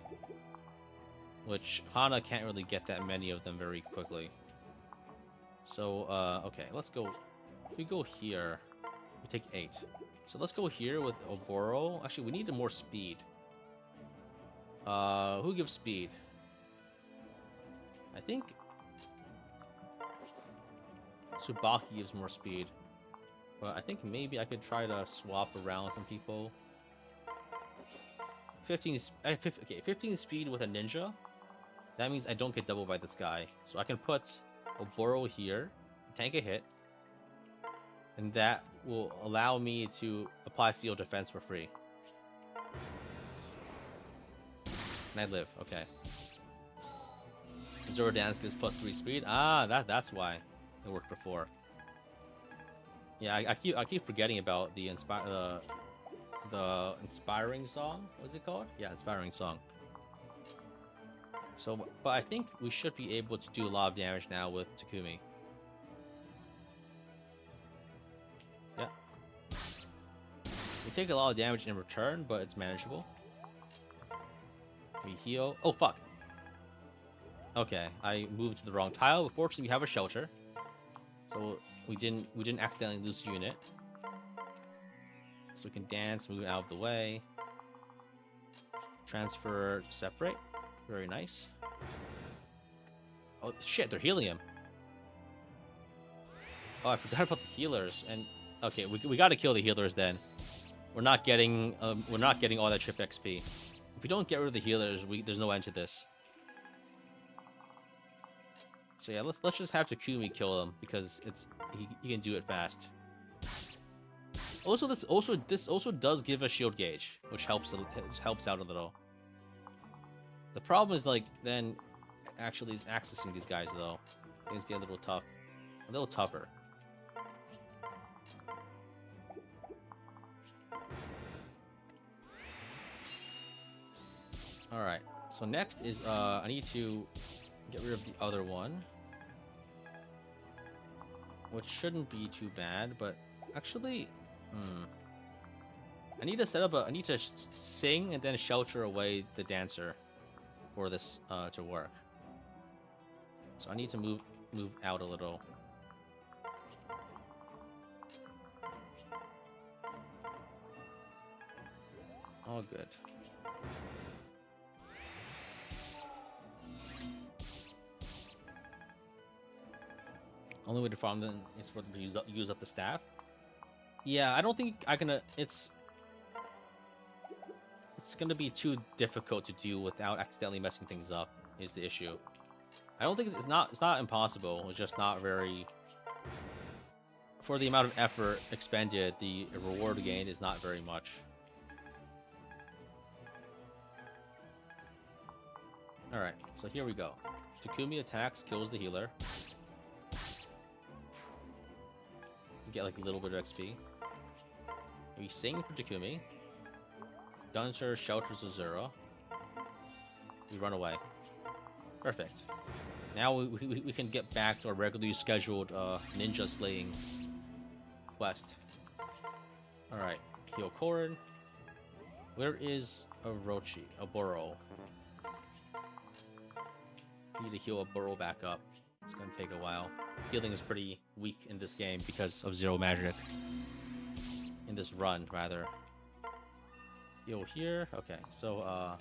which Hana can't really get that many of them very quickly. So okay, let's go. If we go here, we take 8. So let's go here with Oboro. Actually, we need more speed. Who gives speed? I think Tsubaki gives more speed. But I think maybe I could try to swap around some people. 15 speed with a ninja. That means I don't get doubled by this guy. So I can put Oboro here, tank a hit, and that will allow me to apply Seal Defense for free. And I live, okay. Zoro Dance gives +3 speed. Ah, that's why it worked before. Yeah, I keep forgetting about the inspiring song. What's it called? Yeah, inspiring song. So, but I think we should be able to do a lot of damage now with Takumi. Yeah. We take a lot of damage in return, but it's manageable. We heal. Oh fuck. Okay, I moved to the wrong tile. But fortunately, we have a shelter, so we didn't accidentally lose a unit. So we can dance, move out of the way, transfer, separate. Very nice. Oh shit, they're healing him. Oh, I forgot about the healers. And okay, we gotta kill the healers then. We're not getting all that trip XP. If we don't get rid of the healers, there's no end to this. So yeah, let's just have Takumi kill him because he can do it fast. Also, this also does give a shield gauge, which helps out a little. The problem is like then actually is accessing these guys though. Things get a little tougher. All right. So next is I need to get rid of the other one, which shouldn't be too bad, but actually, I need to sing and then shelter away the dancer for this to work. So I need to move out a little. All good. Only way to farm them is for them to use up the staff. Yeah, I don't think I can. It's gonna be too difficult to do without accidentally messing things up. Is the issue. I don't think it's not impossible. It's just not very. For the amount of effort expended, the reward gained is not very much. Alright, so here we go. Takumi attacks, kills the healer. You get like a little bit of XP. We sing for Takumi. Dunter shelters Azura. We run away. Perfect. Now we can get back to our regularly scheduled ninja slaying quest. Alright, heal Korin. Where is Orochi? Oboro. Need to heal Oboro back up. It's gonna take a while. Healing is pretty weak in this game because of zero magic. In this run, rather. Heal here. Okay, so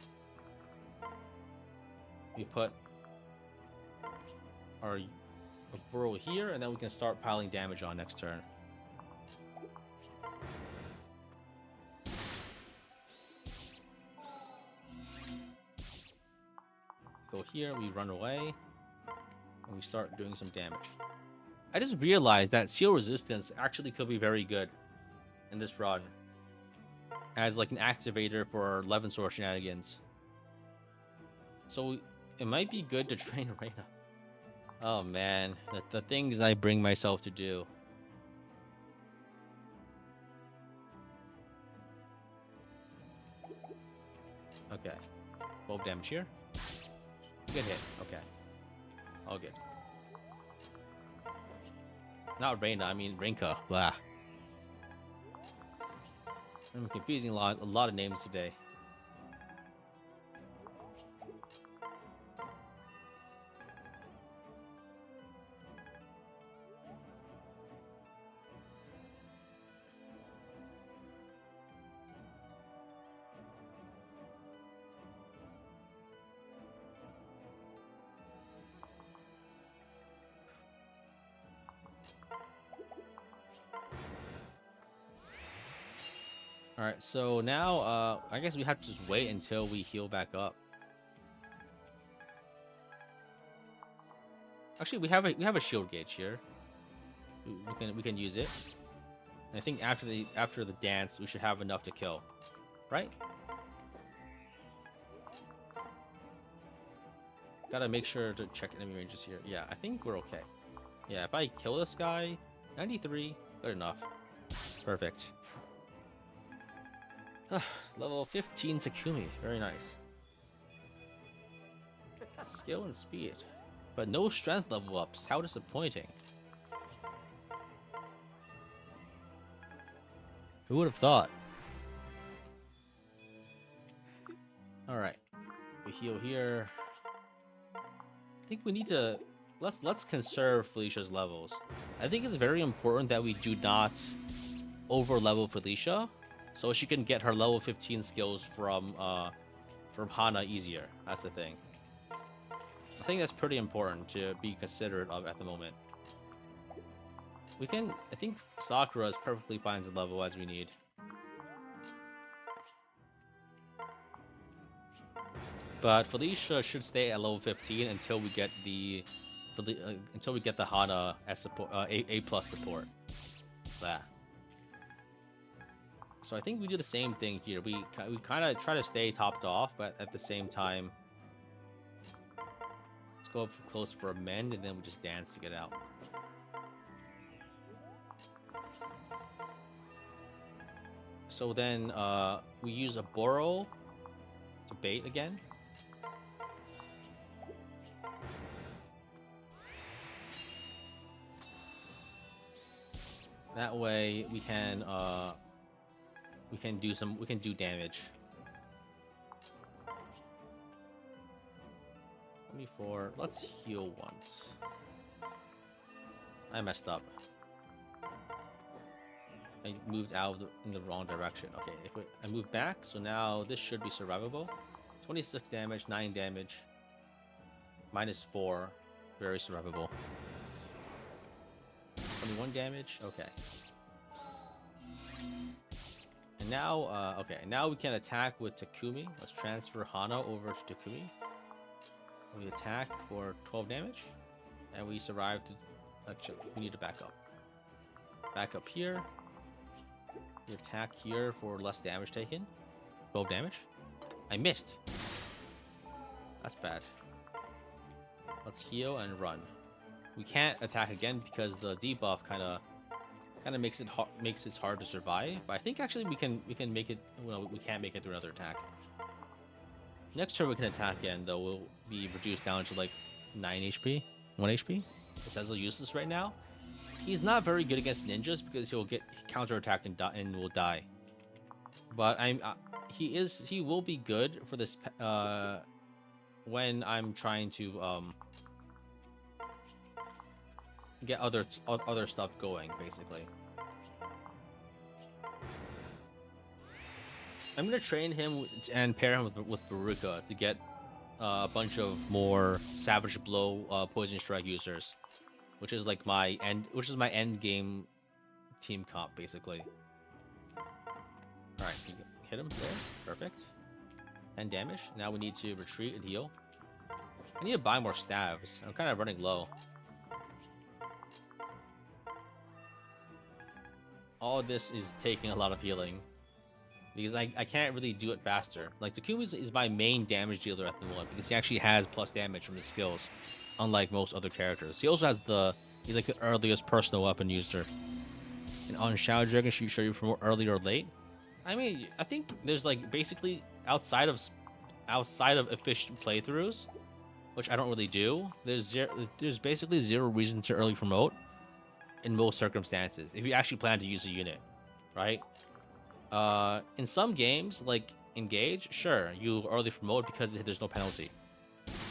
we put our Oboro here, and then we can start piling damage on next turn. Go here, we run away, and we start doing some damage. I just realized that seal resistance actually could be very good in this run as like an activator for our 11 sword shenanigans. So it might be good to train Reina. Oh man, the things I bring myself to do. Okay, 12 damage here. Good hit. Okay. All good. Not Reina, I mean Rinka. Blah. I'm confusing a lot of names today. Alright, so now I guess we have to just wait until we heal back up. Actually, we have a shield gauge here. We can use it. And I think after the dance, we should have enough to kill, right? Gotta make sure to check enemy ranges here. Yeah, I think we're okay. Yeah, if I kill this guy, 93, good enough. Perfect. Level 15 Takumi, very nice. Skill and speed, but no strength level ups. How disappointing. Who would have thought? Alright. We heal here. I think we need to let's conserve Felicia's levels. I think it's very important that we do not over level Felicia, so she can get her level 15 skills from Hana easier. That's the thing. I think that's pretty important to be considerate of at the moment. We can, I think Sakura is perfectly fine to level as we need. But Felicia should stay at level 15 until we get the Hana as support, A+ support. That. So I think we do the same thing here. We kind of try to stay topped off, but at the same time, let's go up close for a mend, and then we just dance to get out. So then we use a Boro to bait again. That way we can do damage. 24. Let's heal once. I messed up. I moved out in the wrong direction. Okay, I move back, so now this should be survivable. 26 damage, 9 damage, -4, very survivable. 21 damage, okay. And now, okay, now we can attack with Takumi. Let's transfer Hana over to Takumi. We attack for 12 damage, and we survive to. Actually, we need to back up. Back up here. We attack here for less damage taken. 12 damage. I missed. That's bad. Let's heal and run. We can't attack again because the debuff kind of makes it hard to survive. But I think actually we can make it. Well, we can't make it through another attack. Next turn we can attack again, though we'll be reduced down to like 9 HP, 1 HP. Essentially useless right now. He's not very good against ninjas because he'll get counterattacked and will die. But he will be good for this when I'm trying to get other stuff going, basically. I'm gonna train him and pair him with Baruka to get a bunch of more Savage Blow Poison Strike users, which is like my end game team comp, basically. All right, hit him there. Perfect. 10 damage. Now we need to retreat and heal. I need to buy more staves. I'm kind of running low. All this is taking a lot of healing because I can't really do it faster. Like, Takumi is my main damage dealer at the moment because he actually has plus damage from his skills, unlike most other characters. He also has he's like the earliest personal weapon user. And on Shadow Dragon, should you show you from early or late? I mean, I think there's like basically outside of efficient playthroughs, which I don't really do. There's basically zero reason to early promote in most circumstances if you actually plan to use a unit, right? In some games like Engage, sure, you early promote because there's no penalty.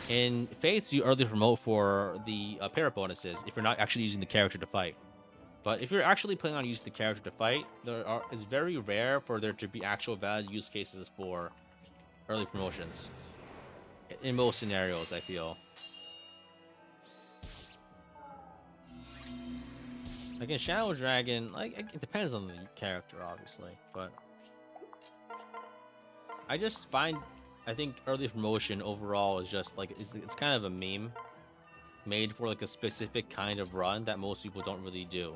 In Fates, you early promote for the parry bonuses if you're not actually using the character to fight. But if you're actually planning on using the character to fight, it's very rare for there to be actual valid use cases for early promotions. In most scenarios, I feel. Like in Shadow Dragon, like it depends on the character, obviously, but I just find, I think early promotion overall is just like it's kind of a meme made for like a specific kind of run that most people don't really do.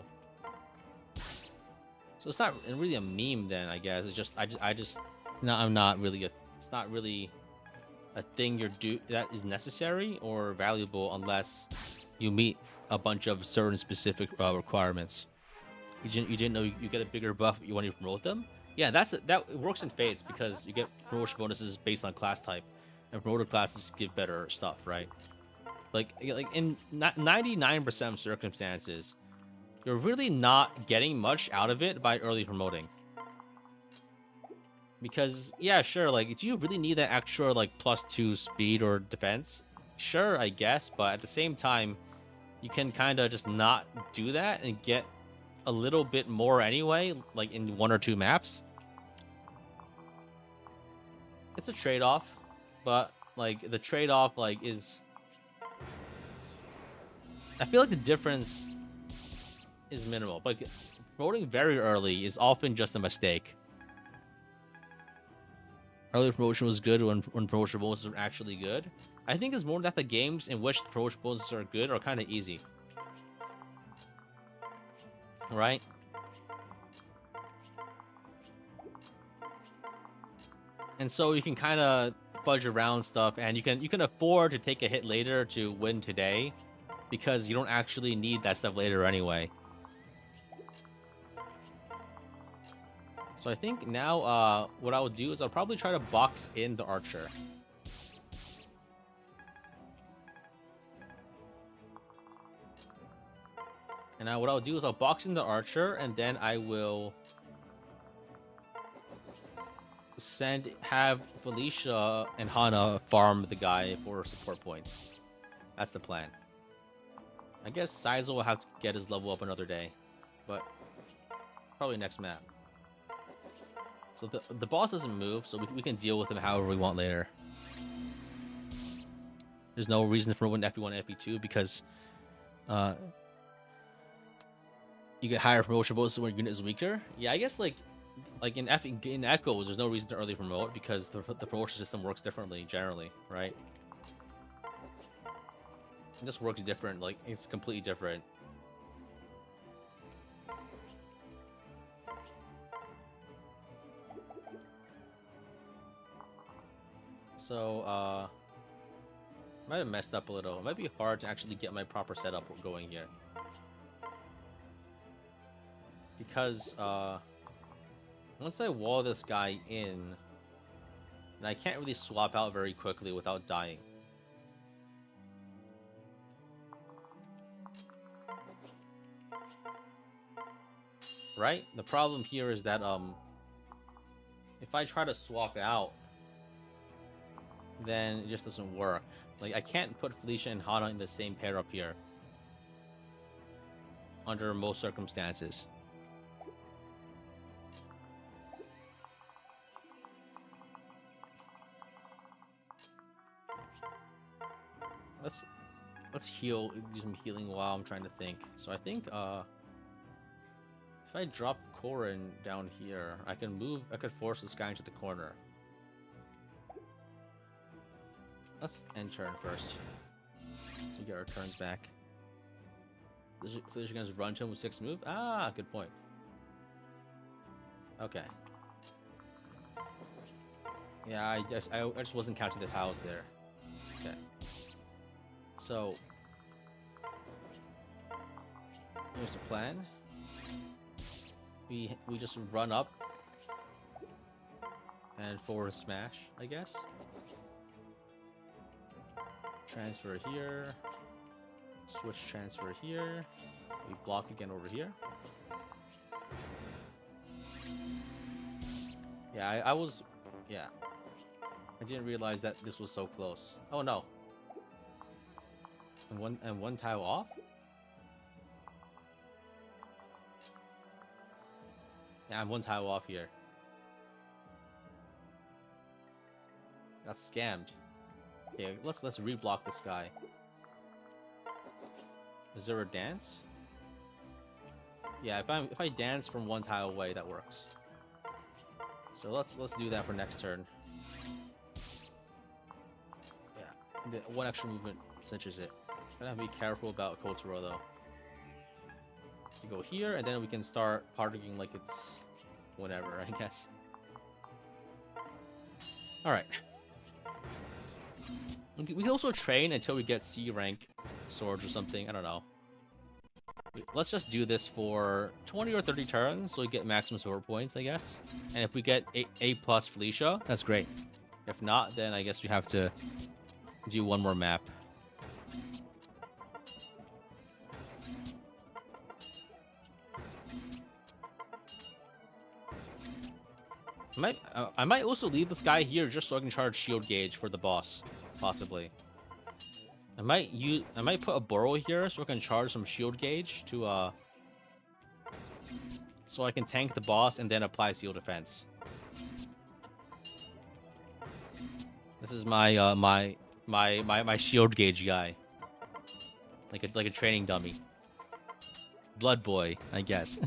So it's not really a meme then, I guess. It's just I'm not really it's not really a thing that is necessary or valuable unless you meet a bunch of certain specific requirements. You didn't know you get a bigger buff when you promote them? Yeah, that works in Fates because you get promotion bonuses based on class type, and promoted classes give better stuff, right? Like in 99% of circumstances, you're really not getting much out of it by early promoting. Because yeah, sure, like do you really need that extra like +2 speed or defense? Sure, I guess, but at the same time, you can kind of just not do that and get a little bit more anyway, like in 1 or 2 maps. It's a trade-off, but like the trade-off like is, I feel like the difference is minimal. But promoting very early is often just a mistake. Early promotion was good when promotion bonuses were actually good. I think it's more that the games in which the promotion bonuses are good are kind of easy. Right? And so you can kind of fudge around stuff, and you can afford to take a hit later to win today because you don't actually need that stuff later anyway. So I think now what I'll do is I'll probably try to box in the archer. And now what I'll do is I'll box in the archer, and then I will have Felicia and Hana farm the guy for support points. That's the plan. I guess Saizo will have to get his level up another day, but probably next map. So the boss doesn't move, so we can deal with him however we want later. There's no reason to promote FP1 and FP2 because you get higher promotion bonuses when your unit is weaker. Yeah, I guess like like in Echoes, there's no reason to early promote because the promotion system works differently generally, right? It just works different. Like it's completely different. So might have messed up a little. It might be hard to actually get my proper setup going here because once I wall this guy in, and I can't really swap out very quickly without dying. Right? The problem here is that if I try to swap out, then it just doesn't work. Like I can't put Felicia and Hana in the same pair up here under most circumstances. Let's heal, do some healing while I'm trying to think. So I think if I drop Korin down here, I could force this guy into the corner. Let's end turn first. So we get our turns back. Felicia gonna run to him with 6 move? Ah, good point. Okay. Yeah, I just wasn't counting the tiles there. Okay. So here's the plan. We just run up and forward smash, I guess. Transfer here. Switch transfer here. We block again over here. Yeah, I was... Yeah. I didn't realize that this was so close. Oh no. And one tile off? Yeah, I'm one tile off here. Got scammed. Okay, let's reblock this guy. Is there a dance? Yeah, if I dance from one tile away, that works. So let's do that for next turn. Yeah, the one extra movement cinches it. Gotta have to be careful about Kotaro though. You go here, and then we can start partying like it's whatever, I guess. All right. We can also train until we get C rank swords or something. I don't know. Let's just do this for 20 or 30 turns so we get maximum sword points, I guess. And if we get A plus Felicia, that's great. If not, then I guess we have to do one more map. I might also leave this guy here just so I can charge shield gauge for the boss, possibly. I might put a burrow here so I can charge some shield gauge to so I can tank the boss and then apply seal defense. This is my my shield gauge guy, like a training dummy. Blood boy, I guess.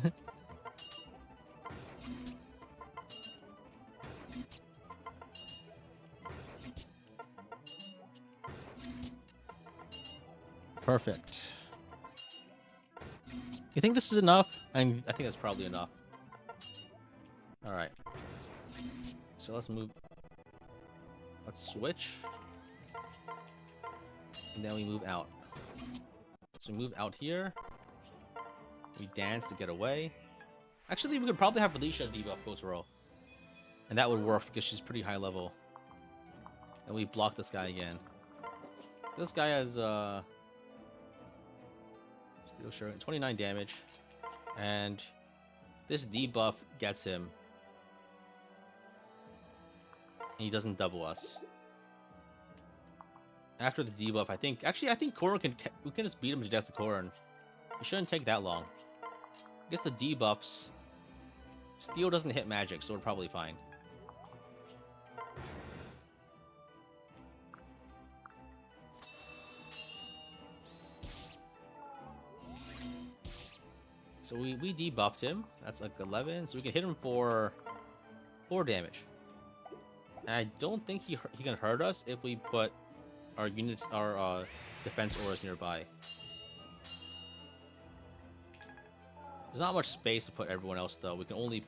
Perfect. You think this is enough? I think that's probably enough. All right. So let's move. Let's switch. And then we move out. So we move out here. We dance to get away. Actually, we could probably have Felicia debuff Kotaro. And that would work because she's pretty high level. And we block this guy again. This guy has Steel Shirt, 29 damage. And this debuff gets him. And he doesn't double us. After the debuff, I think Korin we can just beat him to death with Korin. It shouldn't take that long. I guess the debuffs. Steel doesn't hit magic, so we're probably fine. So we debuffed him. That's like 11. So we can hit him for 4 damage. And I don't think he can hurt us if we put our units, our defense auras nearby. There's not much space to put everyone else though. We can only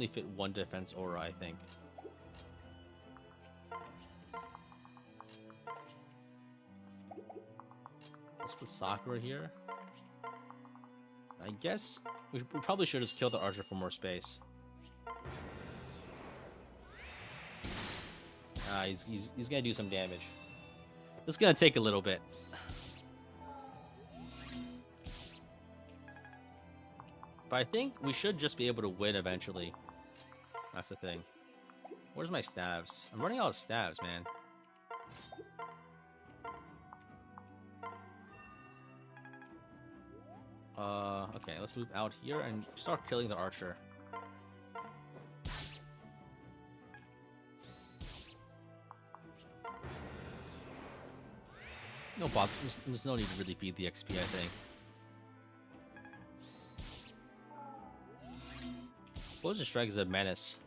fit 1 defense aura, I think. Let's put Sakura here. I guess we probably should just kill the archer for more space. He's gonna do some damage. This is gonna take a little bit. But I think we should just be able to win eventually. That's the thing. Where's my stabs? I'm running out of stabs, man. Okay, let's move out here and start killing the archer. No bother. There's no need to really feed the XP, I think. Poison Strike is a menace.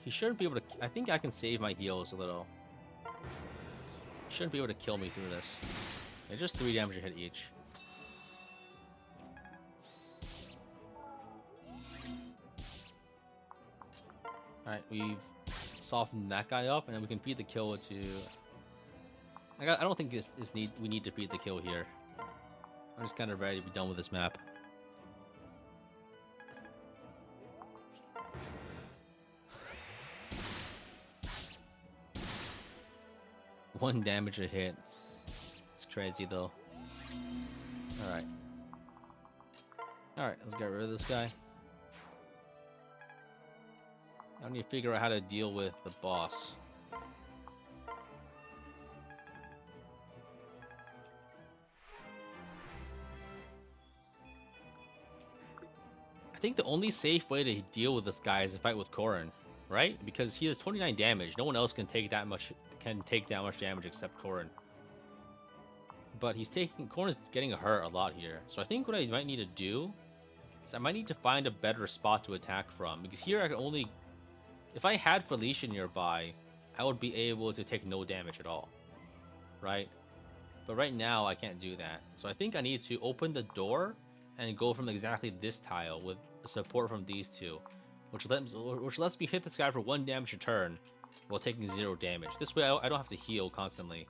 He shouldn't be able to... I think I can save my heals a little. He shouldn't be able to kill me through this. It's just 3 damage a hit each. Alright, we've softened that guy up, and then we can feed the kill to... I don't think we need to feed the kill here. I'm just kind of ready to be done with this map. One damage a hit. It's crazy though. Alright. Alright, let's get rid of this guy. I need to figure out how to deal with the boss. I think the only safe way to deal with this guy is to fight with Corrin, right? Because he has 29 damage. No one else can take that much damage except Corrin. But Corrin's getting hurt a lot here. So I think what I might need to do is I might need to find a better spot to attack from. Because here I can only... If I had Felicia nearby, I would be able to take no damage at all. Right? But right now I can't do that. So I think I need to open the door and go from exactly this tile with support from these two, which lets me hit this guy for 1 damage a turn while taking 0 damage. This way I don't have to heal constantly.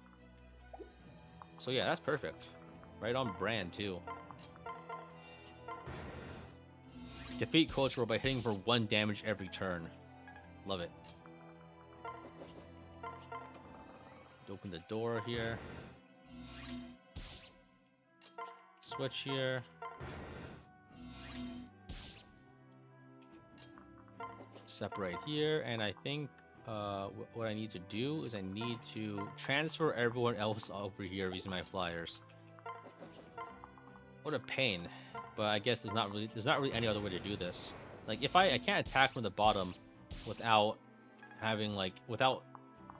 So yeah, that's perfect. Right on brand too. Defeat Cultural by hitting for 1 damage every turn. Love it. Open the door here. Switch here. Separate here, and I think what I need to do is I need to transfer everyone else over here using my flyers. What a pain, but I guess there's not really any other way to do this. Like if I can't attack from the bottom without having without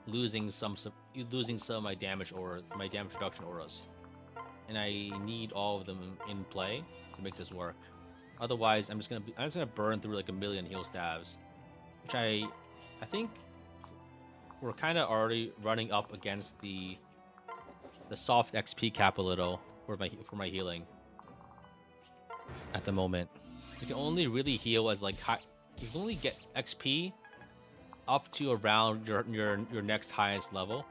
losing some of my damage reduction auras, and I need all of them in play to make this work. Otherwise, I'm just gonna burn through like a million heal stabs, which I think we're kind of already running up against the soft XP cap a little for my healing at the moment. You can only really heal as like high. You can only get XP up to around your next highest level.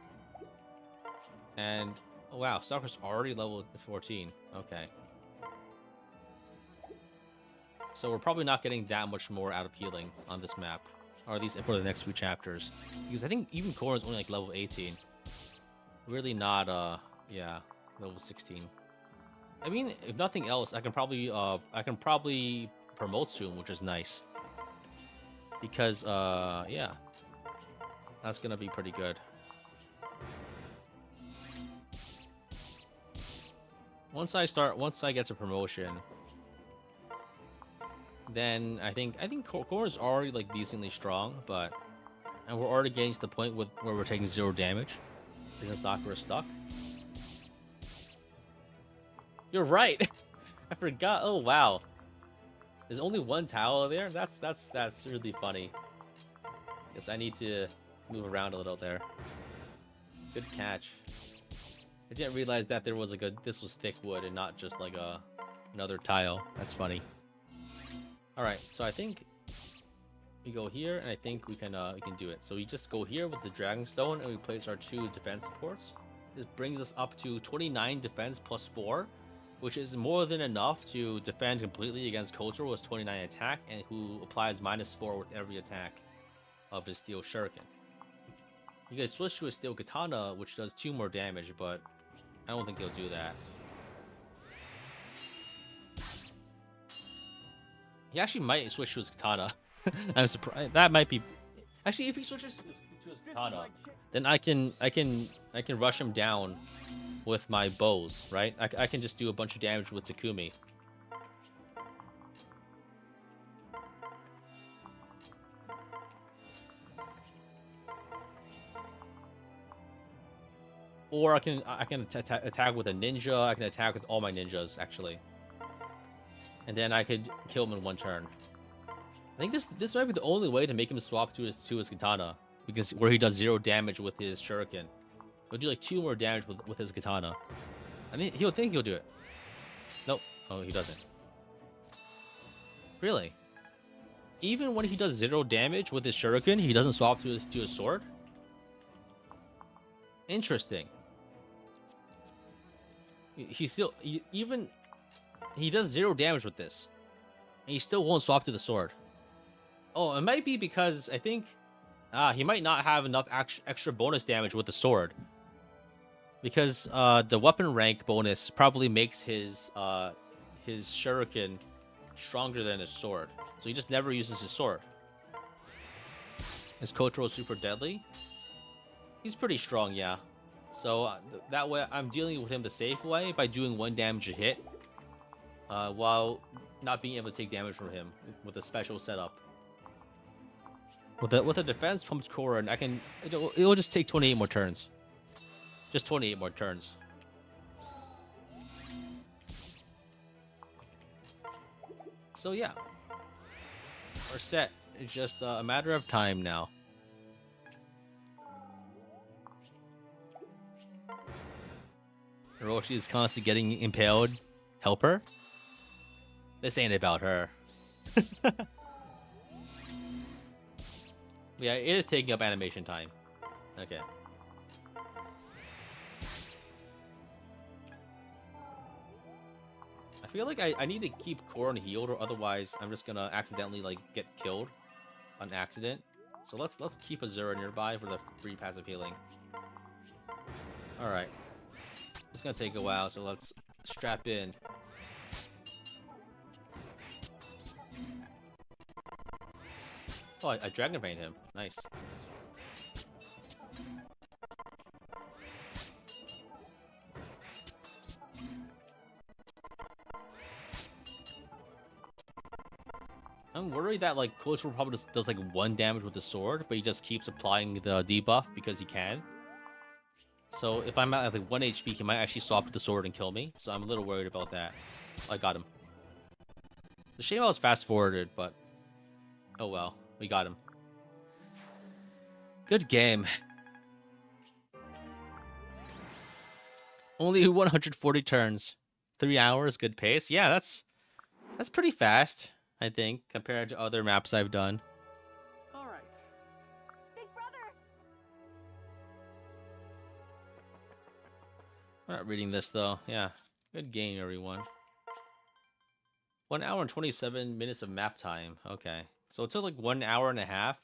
And oh wow, Stalker's already level 14. Okay. So we're probably not getting that much more out of healing on this map, or at least for the next few chapters, because I think even Corrin's only like level 18. Really not yeah, level 16. I mean, if nothing else, I can probably promote soon, which is nice. Because yeah, that's gonna be pretty good. Once I get to promotion, then I think Core is already like decently strong, and we're already getting to the point where we're taking 0 damage. Isn't Sakura stuck? You're right. I forgot. Oh wow. There's only one towel there. That's really funny. Guess I need to move around a little there. Good catch. I didn't realize that there was like this was thick wood and not just like another tile. That's funny. All right, so I think we go here, and I think we can do it. So we just go here with the dragon stone, and we place our 2 defense supports. This brings us up to 29 defense plus 4, which is more than enough to defend completely against Kotaro with 29 attack, and who applies -4 with every attack of his steel shuriken. You could switch to a steel katana, which does 2 more damage, but I don't think he'll do that. He actually might switch to his katana. I'm surprised. That might be. Actually, if he switches to his katana, then I can rush him down with my bows, right? I can just do a bunch of damage with Takumi. Or I can attack with a ninja. I can attack with all my ninjas actually, and then I could kill him in 1 turn. I think this might be the only way to make him swap to his katana, because where he does 0 damage with his shuriken, he'll do like 2 more damage with his katana. I mean, he'll think he'll do it. Nope. Oh, he doesn't. Really? Even when he does 0 damage with his shuriken, he doesn't swap to his sword? Interesting. He does 0 damage with this, and he still won't swap to the sword. Oh, it might be because I think he might not have enough extra bonus damage with the sword, because the weapon rank bonus probably makes his shuriken stronger than his sword, so he just never uses his sword. Is Kotaro super deadly? He's pretty strong, yeah. So that way I'm dealing with him the safe way by doing 1 damage a hit, while not being able to take damage from him with a special setup. With a defense pumps core, and it'll just take 28 more turns. Just 28 more turns. So yeah, our set is just a matter of time now. Hiroshi is constantly getting impaled. Help her? This ain't about her. Yeah, it is taking up animation time. Okay. I feel like I need to keep Koron healed, or otherwise I'm just gonna accidentally like get killed on accident. So let's keep Azura nearby for the free passive healing. All right. It's gonna take a while, so let's strap in. Oh, I Dragon Bane him. Nice. I'm worried that like Kotaro probably just does like 1 damage with the sword, but he just keeps applying the debuff because he can. So if I'm at like 1 HP, he might actually swap to the sword and kill me. So I'm a little worried about that. I got him. The shame I was fast forwarded, but oh well, we got him. Good game. Only 140 turns, 3 hours, good pace. Yeah, that's pretty fast, I think, compared to other maps I've done. All right. Big brother! I'm not reading this though. Yeah, good game, everyone. 1 hour and 27 minutes of map time. Okay, so it took like 1 hour and a half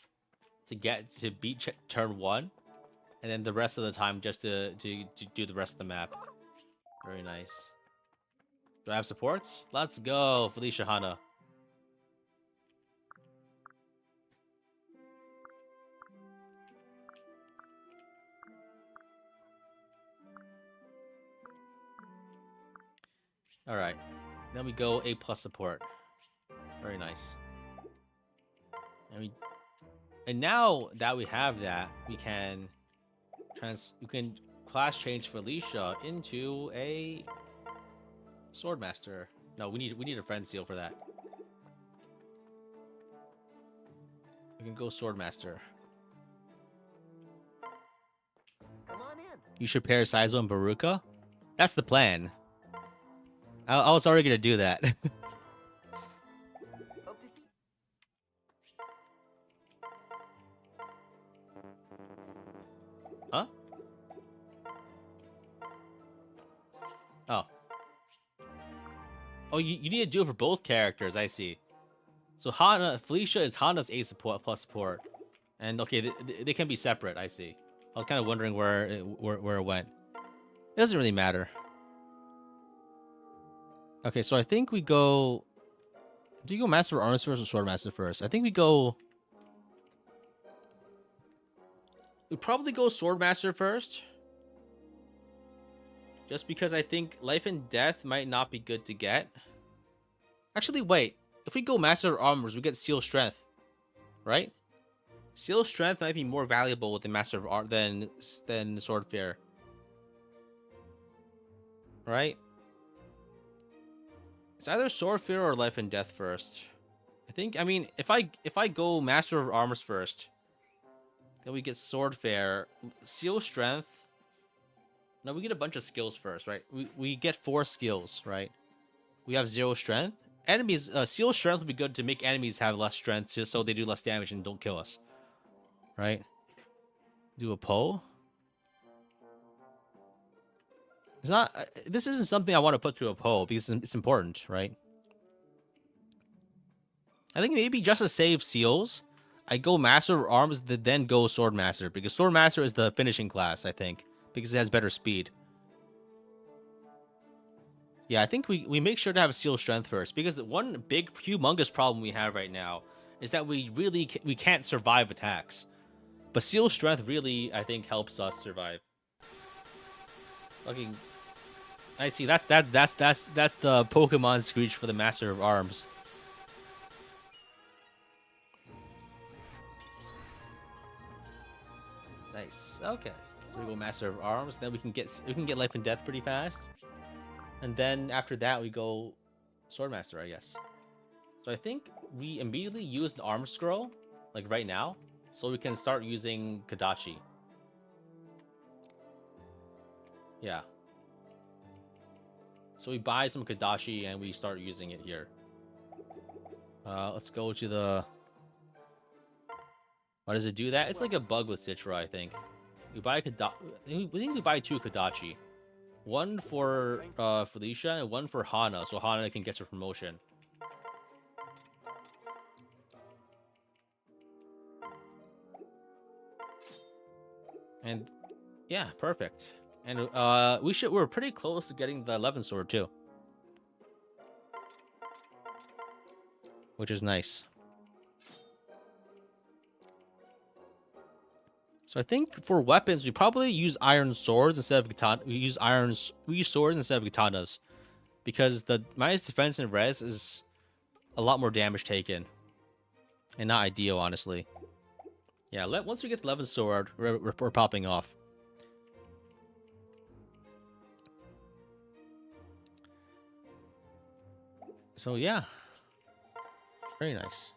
to beat turn 1, and then the rest of the time just to do the rest of the map. Very nice. Do I have supports? Let's go, Felicia Hana. All right, then we go A+ support. Very nice. And now that we have that, we can class change Felicia into a swordmaster. No, we need a friend seal for that. We can go swordmaster. Come on in. You should pair Saizo and Baruka. That's the plan. I was already gonna do that. Hope to see. Huh? Oh. Oh, you need to do it for both characters. I see. So Felicia is Hana's A support plus support, and okay, they can be separate. I see. I was kind of wondering where it went. It doesn't really matter. Okay, so I think we go. Do you go Master of Arms first or Sword Master first? I think we go. We probably go Sword Master first. Just because I think Life and Death might not be good to get. Actually, wait. If we go Master of Armors, we get Seal Strength, right? Seal Strength might be more valuable than Master of Art than Sword Fear, right? It's either Sword Fear or Life and Death first. I mean, if I go Master of Armors first, then we get Sword Fear, Seal Strength. No, we get a bunch of skills first, right? We get 4 skills, right? We have 0 strength. Enemies, Seal Strength would be good to make enemies have less strength, so they do less damage and don't kill us, right? Do a Poe. It's not. This isn't something I want to put to a Poe because it's important, right? I think maybe just to save seals, I go Master of Arms, then go Sword Master because Sword Master is the finishing class. I think because it has better speed. Yeah, I think we make sure to have Seal Strength first because one big, humongous problem we have right now is that we can't survive attacks, but Seal Strength really I think helps us survive. Fucking, I see. That's the Pokemon Screech for the Master of Arms. Nice. Okay, so we go Master of Arms, then we can get Life and Death pretty fast. And then after that, we go Swordmaster, I guess. So I think we immediately use the Arm Scroll, like right now, so we can start using Kadachi. Yeah. So we buy some Kadachi and we start using it here. Let's go to the... Why does it do that? It's like a bug with Citra, I think. We buy we think we buy 2 Kadachi. One for Felicia and one for Hana, so Hana can get her promotion. And yeah, perfect. And we're pretty close to getting the 11 sword too, which is nice. So I think for weapons, we probably use iron swords instead of katana. We use swords instead of katanas, because the minus defense and res is a lot more damage taken, and not ideal, honestly. Yeah, once we get the 11 sword, we're popping off. So yeah, very nice.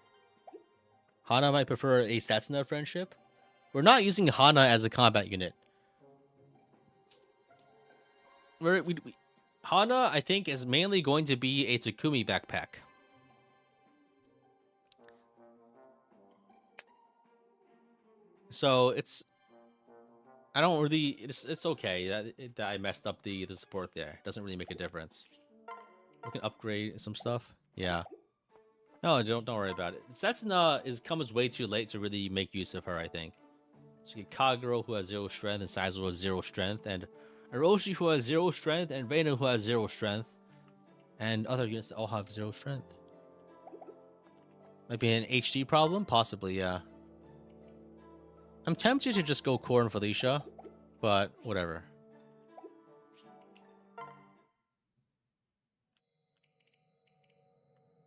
Hana might prefer a Setsuna friendship. We're not using Hana as a combat unit. Hana, I think, is mainly going to be a Takumi backpack. So it's... I don't really... It's okay that I messed up the support there. It doesn't really make a difference. We can upgrade some stuff. Yeah. No, don't worry about it. Setsuna comes way too late to really make use of her, I think. So you get Kagero, who has 0 strength, and Saizo, who has 0 strength, and Orochi, who has 0 strength, and Reina, who has 0 strength, and other units that all have 0 strength. Might be an HD problem? Possibly, yeah. I'm tempted to just go Core and Felicia, but whatever.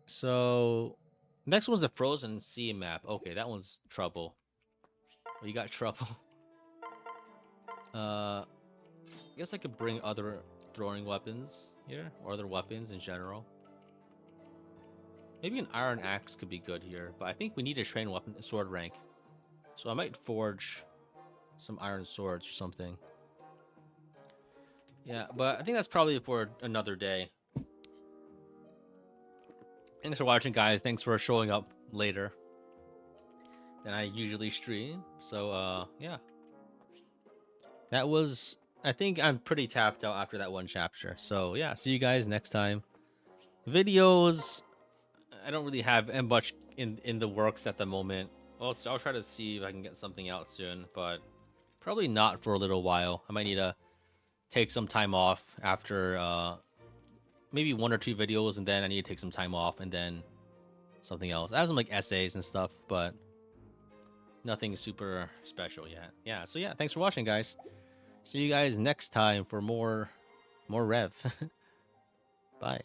So, next one's the Frozen Sea map. Okay, that one's trouble. You got trouble. I guess I could bring other throwing weapons here, or other weapons in general. Maybe an iron axe could be good here, but I think we need a train weapon, sword rank. So I might forge some iron swords or something. Yeah, but I think that's probably for another day. Thanks for watching, guys. Thanks for showing up later than I usually stream. So, yeah. That was... I think I'm pretty tapped out after that one chapter. So, yeah, see you guys next time. Videos... I don't really have much in the works at the moment. Well, so I'll try to see if I can get something out soon, but probably not for a little while. I might need to take some time off after maybe 1 or 2 videos, and then I need to take some time off, and then something else. I have some like essays and stuff, but nothing super special yet. Yeah, so yeah, thanks for watching, guys. See you guys next time for more Rev. Bye.